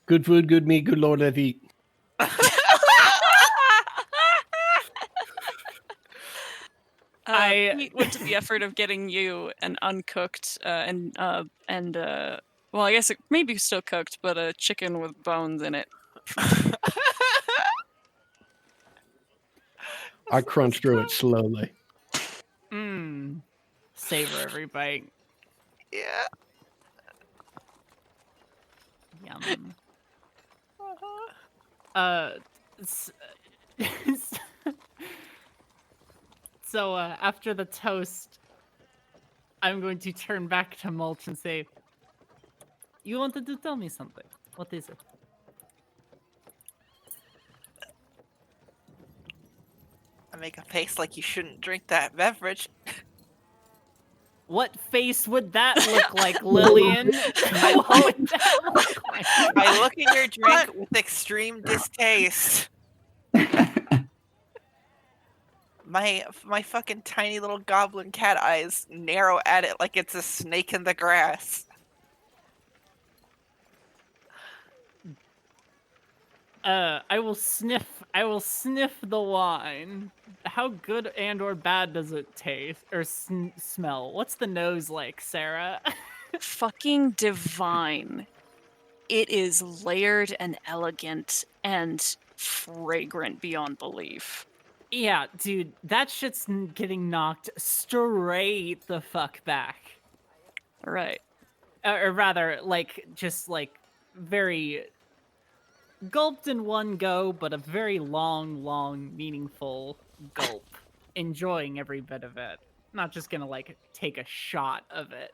Good food, good meat, good Lord, let's eat. I- Pete went to the effort of getting you an uncooked well, I guess it may be still cooked, but a chicken with bones in it. I crunch through it slowly. Mmm. Savor every bite. Yeah. Yum. S- so after the toast, I'm going to turn back to Mulch and say, "You wanted to tell me something. What is it?" I make a face like you shouldn't drink that beverage. What face would that look like, Lillian? What would that look like? I look at your drink with extreme distaste. My fucking tiny little goblin cat eyes narrow at it like it's a snake in the grass. I will sniff the wine. How good and or bad does it taste or smell? What's the nose like, Sarah? Fucking divine. It is layered and elegant and fragrant beyond belief. Yeah, dude, that shit's getting knocked straight the fuck back. Right. Or rather, like, just like very gulped in one go, but a very long, meaningful gulp. Enjoying every bit of it. Not just gonna like take a shot of it.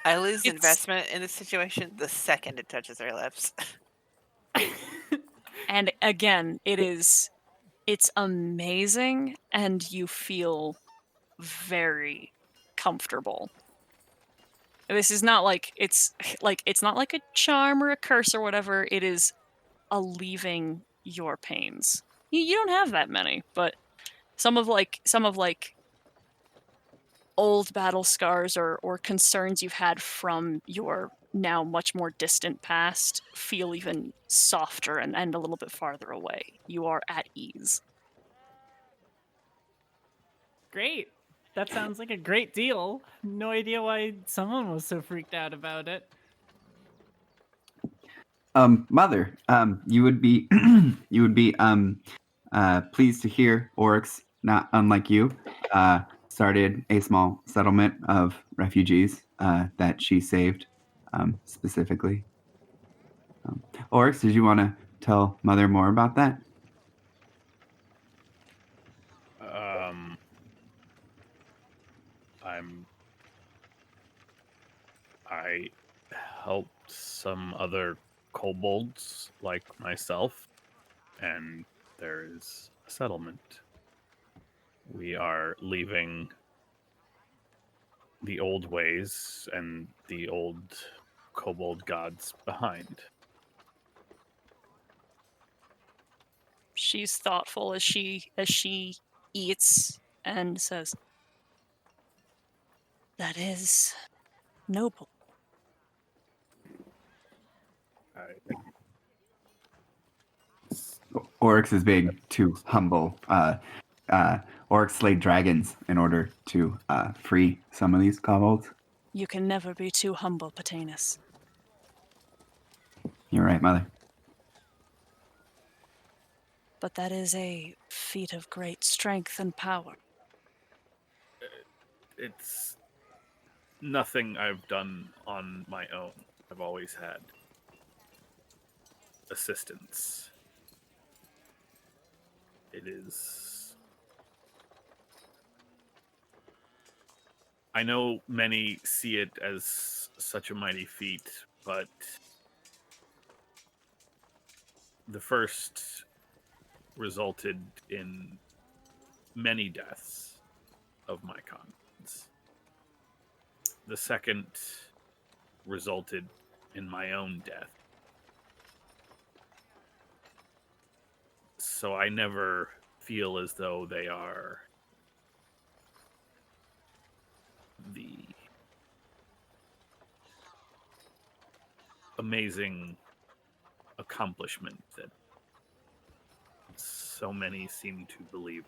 I lose It's- investment in this situation the second it touches her lips. And again, it's amazing and you feel very comfortable. This is not like it's not like a charm or a curse or whatever. It is alleviating your pains. You don't have that many, but some of old battle scars or concerns you've had from your now much more distant past feel even softer and a little bit farther away. You are at ease. Great. That sounds like a great deal. No idea why someone was so freaked out about it. Mother, you would be pleased to hear Oryx, not unlike you, started a small settlement of refugees that she saved specifically. Oryx, did you want to tell Mother more about that? I helped some other kobolds like myself, and there is a settlement. We are leaving the old ways and the old kobold gods behind. She's thoughtful as she eats and says, "That is noble." Oryx is being too humble. Oryx slayed dragons in order to free some of these kobolds. You can never be too humble, Patanus. You're right, Mother. But that is a feat of great strength and power. It's nothing I've done on my own. I've always had assistance. It is... I know many see it as such a mighty feat, but the first resulted in many deaths of my cons. The second resulted in my own death. So I never feel as though they are the amazing accomplishment that so many seem to believe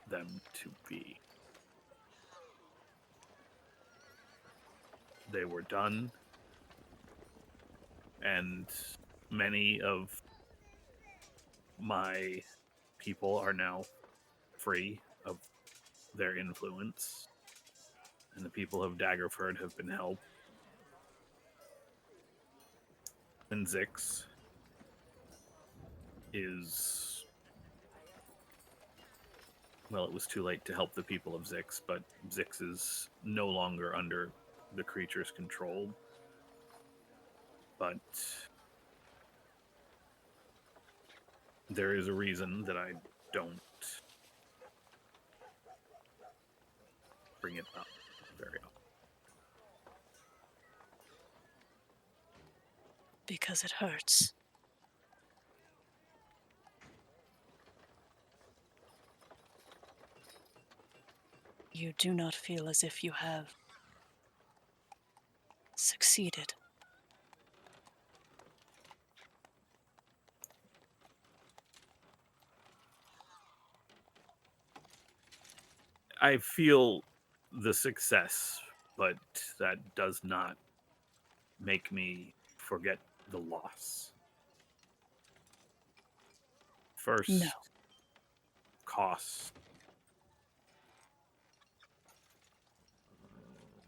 them to be. They were done, and many of my people are now free of their influence, and the people of Daggerford have been helped. And Zix is... Well, it was too late to help the people of Zix, but Zix is no longer under the creature's control. But there is a reason that I don't bring it up very often. Because it hurts. You do not feel as if you have succeeded. I feel the success, but that does not make me forget the loss. First, No. cost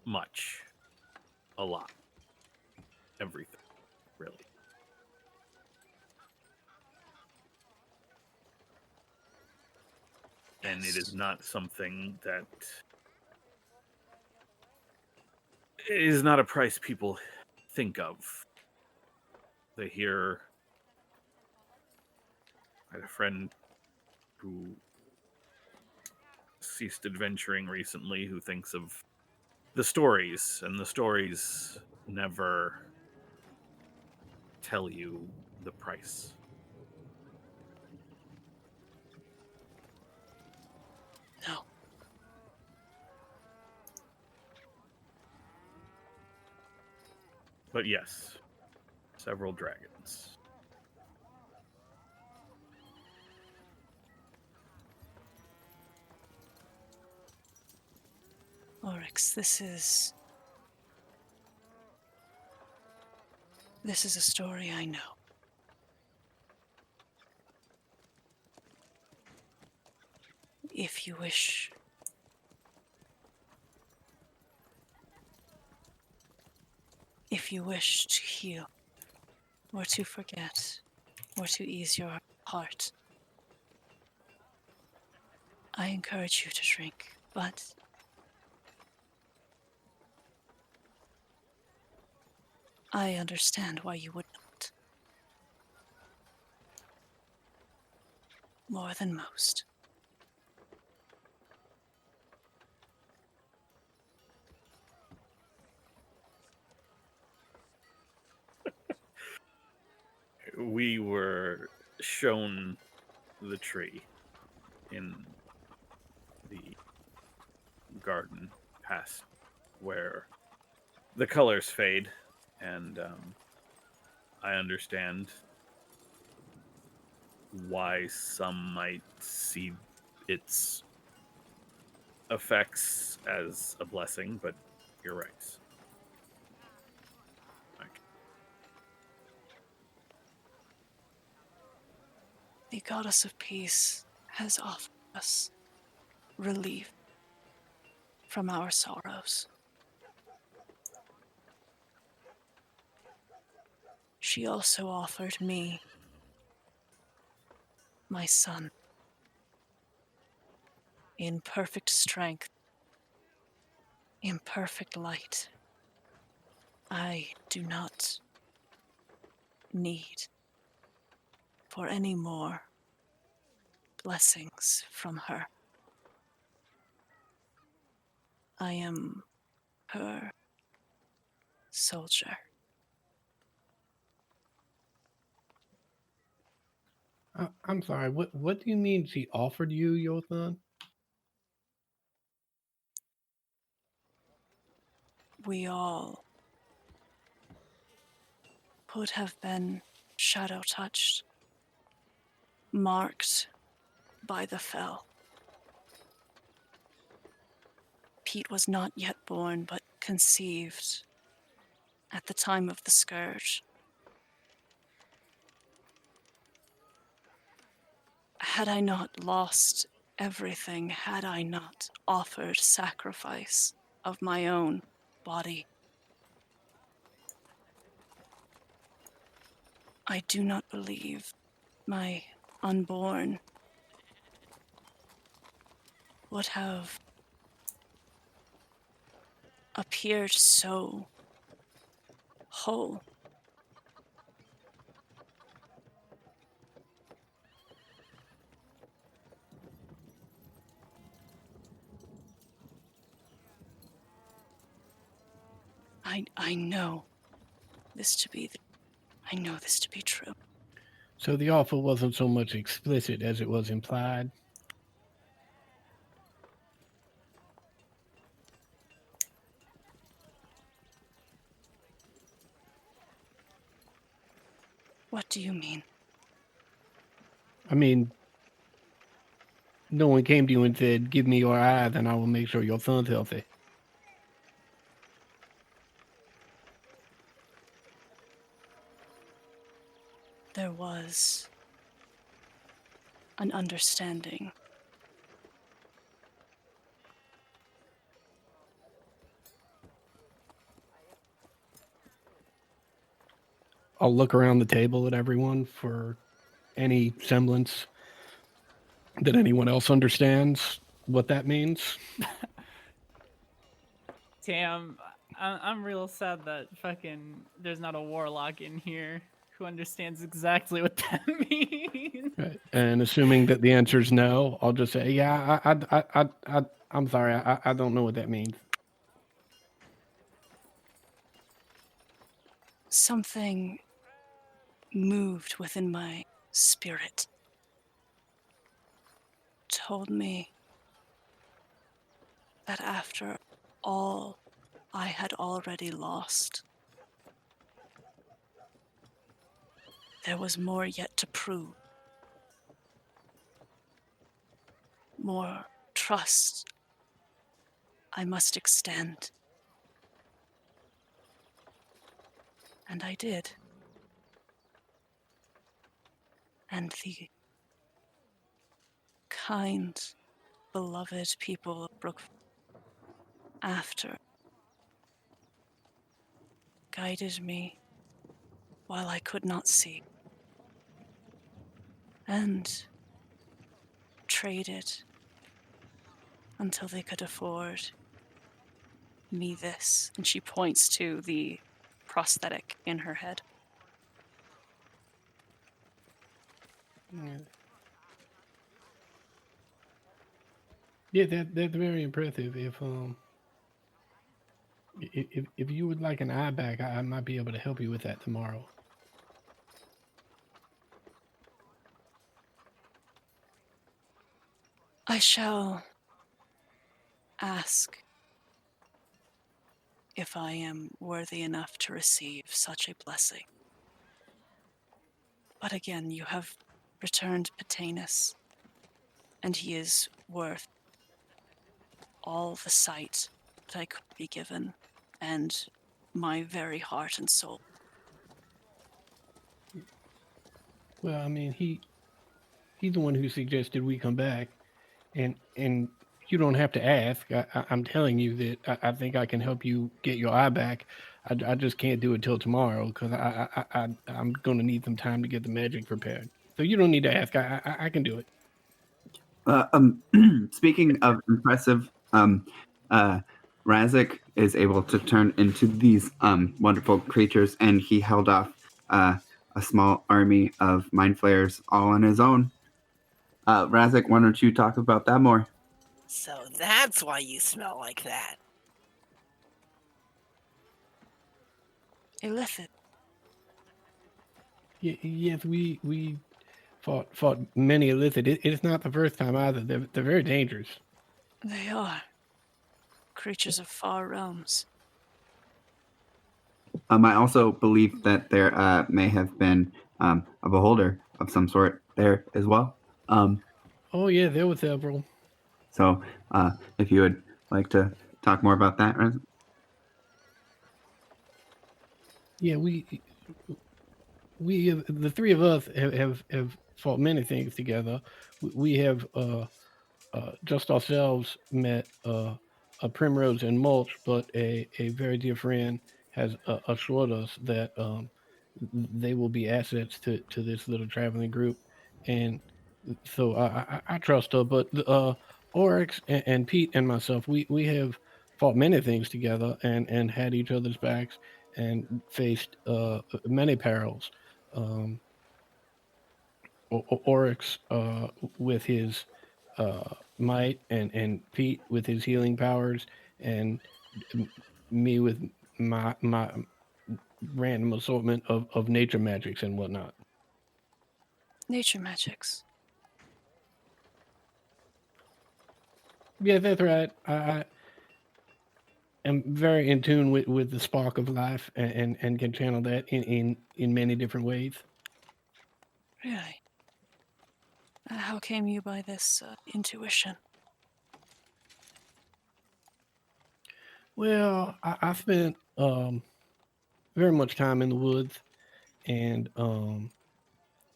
much, a lot, everything, really. And it is not something that... It is not a price people think of. They hear... I had a friend who ceased adventuring recently who thinks of the stories, and the stories never tell you the price. No. But yes, several dragons. Oryx, this is a story I know. If you wish to heal, or to forget, or to ease your heart, I encourage you to drink, but I understand why you would not. More than most. We were shown the tree in the garden past where the colors fade, and I understand why some might see its effects as a blessing, but you're right. The goddess of peace has offered us relief from our sorrows. She also offered me my son in perfect strength, in perfect light. I do not need for any more blessings from her. I am her soldier. I'm sorry. What do you mean she offered you your son? We all would have been shadow touched, marked by the fell. Pete was not yet born, but conceived at the time of the scourge. Had I not lost everything, had I not offered sacrifice of my own body, I do not believe my unborn would have appeared so whole. I know this to be true. So the offer wasn't so much explicit as it was implied. What do you mean? I mean, no one came to you and said, "Give me your eye, then I will make sure your son's healthy." There was an understanding. I'll look around the table at everyone for any semblance that anyone else understands what that means. Damn, I'm real sad that fucking there's not a warlock in here who understands exactly what that means. Right. And assuming that the answer is no, I'll just say, "Yeah, I'm sorry, I don't know what that means." Something moved within my spirit, told me that after all I had already lost, there was more yet to prove. More trust I must extend. And I did. And the kind, beloved people of Brookfield, after, guided me while I could not see, and traded until they could afford me this. And she points to the prosthetic in her head. Yeah, that's very impressive. If you would like an eye back, I might be able to help you with that tomorrow. I shall ask if I am worthy enough to receive such a blessing. But again, you have returned Patanus, and he is worth all the sight that I could be given, and my very heart and soul. Well, I mean, he's the one who suggested we come back, and you don't have to ask. I'm telling you that I think I can help you get your eye back. I just can't do it till tomorrow because I'm going to need some time to get the magic prepared. So you don't need to ask. I can do it. Speaking of impressive, Razik is able to turn into these wonderful creatures, and he held off a small army of mind flayers all on his own. Razik, why don't you talk about that more? So that's why you smell like that. Illithid. Yes, we fought many Illithid. It's not the first time either. They're very dangerous. They are. Creatures of far realms. I also believe that there may have been a beholder of some sort there as well. Oh yeah, there were several. So if you would like to talk more about that, Razik? Yeah, we the three of us have fought many things together. We have just ourselves met a Primrose and Mulch, but a very dear friend has assured us that they will be assets to this little traveling group, and so I trust her. But Oryx and Pete and myself, we have fought many things together and had each other's backs and faced many perils. Um, Oryx with his might, and Pete with his healing powers, and me with my random assortment of nature magics and whatnot. Nature magics. Yeah, that's right. I am very in tune with the spark of life, and can channel that in many different ways. Really? How came you by this intuition? Well, I spent very much time in the woods, and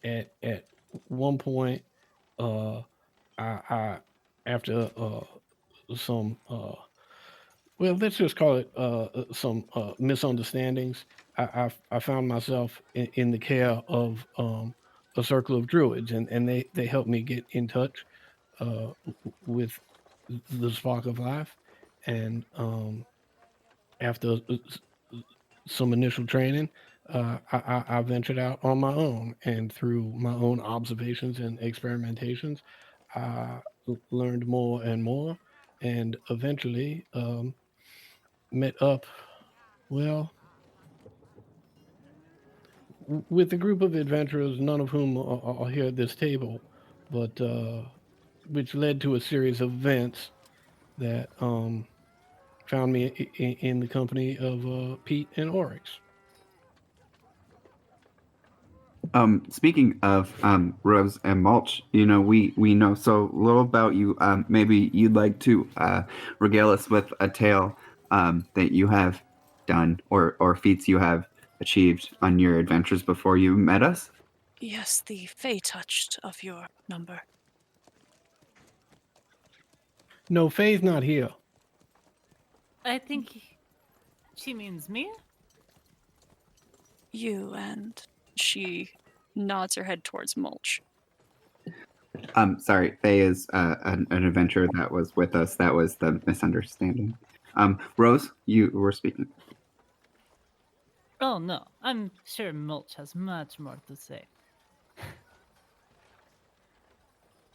at one point, I after some well, let's just call it some misunderstandings, I found myself in the care of a circle of druids, and they helped me get in touch with the spark of life, and after some initial training, I ventured out on my own, and through my own observations and experimentations, I learned more and more, and eventually met up, well, with a group of adventurers, none of whom are here at this table, but which led to a series of events that found me in the company of Pete and Oryx. Speaking of Rose and Mulch, we know so little about you. Maybe you'd like to regale us with a tale that you have done, or feats you have achieved on your adventures before you met us. Yes, the fey touched of your number. No, Faye's not here. I think she means me. You, and she nods her head towards Mulch. Sorry, Faye is an adventurer that was with us. That was the misunderstanding. Rose, you were speaking. Oh no, I'm sure Mulch has much more to say.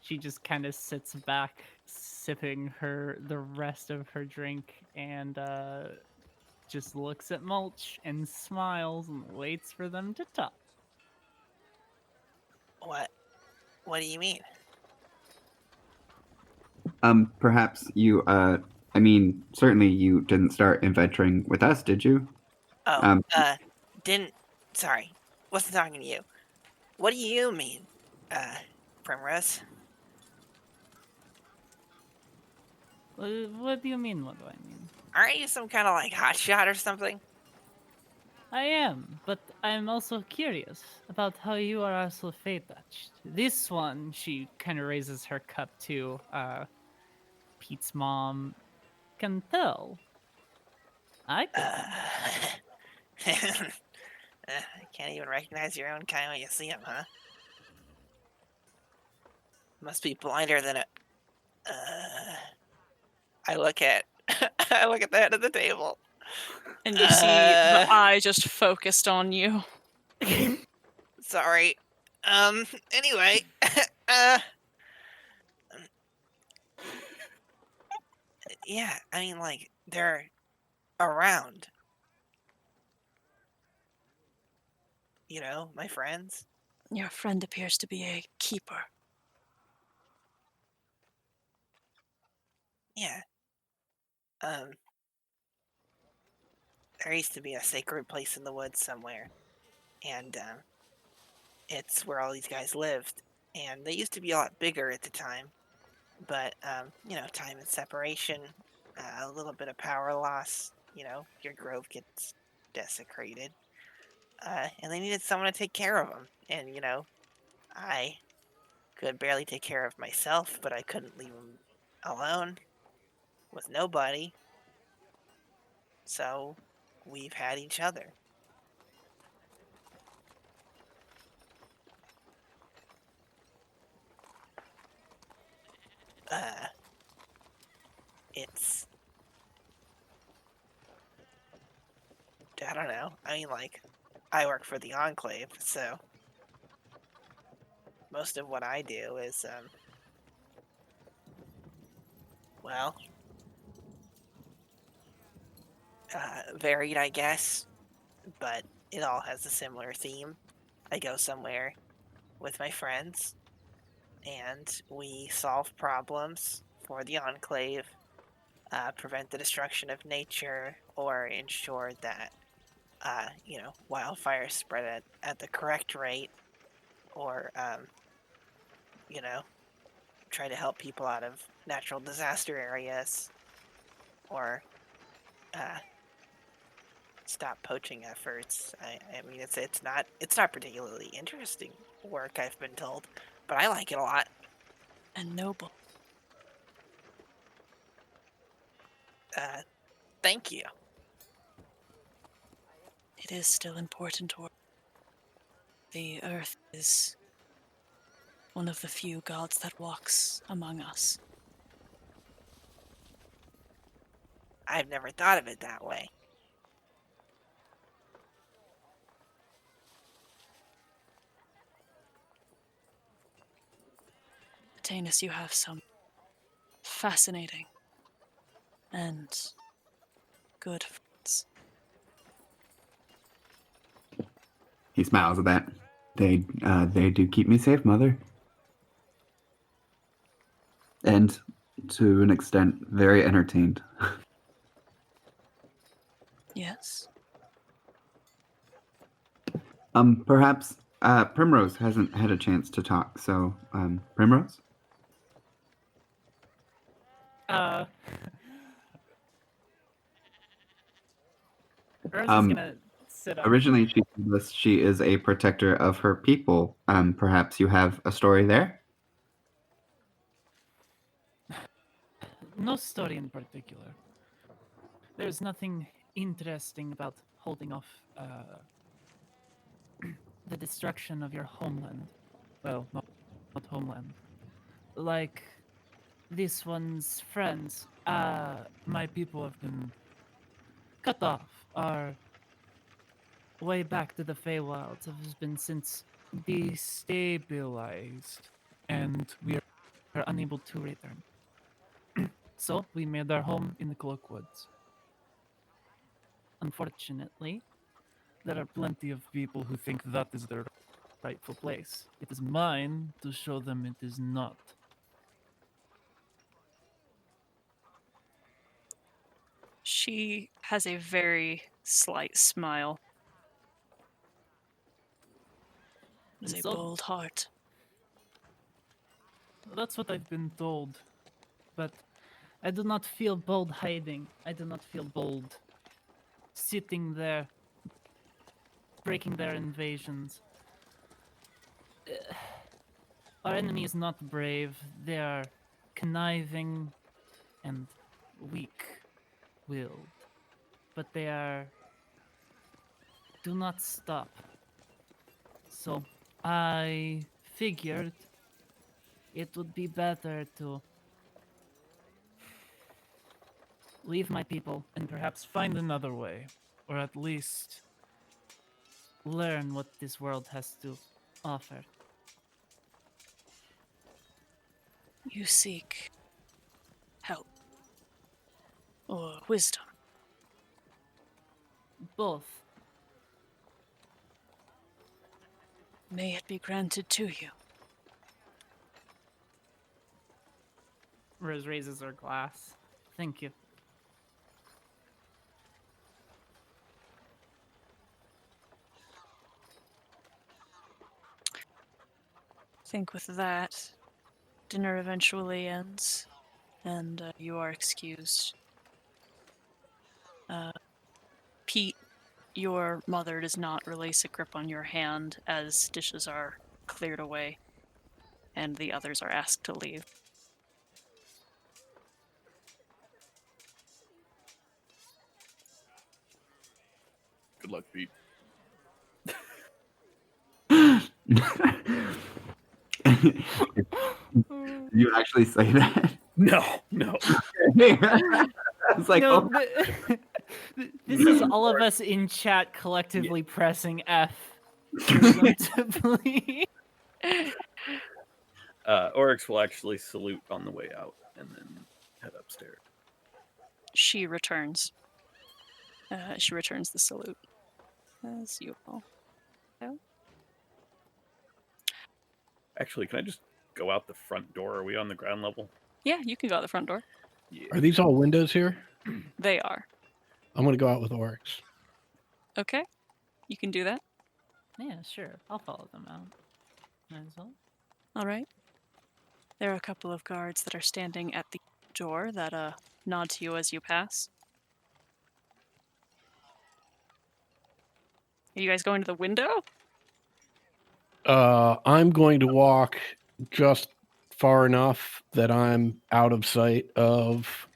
She just kind of sits back, sipping the rest of her drink, and just looks at Mulch and smiles and waits for them to talk. What do you mean? Perhaps you. Certainly you didn't start adventuring with us, did you? Oh, sorry, wasn't talking to you. What do you mean, Primrose? What do you mean, what do I mean? Aren't you some kind of like hotshot or something? I am, but I'm also curious about how you are also fate touched. This one, she kind of raises her cup to Pete's mom, can tell. I can. Can't even recognize your own kind when you see him, huh? Must be blinder than a. I look at the head of the table. And you see the eye just focused on you. Sorry. Anyway, Yeah, I mean, like, they're around, my friends. Your friend appears to be a keeper. Yeah. Um, there used to be a sacred place in the woods somewhere, and it's where all these guys lived. And they used to be a lot bigger at the time, but time and separation, a little bit of power loss. Your grove gets desecrated, and they needed someone to take care of them. And I could barely take care of myself, but I couldn't leave them alone with nobody. So we've had each other. Uh, it's I don't know. I mean, like, I work for the Enclave, so most of what I do is, well, varied, I guess, but it all has a similar theme. I go somewhere with my friends, and we solve problems for the Enclave, prevent the destruction of nature, or ensure that, wildfires spread at the correct rate, or, you know, try to help people out of natural disaster areas, or uh, stop poaching efforts. I mean, it's not particularly interesting work, I've been told, but I like it a lot. And noble. Thank you. It is still important work. The earth is one of the few gods that walks among us. I've never thought of it that way. Tanis, you have some fascinating and good friends. He smiles at that. They do keep me safe, Mother. And to an extent, very entertained. Yes? Perhaps Primrose hasn't had a chance to talk, so Primrose? Rose is Um, gonna sit up. Originally, she told us she is a protector of her people. Perhaps you have a story there? No story in particular. There's nothing interesting about holding off the destruction of your homeland. Well, not homeland. Like this one's friends. My people have been cut off. Our way back to the Feywilds has been since destabilized, and we are unable to return. So we made our home in the Cloakwoods. Unfortunately, there are plenty of people who think that is their rightful place. It is mine to show them it is not. She has a very slight smile. It is And a so- bold heart. That's what I've been told. But I do not feel bold hiding. I do not feel bold sitting there, breaking their invasions. Our enemy is not brave. They are conniving and weak-willed. But they are... do not stop. So I figured it would be better to leave my people and perhaps find another way, or at least learn what this world has to offer. You seek help. or wisdom? Both. May it be granted to you. Rose raises her glass. Thank you. I think with that, dinner eventually ends, and you are excused. Pete, your mother does not release a grip on your hand as dishes are cleared away, and the others are asked to leave. Good luck, Pete. You actually say that? No. It's like, No, oh, this is all of us in chat collectively pressing F for them to please. Oryx will actually salute on the way out and then head upstairs. She returns. She returns the salute. As you all go. Actually, can I just go out the front door? Are we on the ground level? Yeah, you can go out the front door. Yeah. Are these all windows here? They are. I'm going to go out with Oryx. Okay. You can do that. Yeah, sure. I'll follow them out. Might as well. All right. There are a couple of guards that are standing at the door that nod to you as you pass. Are you guys going to the window? I'm going to walk just far enough that I'm out of sight of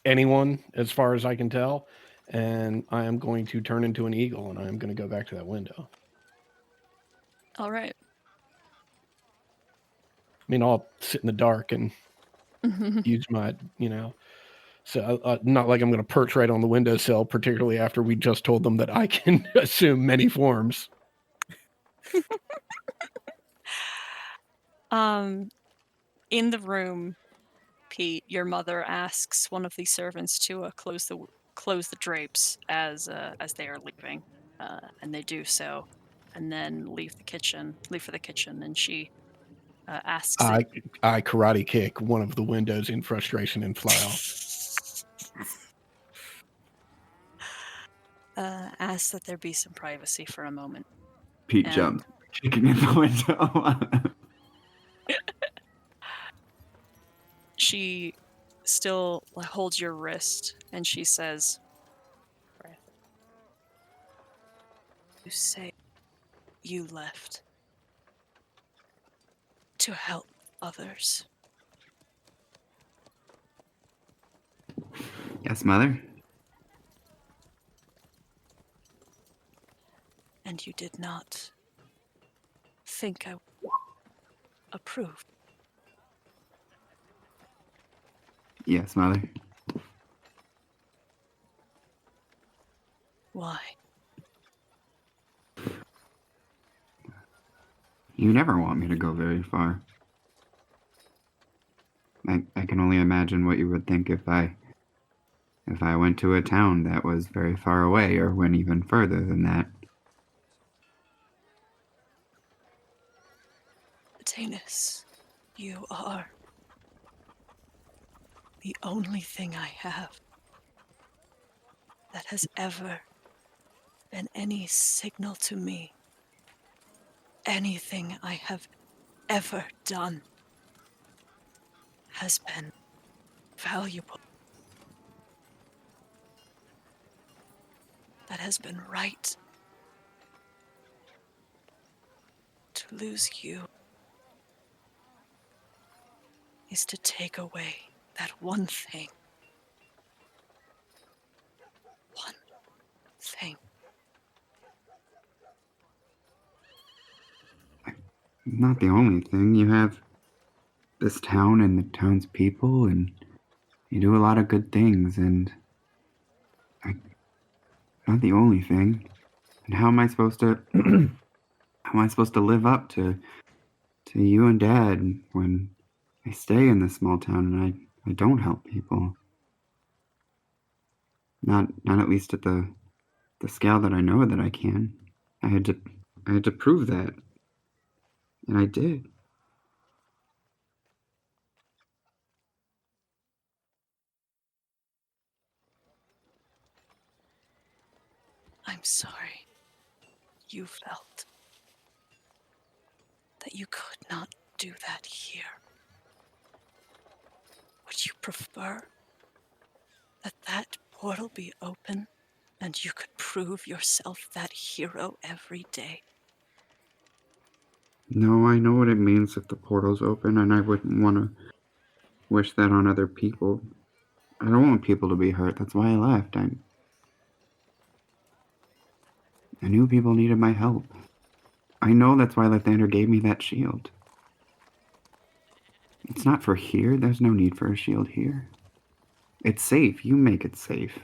anyone, as far as I can tell, and I am going to turn into an eagle, and I am going to go back to that window. All right. I mean, I'll sit in the dark and use my, so not like I'm going to perch right on the windowsill, particularly after we just told them that I can assume many forms. In the room, Pete, your mother asks one of the servants to close the drapes as they are leaving, and they do so, and then leave for the kitchen, and she asks. I karate kick one of the windows in frustration and fly off. Asks that there be some privacy for a moment. Pete And- jumps, kicking in the window. She still holds your wrist, and she says, "You say you left to help others." Yes, mother. And you did not think I approved. Yes, mother. Why? You never want me to go very far. I can only imagine what you would think if I went to a town that was very far away or went even further than that. Tanis, you are the only thing I have that has ever been any signal to me. Anything I have ever done has been valuable. That has been right. To lose you is to take away that one thing. One thing. Not the only thing. You have this town and the town's people, and you do a lot of good things, and not the only thing. And how am I supposed to live up to you and Dad when I stay in this small town and I don't help people. Not at least at the scale that I know that I can. I had to prove that. And I did. I'm sorry you felt that you could not do that here. Would you prefer that portal be open and you could prove yourself that hero every day? No, I know what it means if the portal's open, and I wouldn't want to wish that on other people. I don't want people to be hurt. That's why I left. I knew people needed my help. I know that's why Lathander gave me that shield. It's not for here. There's no need for a shield here. It's safe. You make it safe.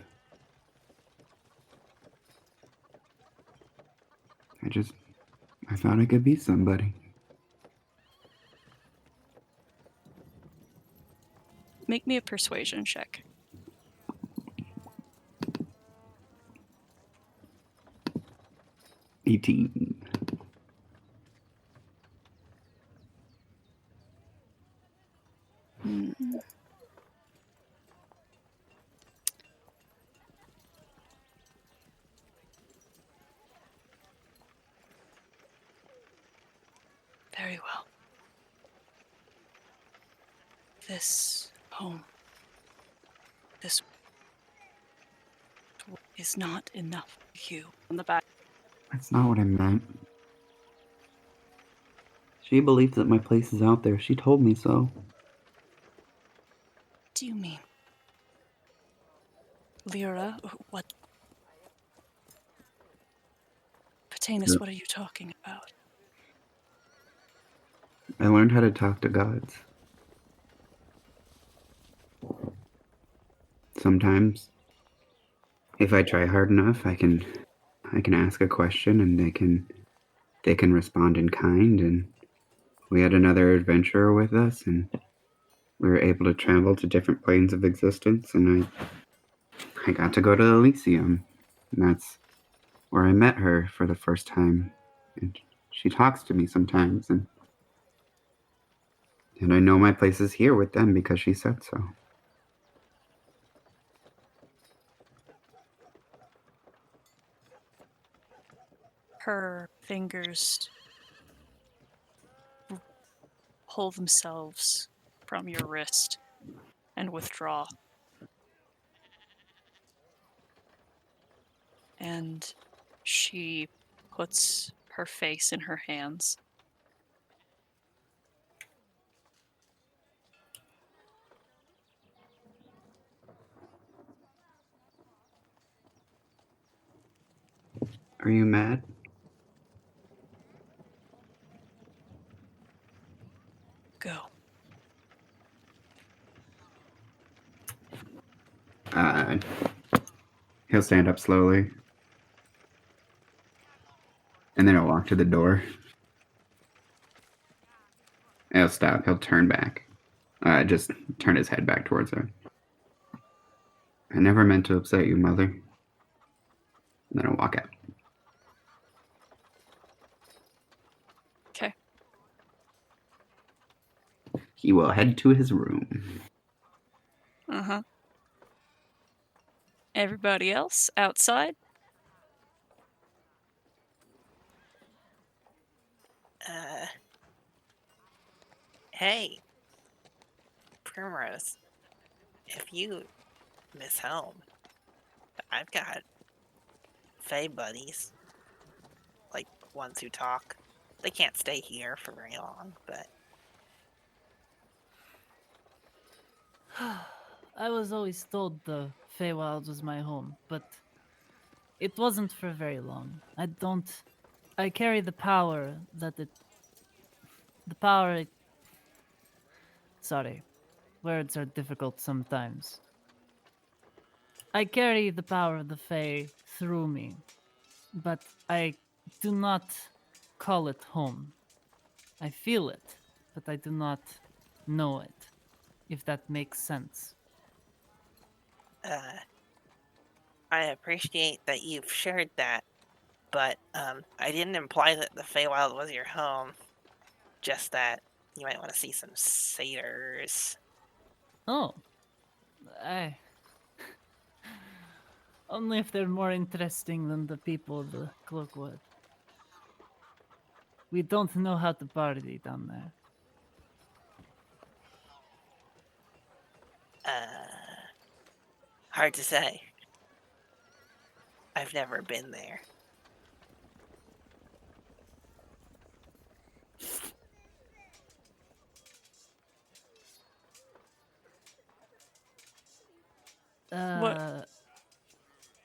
I thought I could be somebody. Make me a persuasion check. $18. Very well. This home, this is not enough for you. On the back. That's not what I meant. She believes that my place is out there. She told me so. What do you mean? Lyra, what? Patanus, what are you talking about? I learned how to talk to gods. Sometimes, if I try hard enough, I can ask a question and they can respond in kind. And we had another adventurer with us, and we were able to travel to different planes of existence. And I got to go to Elysium, and that's where I met her for the first time. And she talks to me sometimes, and I know my place is here with them because she said so. Her fingers pull themselves from your wrist and withdraw. And she puts her face in her hands. Are you mad? Go. He'll stand up slowly. And then he'll walk to the door. He'll stop. He'll turn back. Just turn his head back towards her. I never meant to upset you, Mother. And then I'll walk out. Okay. He will head to his room. Uh-huh. Everybody else outside? Hey, Primrose, if you miss home, I've got Fae buddies, like ones who talk. They can't stay here for very long, but I was always told the Feywild was my home, but it wasn't for very long. I carry the power sorry, words are difficult sometimes. I carry the power of the Fae through me, but I do not call it home. I feel it, but I do not know it. if that makes sense. I appreciate that you've shared that, but I didn't imply that the Feywild was your home. Just that you might want to see some satyrs. Oh, I only if they're more interesting than the people of the Cloakwood. We don't know how to party down there. Hard to say. I've never been there.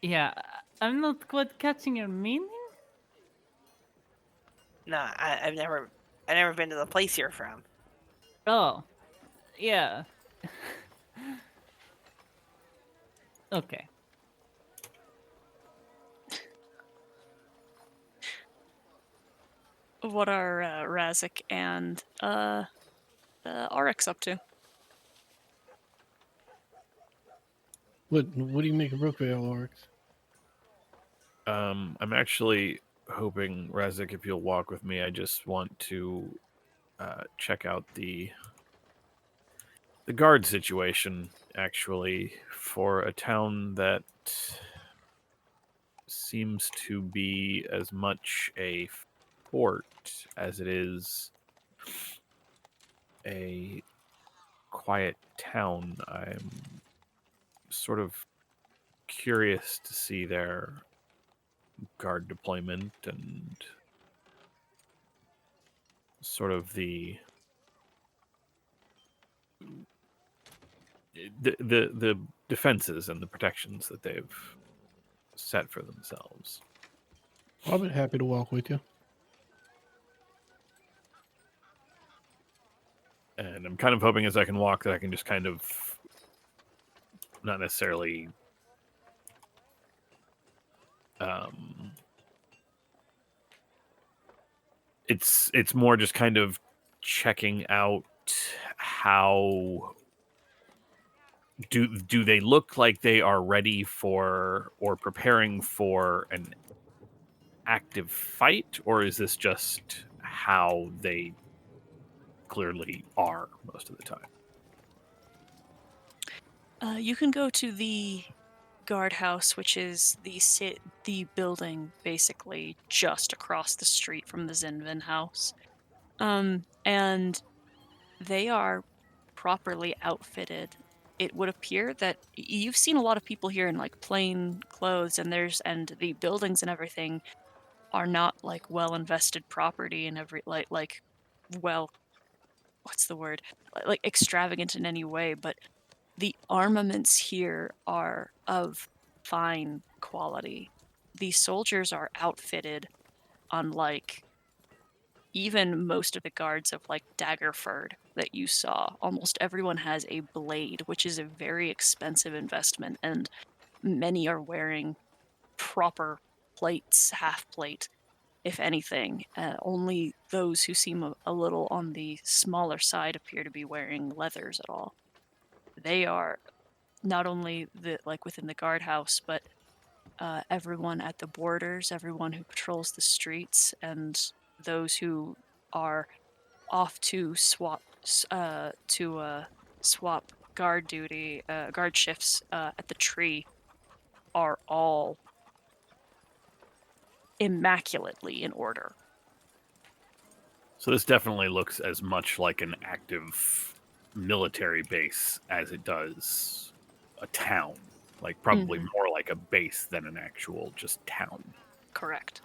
Yeah, I'm not quite catching your meaning. No, I've never been to the place you're from. Oh, yeah. Okay. What are Razik and Arix up to? What do you make of Brookvale, Oryx? I'm actually hoping, Razik, if you'll walk with me, I just want to check out the guard situation, actually, for a town that seems to be as much a fort as it is a quiet town. I'm sort of curious to see their guard deployment and sort of the defenses and the protections that they've set for themselves. I'll be happy to walk with you. And I'm kind of hoping as I can walk that I can just kind of not necessarily it's more just kind of checking out how do they look like they are ready for or preparing for an active fight, or is this just how they clearly are most of the time? You can go to the guardhouse, which is the building basically just across the street from the Zinvin house. And they are properly outfitted. It would appear that you've seen a lot of people here in like plain clothes, and the buildings and everything are not like well invested property and well, what's the word? Like extravagant in any way, but the armaments here are of fine quality. The soldiers are outfitted unlike even most of the guards of like Daggerford that you saw. Almost everyone has a blade, which is a very expensive investment, and many are wearing proper plates, half plate, if anything. Only those who seem a little on the smaller side appear to be wearing leathers at all. They are not only within the guardhouse, but everyone at the borders, everyone who patrols the streets, and those who are off to swap guard duty, guard shifts at the tree, are all immaculately in order. So this definitely looks as much like an active military base as it does a town. Like probably more like a base than an actual just town. Correct.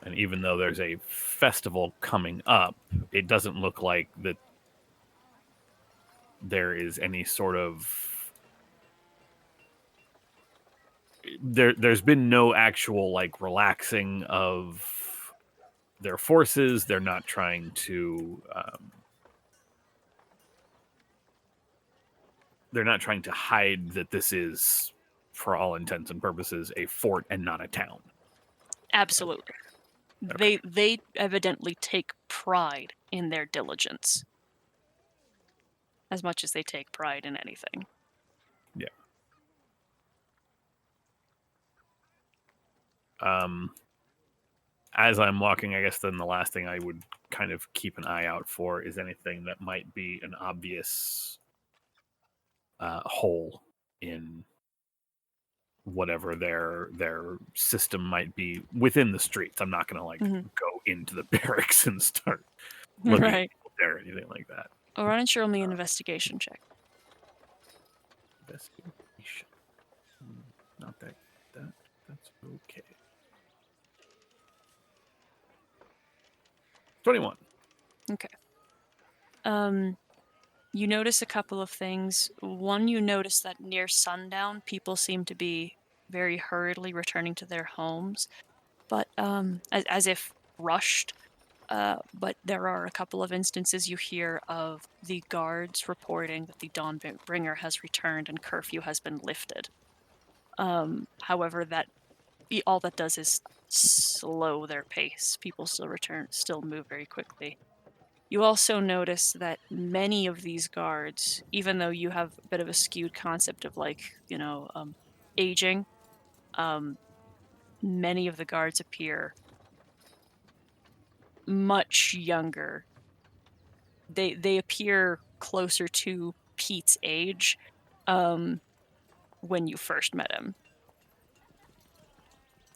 And even though there's a festival coming up, it doesn't look like that there is any sort of there's been no actual like relaxing of their forces. They're not trying to hide that this is, for all intents and purposes, a fort and not a town. Absolutely. Okay. They evidently take pride in their diligence. as much as they take pride in anything. As I'm walking, I guess then the last thing I would kind of keep an eye out for is anything that might be an obvious hole in whatever their system might be within the streets. I'm not going to like go into the barracks and start looking Right. there or anything like that. Oh, why don't you roll me an investigation check? Investigation. Not that. That's okay. 21. Okay. You notice a couple of things. One, you notice that near sundown, people seem to be very hurriedly returning to their homes, but as if rushed. But there are a couple of instances you hear of the guards reporting that the Dawnbringer has returned and curfew has been lifted. However, all that does is slow their pace. People still move very quickly. You also notice that many of these guards, even though you have a bit of a skewed concept of aging, many of the guards appear much younger. They appear closer to Pete's age when you first met him.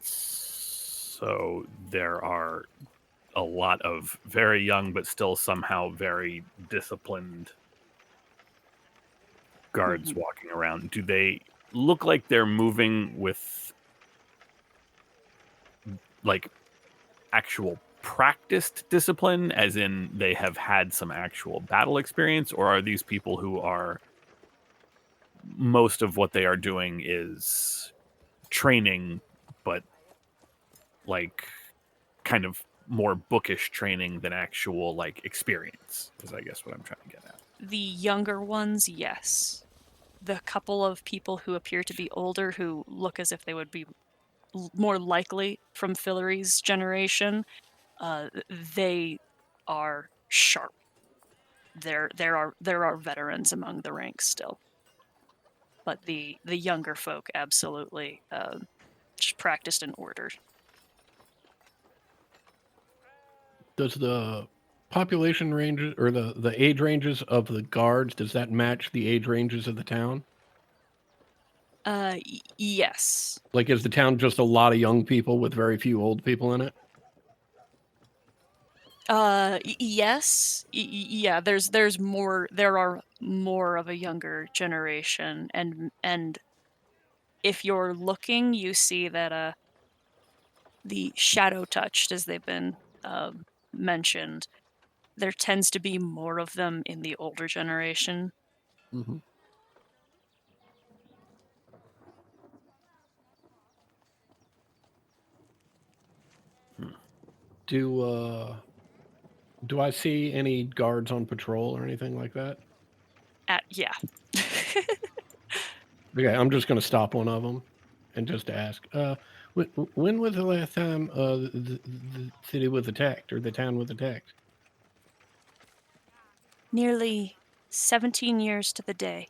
So there are a lot of very young but still somehow very disciplined guards walking around. Do they look like they're moving with like actual practiced discipline, as in they have had some actual battle experience, or are these people who are most of what they are doing is training, but like kind of more bookish training than actual like experience, is I guess what I'm trying to get at. The younger ones, yes. The couple of people who appear to be older, who look as if they would be more likely from Fillory's generation, they are sharp. There are veterans among the ranks still, but the younger folk absolutely just practiced and ordered. Does the population ranges or the age ranges of the guards, does that match the age ranges of the town? Yes. Like, is the town just a lot of young people with very few old people in it? Yes. Yeah, there's more, there are more of a younger generation, and if you're looking, you see that the shadow touched, as they've been mentioned, there tends to be more of them in the older generation. Mm-hmm. Do I see any guards on patrol or anything like that? Yeah. Okay, I'm just going to stop one of them and just ask. When was the last time the city was attacked or the town was attacked? Nearly 17 years to the day.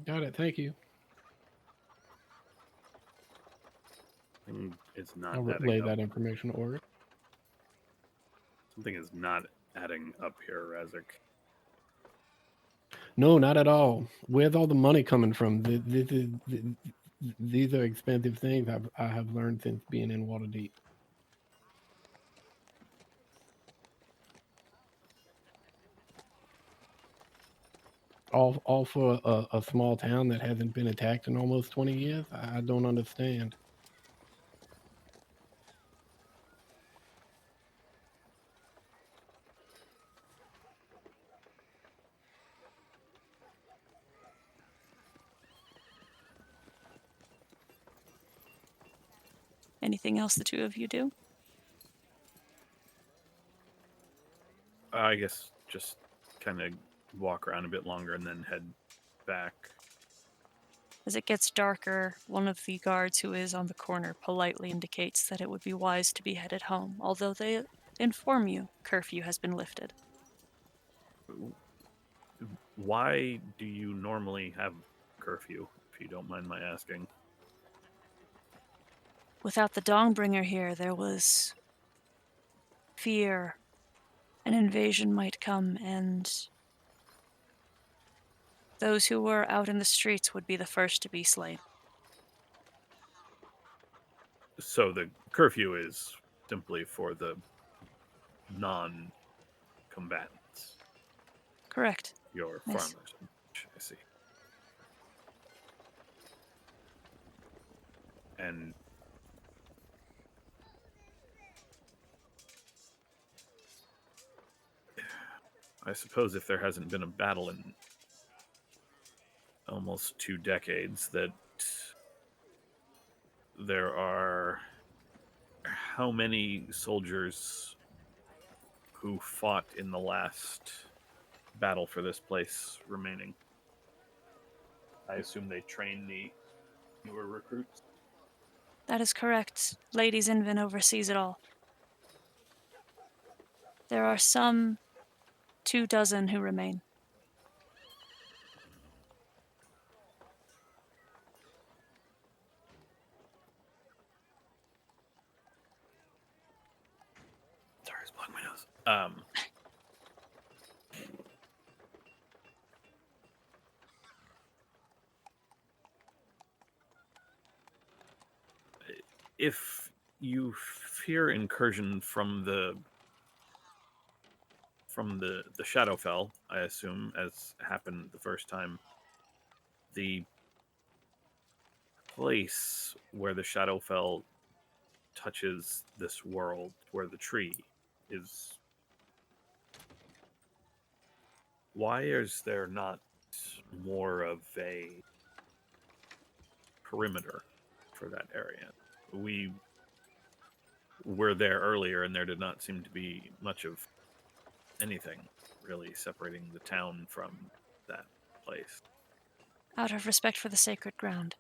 Got it. Thank you. It's not I'll relay that information to Orrick. Something is not adding up here, Razik. No, not at all. Where's all the money coming from? These are expensive things I have learned since being in Waterdeep. All for a small town that hasn't been attacked in almost 20 years? I don't understand. Anything else the two of you do? I guess just kind of walk around a bit longer and then head back. As it gets darker, one of the guards who is on the corner politely indicates that it would be wise to be headed home, although they inform you curfew has been lifted. Why do you normally have curfew, if you don't mind my asking? Without the Dongbringer here, there was fear an invasion might come, and those who were out in the streets would be the first to be slain. So the curfew is simply for the non-combatants, Correct. your Yes. farmers. I see. And I suppose if there hasn't been a battle in almost 2 decades, that there are how many soldiers who fought in the last battle for this place remaining? I assume they train the newer recruits. That is correct. Lady Zinvin oversees it all. There are some 24 who remain. Sorry, I was blowing my nose. If you fear incursion from the Shadowfell, I assume, as happened the first time, the place where the Shadowfell touches this world, where the tree is, why is there not more of a perimeter for that area? We were there earlier, and there did not seem to be much of anything really separating the town from that place. Out of respect for the sacred ground.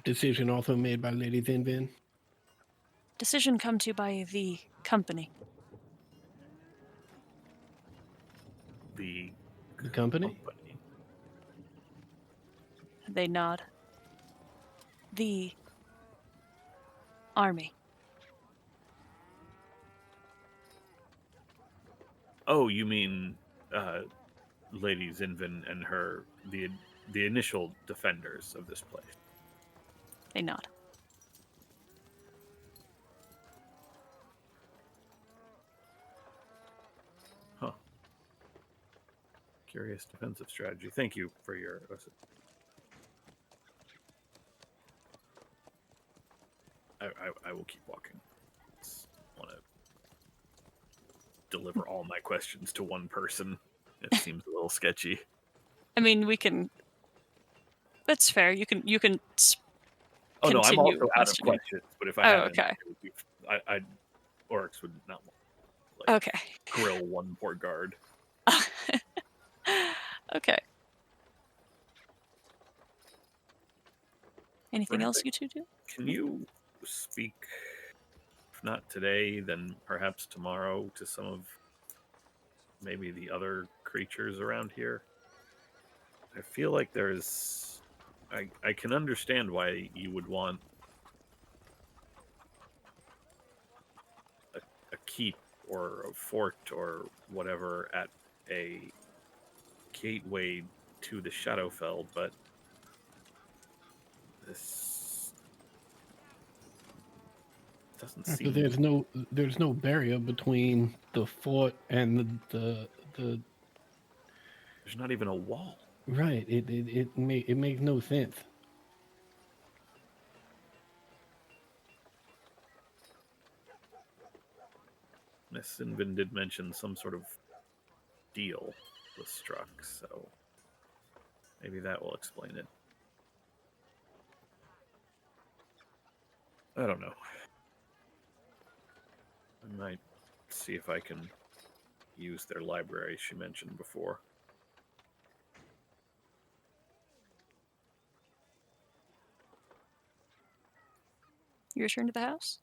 Decision also made by Lady Zinvin. Decision come to by the company. The The company? company. They nod. The army. Oh, you mean Lady Zinvin and the initial defenders of this place? They nod. Huh. Curious defensive strategy. Thank you for your. I will keep walking. I want to deliver all my questions to one person. It seems a little sketchy. I mean, we can. That's fair. You can. Oh no, I'm continue also out of questioning. questions. But if I had, okay. Oryx would not want Okay. grill one poor guard. Okay. Anything else Right. you two do? Can you speak, if not today, then perhaps tomorrow, to some of maybe the other creatures around here? I feel like there's. I can understand why you would want a keep or a fort or whatever at a gateway to the Shadowfell, but this doesn't So seem. there's no barrier between the fort and the There's not even a wall. right. It makes no sense. Miss Sinvin did mention some sort of deal was struck, so maybe that will explain it. I don't know. I might see if I can use their library she mentioned before. You return to the house?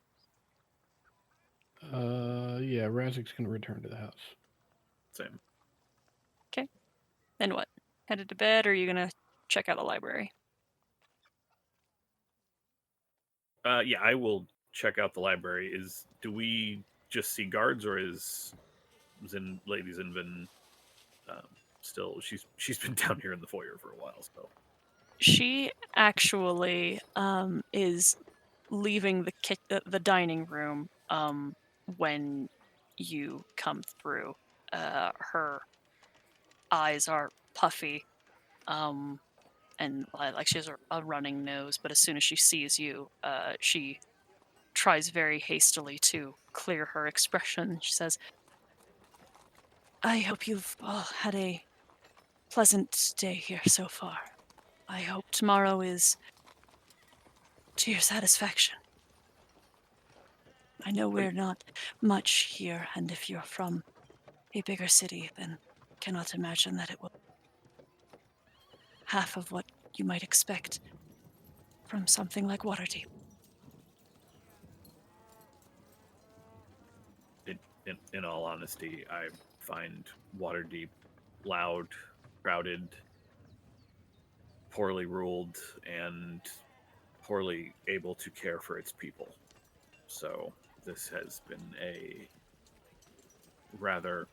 Yeah, Razik's gonna return to the house. Same. Then what? Headed to bed, or are you gonna check out the library? Yeah, I will check out the library. Do we just see guards, or is Lady Zinvin still? She's been down here in the foyer for a while, so. She actually is leaving the dining room when you come through. Her eyes are puffy, and like she has a running nose. But as soon as she sees you, she tries very hastily to clear her expression. She says, "I hope you've all had a pleasant day here so far. I hope tomorrow is to your satisfaction. I know we're not much here, and if you're from a bigger city, then cannot imagine that it will half of what you might expect from something like Waterdeep." In all honesty, I find Waterdeep loud, crowded, poorly ruled, and poorly able to care for its people. So this has been a rather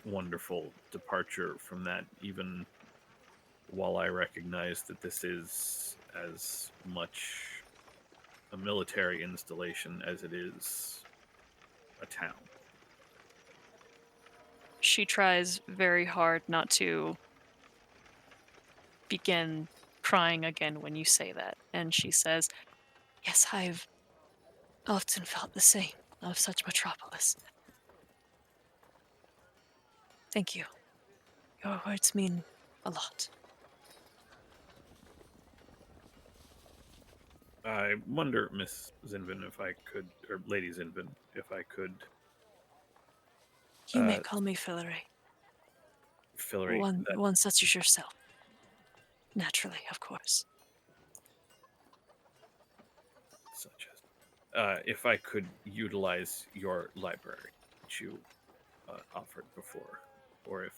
wonderful departure from that, even while I recognize that this is as much a military installation as it is a town. She tries very hard not to begin crying again when you say that, and she says, "Yes, I've often felt the same of such metropolis. Thank you. Your words mean a lot." I wonder, Miss Zinvin, if I could, or Lady Zinvin, if I could. You may call me Fillory. Fillory. One such as yourself. Naturally, of course. Such as. If I could utilize your library, which you offered before, or if.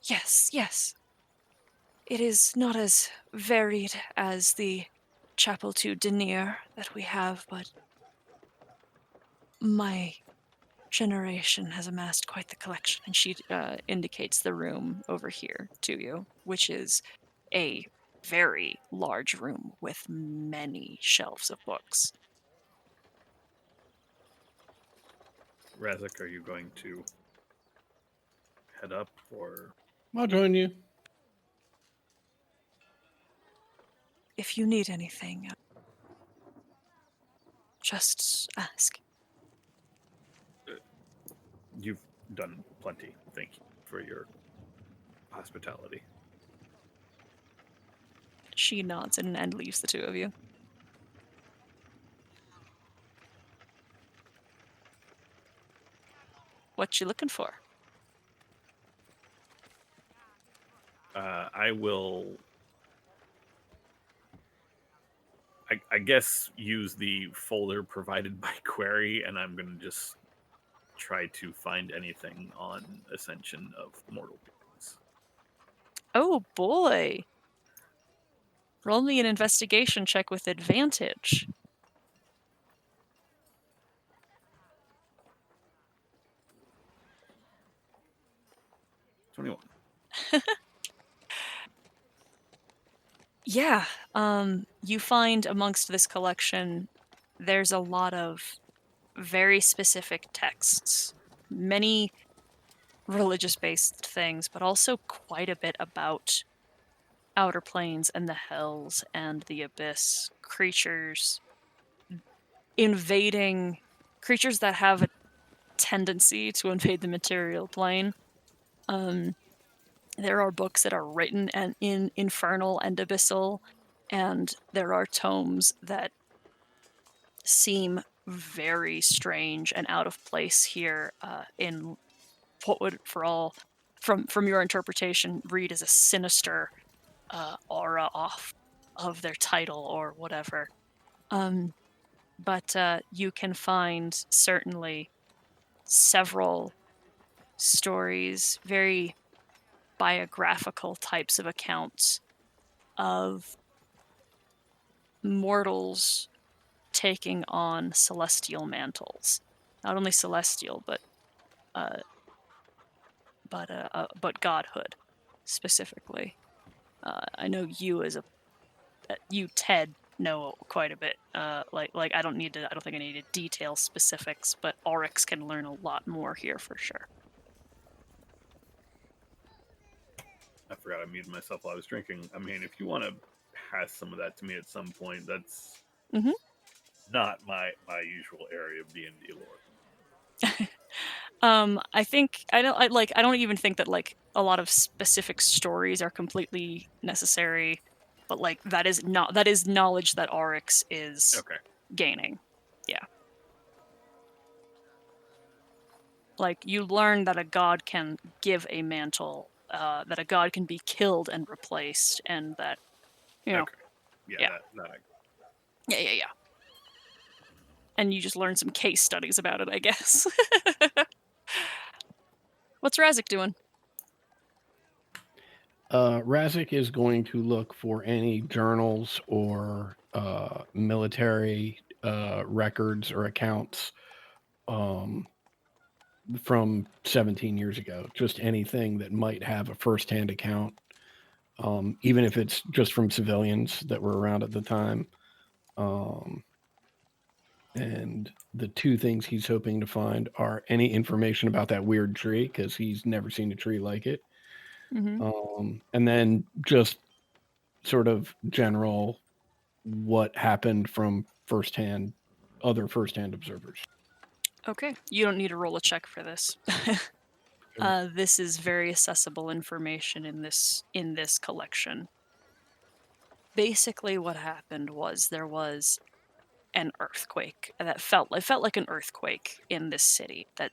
Yes. It is not as varied as the Chapel to Denier that we have, but my generation has amassed quite the collection. And she indicates the room over here to you, which is a very large room with many shelves of books. Razik, are you going to head up, or? I'll join you. If you need anything, just ask. You've done plenty. Thank you for your hospitality. She nods and leaves the two of you. What you looking for? I will, I guess, use the folder provided by Query, and I'm going to just try to find anything on Ascension of Mortal Beings. Oh boy. Roll me an investigation check with advantage. 21. Yeah, you find amongst this collection, there's a lot of very specific texts, many religious-based things, but also quite a bit about outer planes and the hells and the abyss, creatures that have a tendency to invade the material plane. There are books that are written in infernal and abyssal, and there are tomes that seem very strange and out of place here in what would, from your interpretation, read as a sinister aura off of their title or whatever. But you can find certainly several stories, very biographical types of accounts of mortals taking on celestial mantles. Not only celestial, but godhood specifically. I know you Ted, know quite a bit. Like I don't think I need to detail specifics, but Oryx can learn a lot more here for sure. I forgot I muted myself while I was drinking. I mean, if you want to pass some of that to me at some point, that's not my usual area of D&D lore. I think I don't even think that like a lot of specific stories are completely necessary, but like that is knowledge that Oryx is gaining. Yeah. Like you learn that a god can give a mantle, that a god can be killed and replaced, and that Yeah. Yeah. Yeah. And you just learn some case studies about it, I guess. What's Razik doing? Razik is going to look for any journals or military records or accounts from 17 years ago. Just anything that might have a firsthand account, even if it's just from civilians that were around at the time. And the two things he's hoping to find are any information about that weird tree, because he's never seen a tree like it. And then just sort of general what happened from other firsthand observers. Okay, you don't need to roll a check for this. This is very accessible information in this collection. Basically, what happened was there was an earthquake that felt like an earthquake in this city that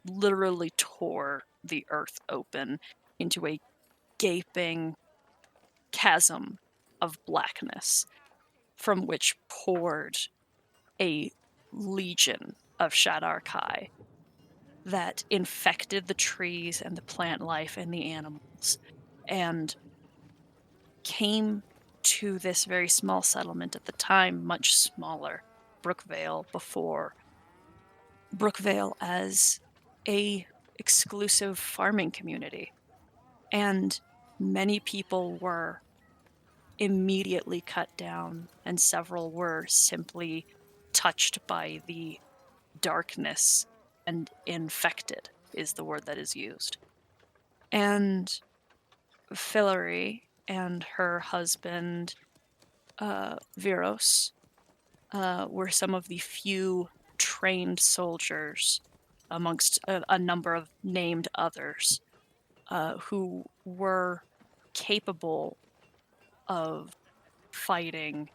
literally tore the earth open into a gaping chasm of blackness, from which poured a legion of Shadar Kai that infected the trees and the plant life and the animals, and came to this very small settlement at the time, much smaller, Brookvale, before Brookvale as a exclusive farming community. And many people were immediately cut down, and several were simply touched by the darkness and infected is the word that is used. And Fillory and her husband, Viros, were some of the few trained soldiers amongst a number of named others who were capable of fighting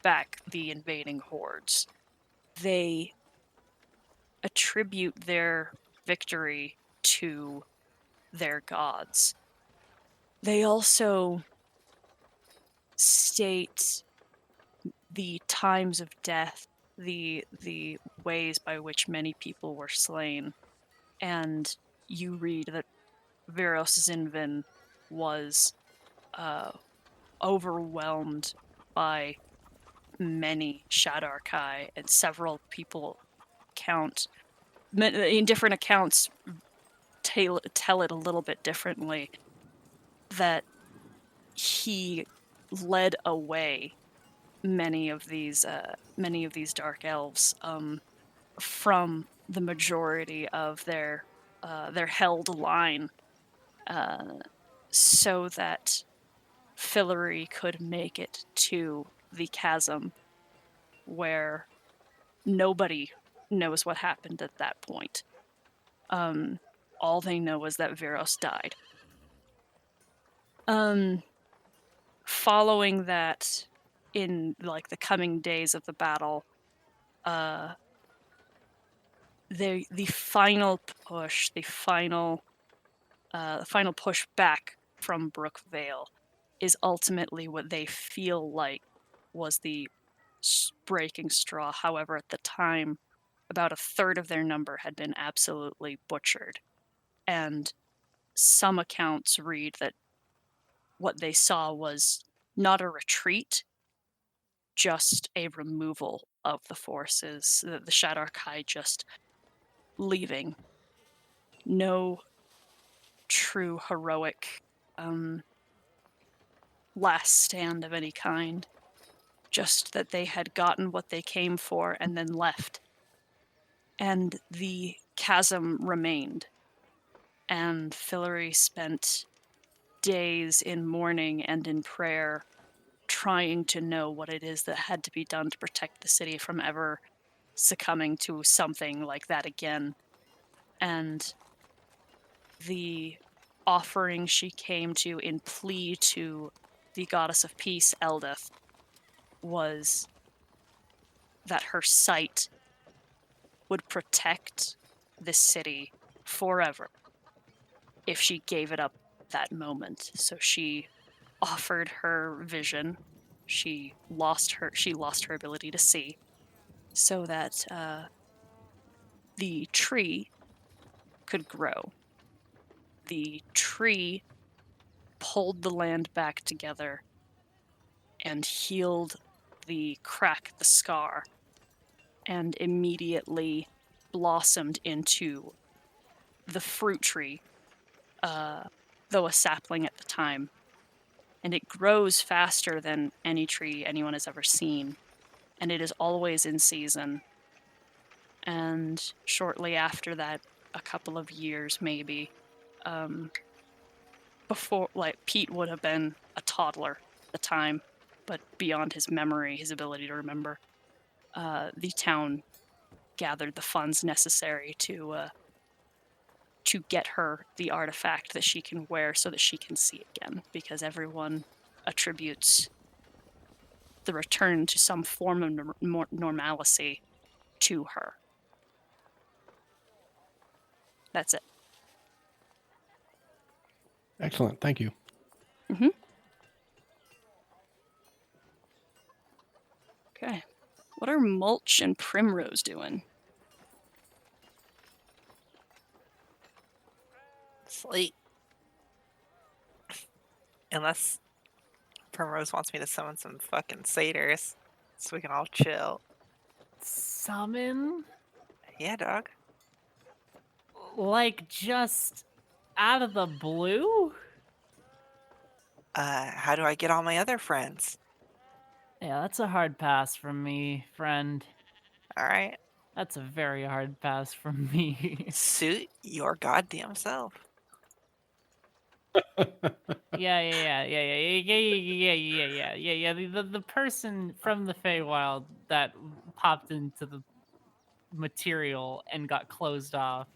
back the invading hordes. They attribute their victory to their gods. They also state the times of death, the ways by which many people were slain, and you read that Viros Zinvin was overwhelmed by many Shadar Kai, and several people in different accounts tell it a little bit differently, that he led away many of these dark elves from the majority of their held line, so that Fillory could make it to the chasm, where nobody knows what happened at that point. All they know is that Viros died. Following that, in like the coming days of the battle, the final push back from Brookvale is ultimately what they feel like was the breaking straw. However, at the time, about a third of their number had been absolutely butchered. And some accounts read that what they saw was not a retreat, just a removal of the forces, the Shadar-kai just leaving. No true heroic last stand of any kind. Just that they had gotten what they came for and then left. And the chasm remained. And Fillory spent days in mourning and in prayer trying to know what it is that had to be done to protect the city from ever succumbing to something like that again. And the offering she came to in plea to the goddess of peace, Eldeth, was that her sight would protect this city forever if she gave it up that moment. So she offered her vision. She lost her ability to see, so that the tree could grow. The tree pulled the land back together and healed the crack, the scar, and immediately blossomed into the fruit tree, though a sapling at the time. And it grows faster than any tree anyone has ever seen. And it is always in season. And shortly after that, a couple of years maybe, before, like, Pete would have been a toddler at the time, but beyond his memory, his ability to remember, the town gathered the funds necessary to get her the artifact that she can wear so that she can see again, because everyone attributes the return to some form of normalcy to her. That's it. Excellent. Thank you. Mm-hmm. Okay. What are Mulch and Primrose doing? Sleep. Unless Primrose wants me to summon some fucking satyrs so we can all chill. Summon? Yeah, dog. Like, just out of the blue? How do I get all my other friends? Yeah, that's a hard pass from me, friend. Alright. That's a very hard pass from me. Suit your goddamn self. Yeah. The person from the Feywild that popped into the material and got closed off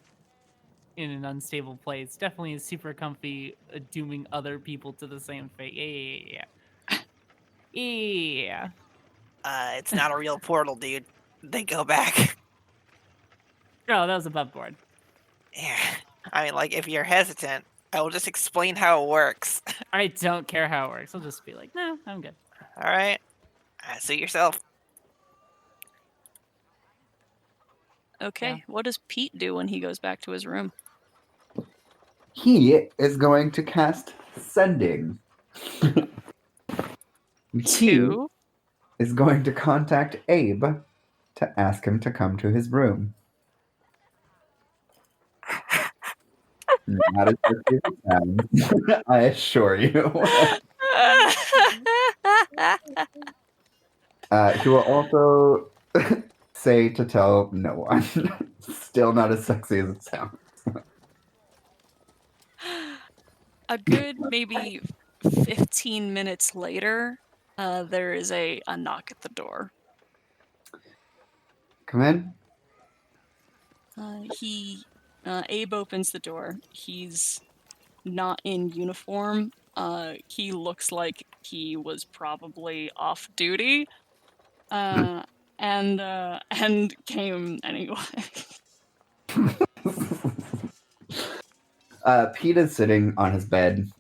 in an unstable place definitely is super comfy, dooming other people to the same fate. Yeah. It's not a real portal, dude. They go back. Oh, that was above board. Yeah. I mean, like, if you're hesitant, I will just explain how it works. I don't care how it works. I'll just be like, no, I'm good. Alright. Suit yourself. Okay, Yeah. what does Pete do when he goes back to his room? He is going to cast Sending. He Two. is going to contact Abe to ask him to come to his room. Not as quickly as it sounds, I assure you. He will also say to tell no one. Still not as sexy as it sounds. A good maybe 15 minutes later, there is a knock at the door. Come in. Abe opens the door. He's not in uniform. He looks like he was probably off duty, and came anyway. Pete is sitting on his bed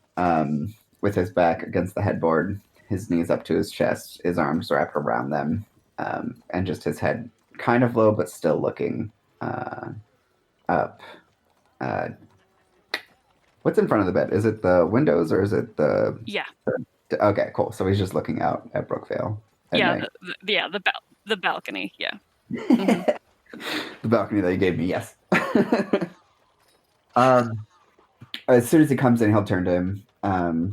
with his back against the headboard, his knees up to his chest, his arms wrapped around them. and just his head kind of low, but still looking up. What's in front of the bed? Is it the windows or is it the? Yeah, Okay, cool. So he's just looking out at Brookvale at yeah, night. the balcony. Yeah. Mhm. The balcony that you gave me, yes. As soon as he comes in, he'll turn to him. Uh,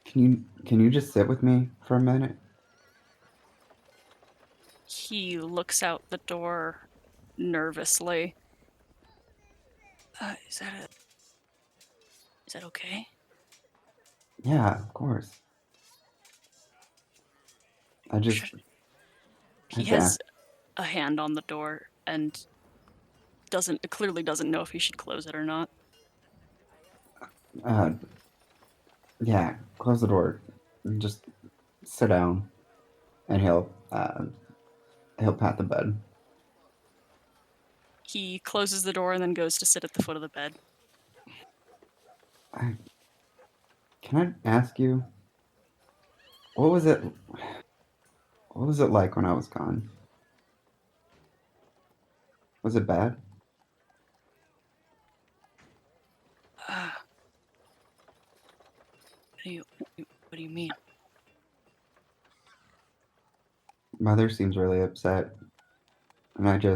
can you just sit with me for a minute? He looks out the door nervously. Is that okay? Yeah, of course. I just He had to has ask. a hand on the door and clearly doesn't know if he should close it or not. Yeah, close the door. And just sit down, and he'll pat the bed. He closes the door and then goes to sit at the foot of the bed. Can I ask you, what was it? What was it like when I was gone? Was it bad? What do you mean? Mother seems really upset, and I don't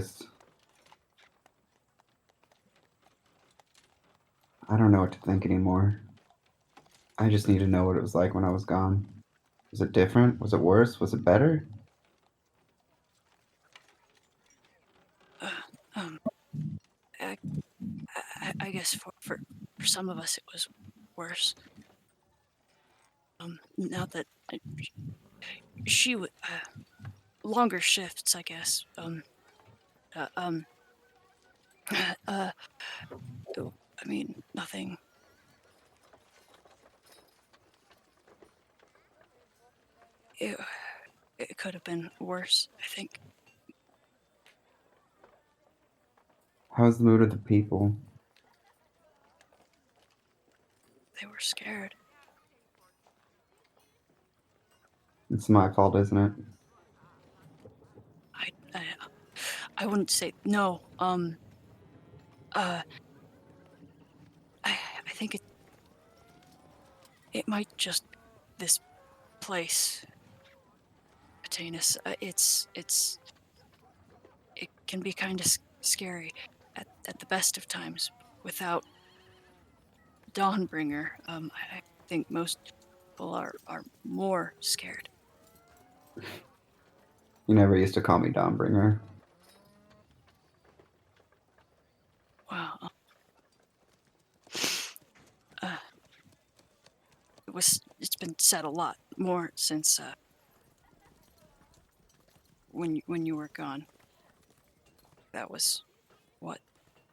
know what to think anymore. I just need to know what it was like when I was gone. Was it different? Was it worse? Was it better? I guess for some of us it was worse. Now that she would longer shifts, I guess. I mean, nothing. It could have been worse, I think. How's the mood of the people? They were scared. It's my fault, isn't it? I wouldn't say no. I think it might just this place, Atanus. It can be kind of scary at the best of times without Dawnbringer. I think most people are more scared. You never used to call me Dawnbringer. Wow. It's been said a lot more since when you were gone. That was what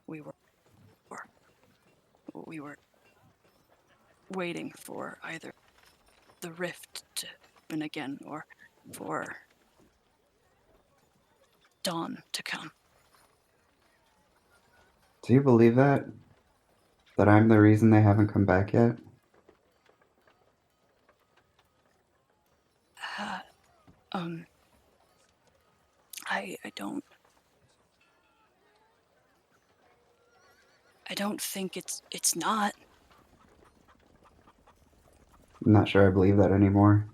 we were for. We were waiting for either the rift to open again or for dawn to come. Do you believe that? That I'm the reason they haven't come back yet? I don't think it's not. I'm not sure I believe that anymore.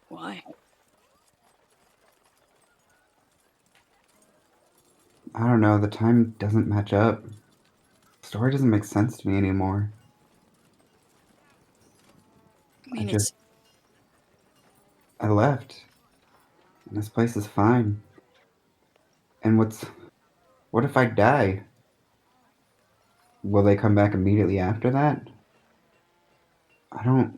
Why? I don't know, the time doesn't match up. The story doesn't make sense to me anymore. I mean, I left. And this place is fine. And what if I die? Will they come back immediately after that? I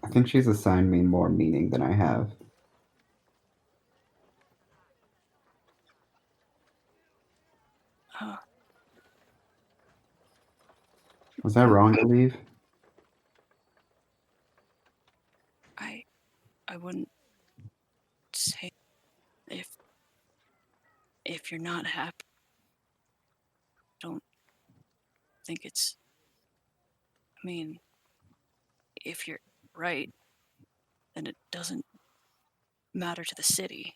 think she's assigned me more meaning than I have. Was I wrong to leave? I wouldn't say if if you're not happy, don't think it's. I mean, if you're right, then it doesn't matter to the city.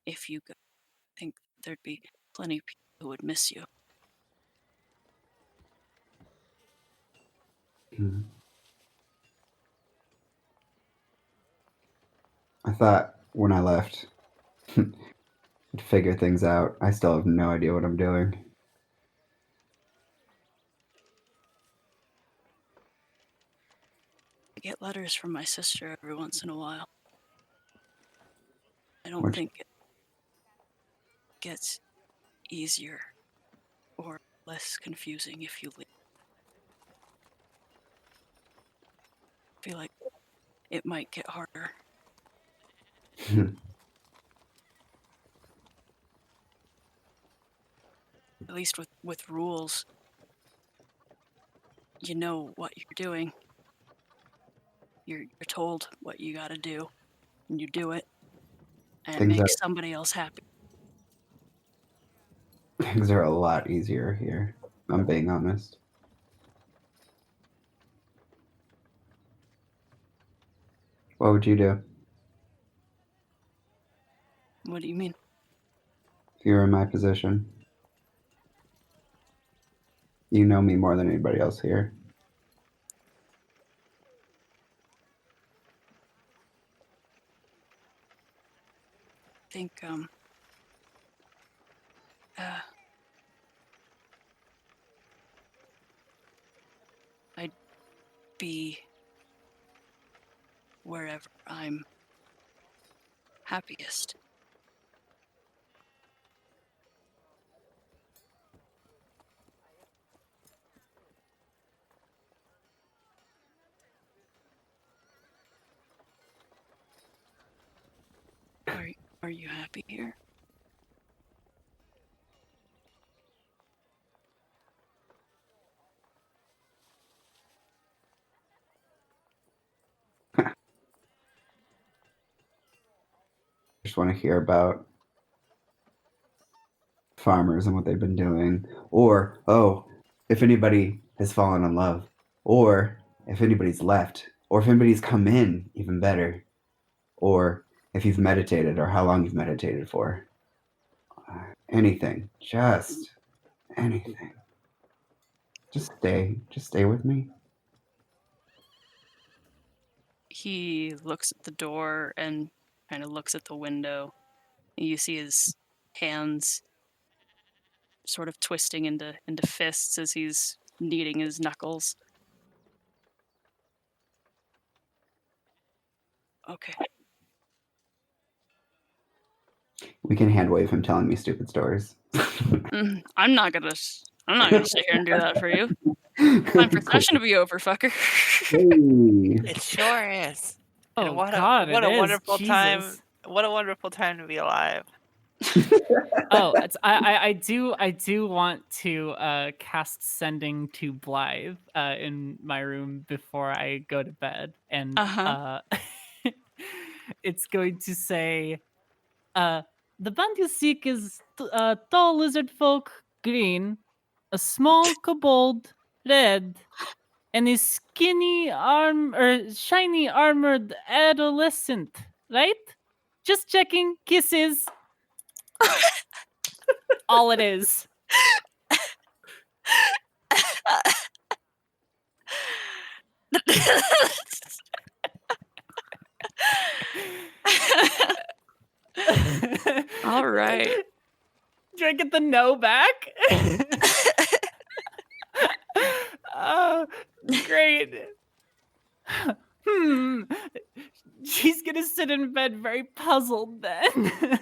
If you go, I think there'd be plenty of people who would miss you. Hmm. I thought when I left, I'd figure things out. I still have no idea what I'm doing. I get letters from my sister every once in a while. I don't Which- think it gets easier or less confusing if you leave. I feel like it might get harder. At least with rules, you know what you're doing. You're told what you gotta do, and you do it, and it Things makes are- somebody else happy. Things are a lot easier here. I'm being honest. What would you do What do you mean? if you were in my position? You know me more than anybody else here. I think I'd be wherever I'm happiest. Are you happy here? Just want to hear about farmers and what they've been doing, or if anybody has fallen in love, or if anybody's left, or if anybody's come in, even better, or if you've meditated, or how long you've meditated for. Anything, just anything. Just stay with me. He looks at the door and kind of looks at the window. You see his hands sort of twisting into fists as he's kneading his knuckles. Okay. We can hand wave him telling me stupid stories. I'm not gonna sit here and do that for you. Time for session to be over, fucker. Hey. It sure is. Oh And what God, a what it a is. wonderful time! Jesus. What a wonderful time to be alive. Oh, I do want to cast sending to Blythe in my room before I go to bed, and it's going to say, the band you seek is tall lizard folk green, a small kobold red, and a skinny shiny armored adolescent, right? Just checking. Kisses. All it is. All right. Do I get the no back? Oh, great. She's gonna sit in bed very puzzled then.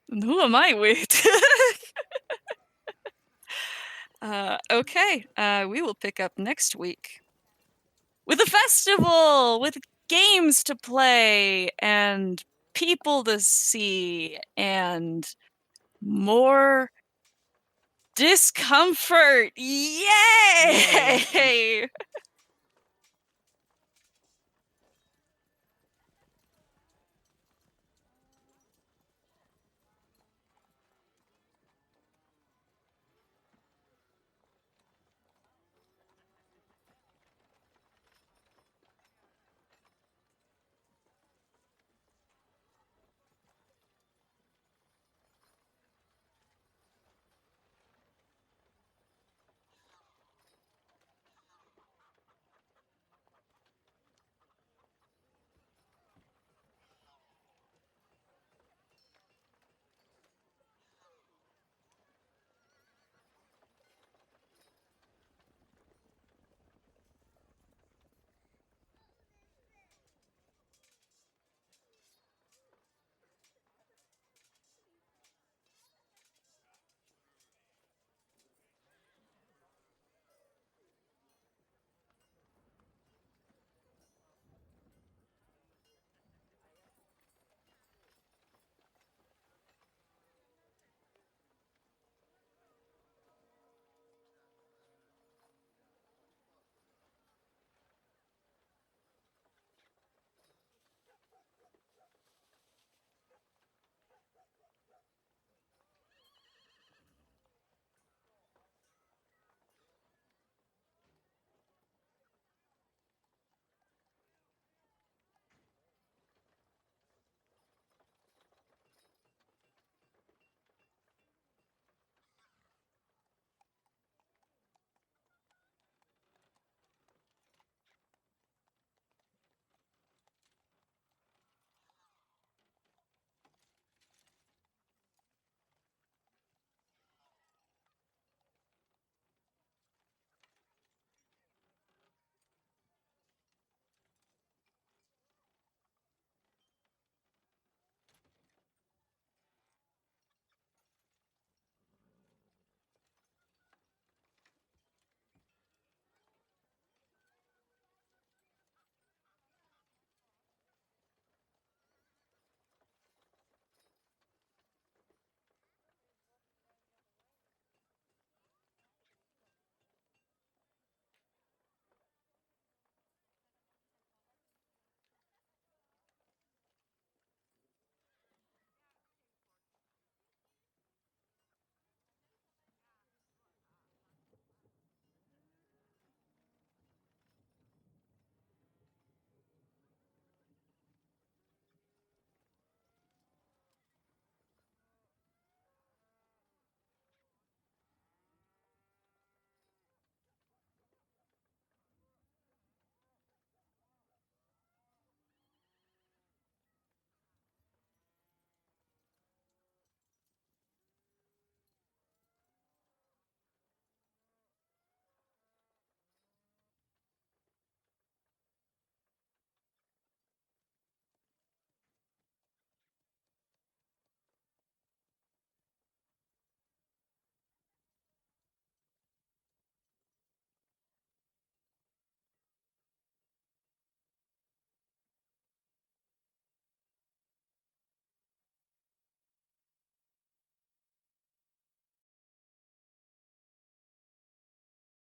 Who am I with? Okay, we will pick up next week with a festival, with games to play, and people to see, and more discomfort. Yay!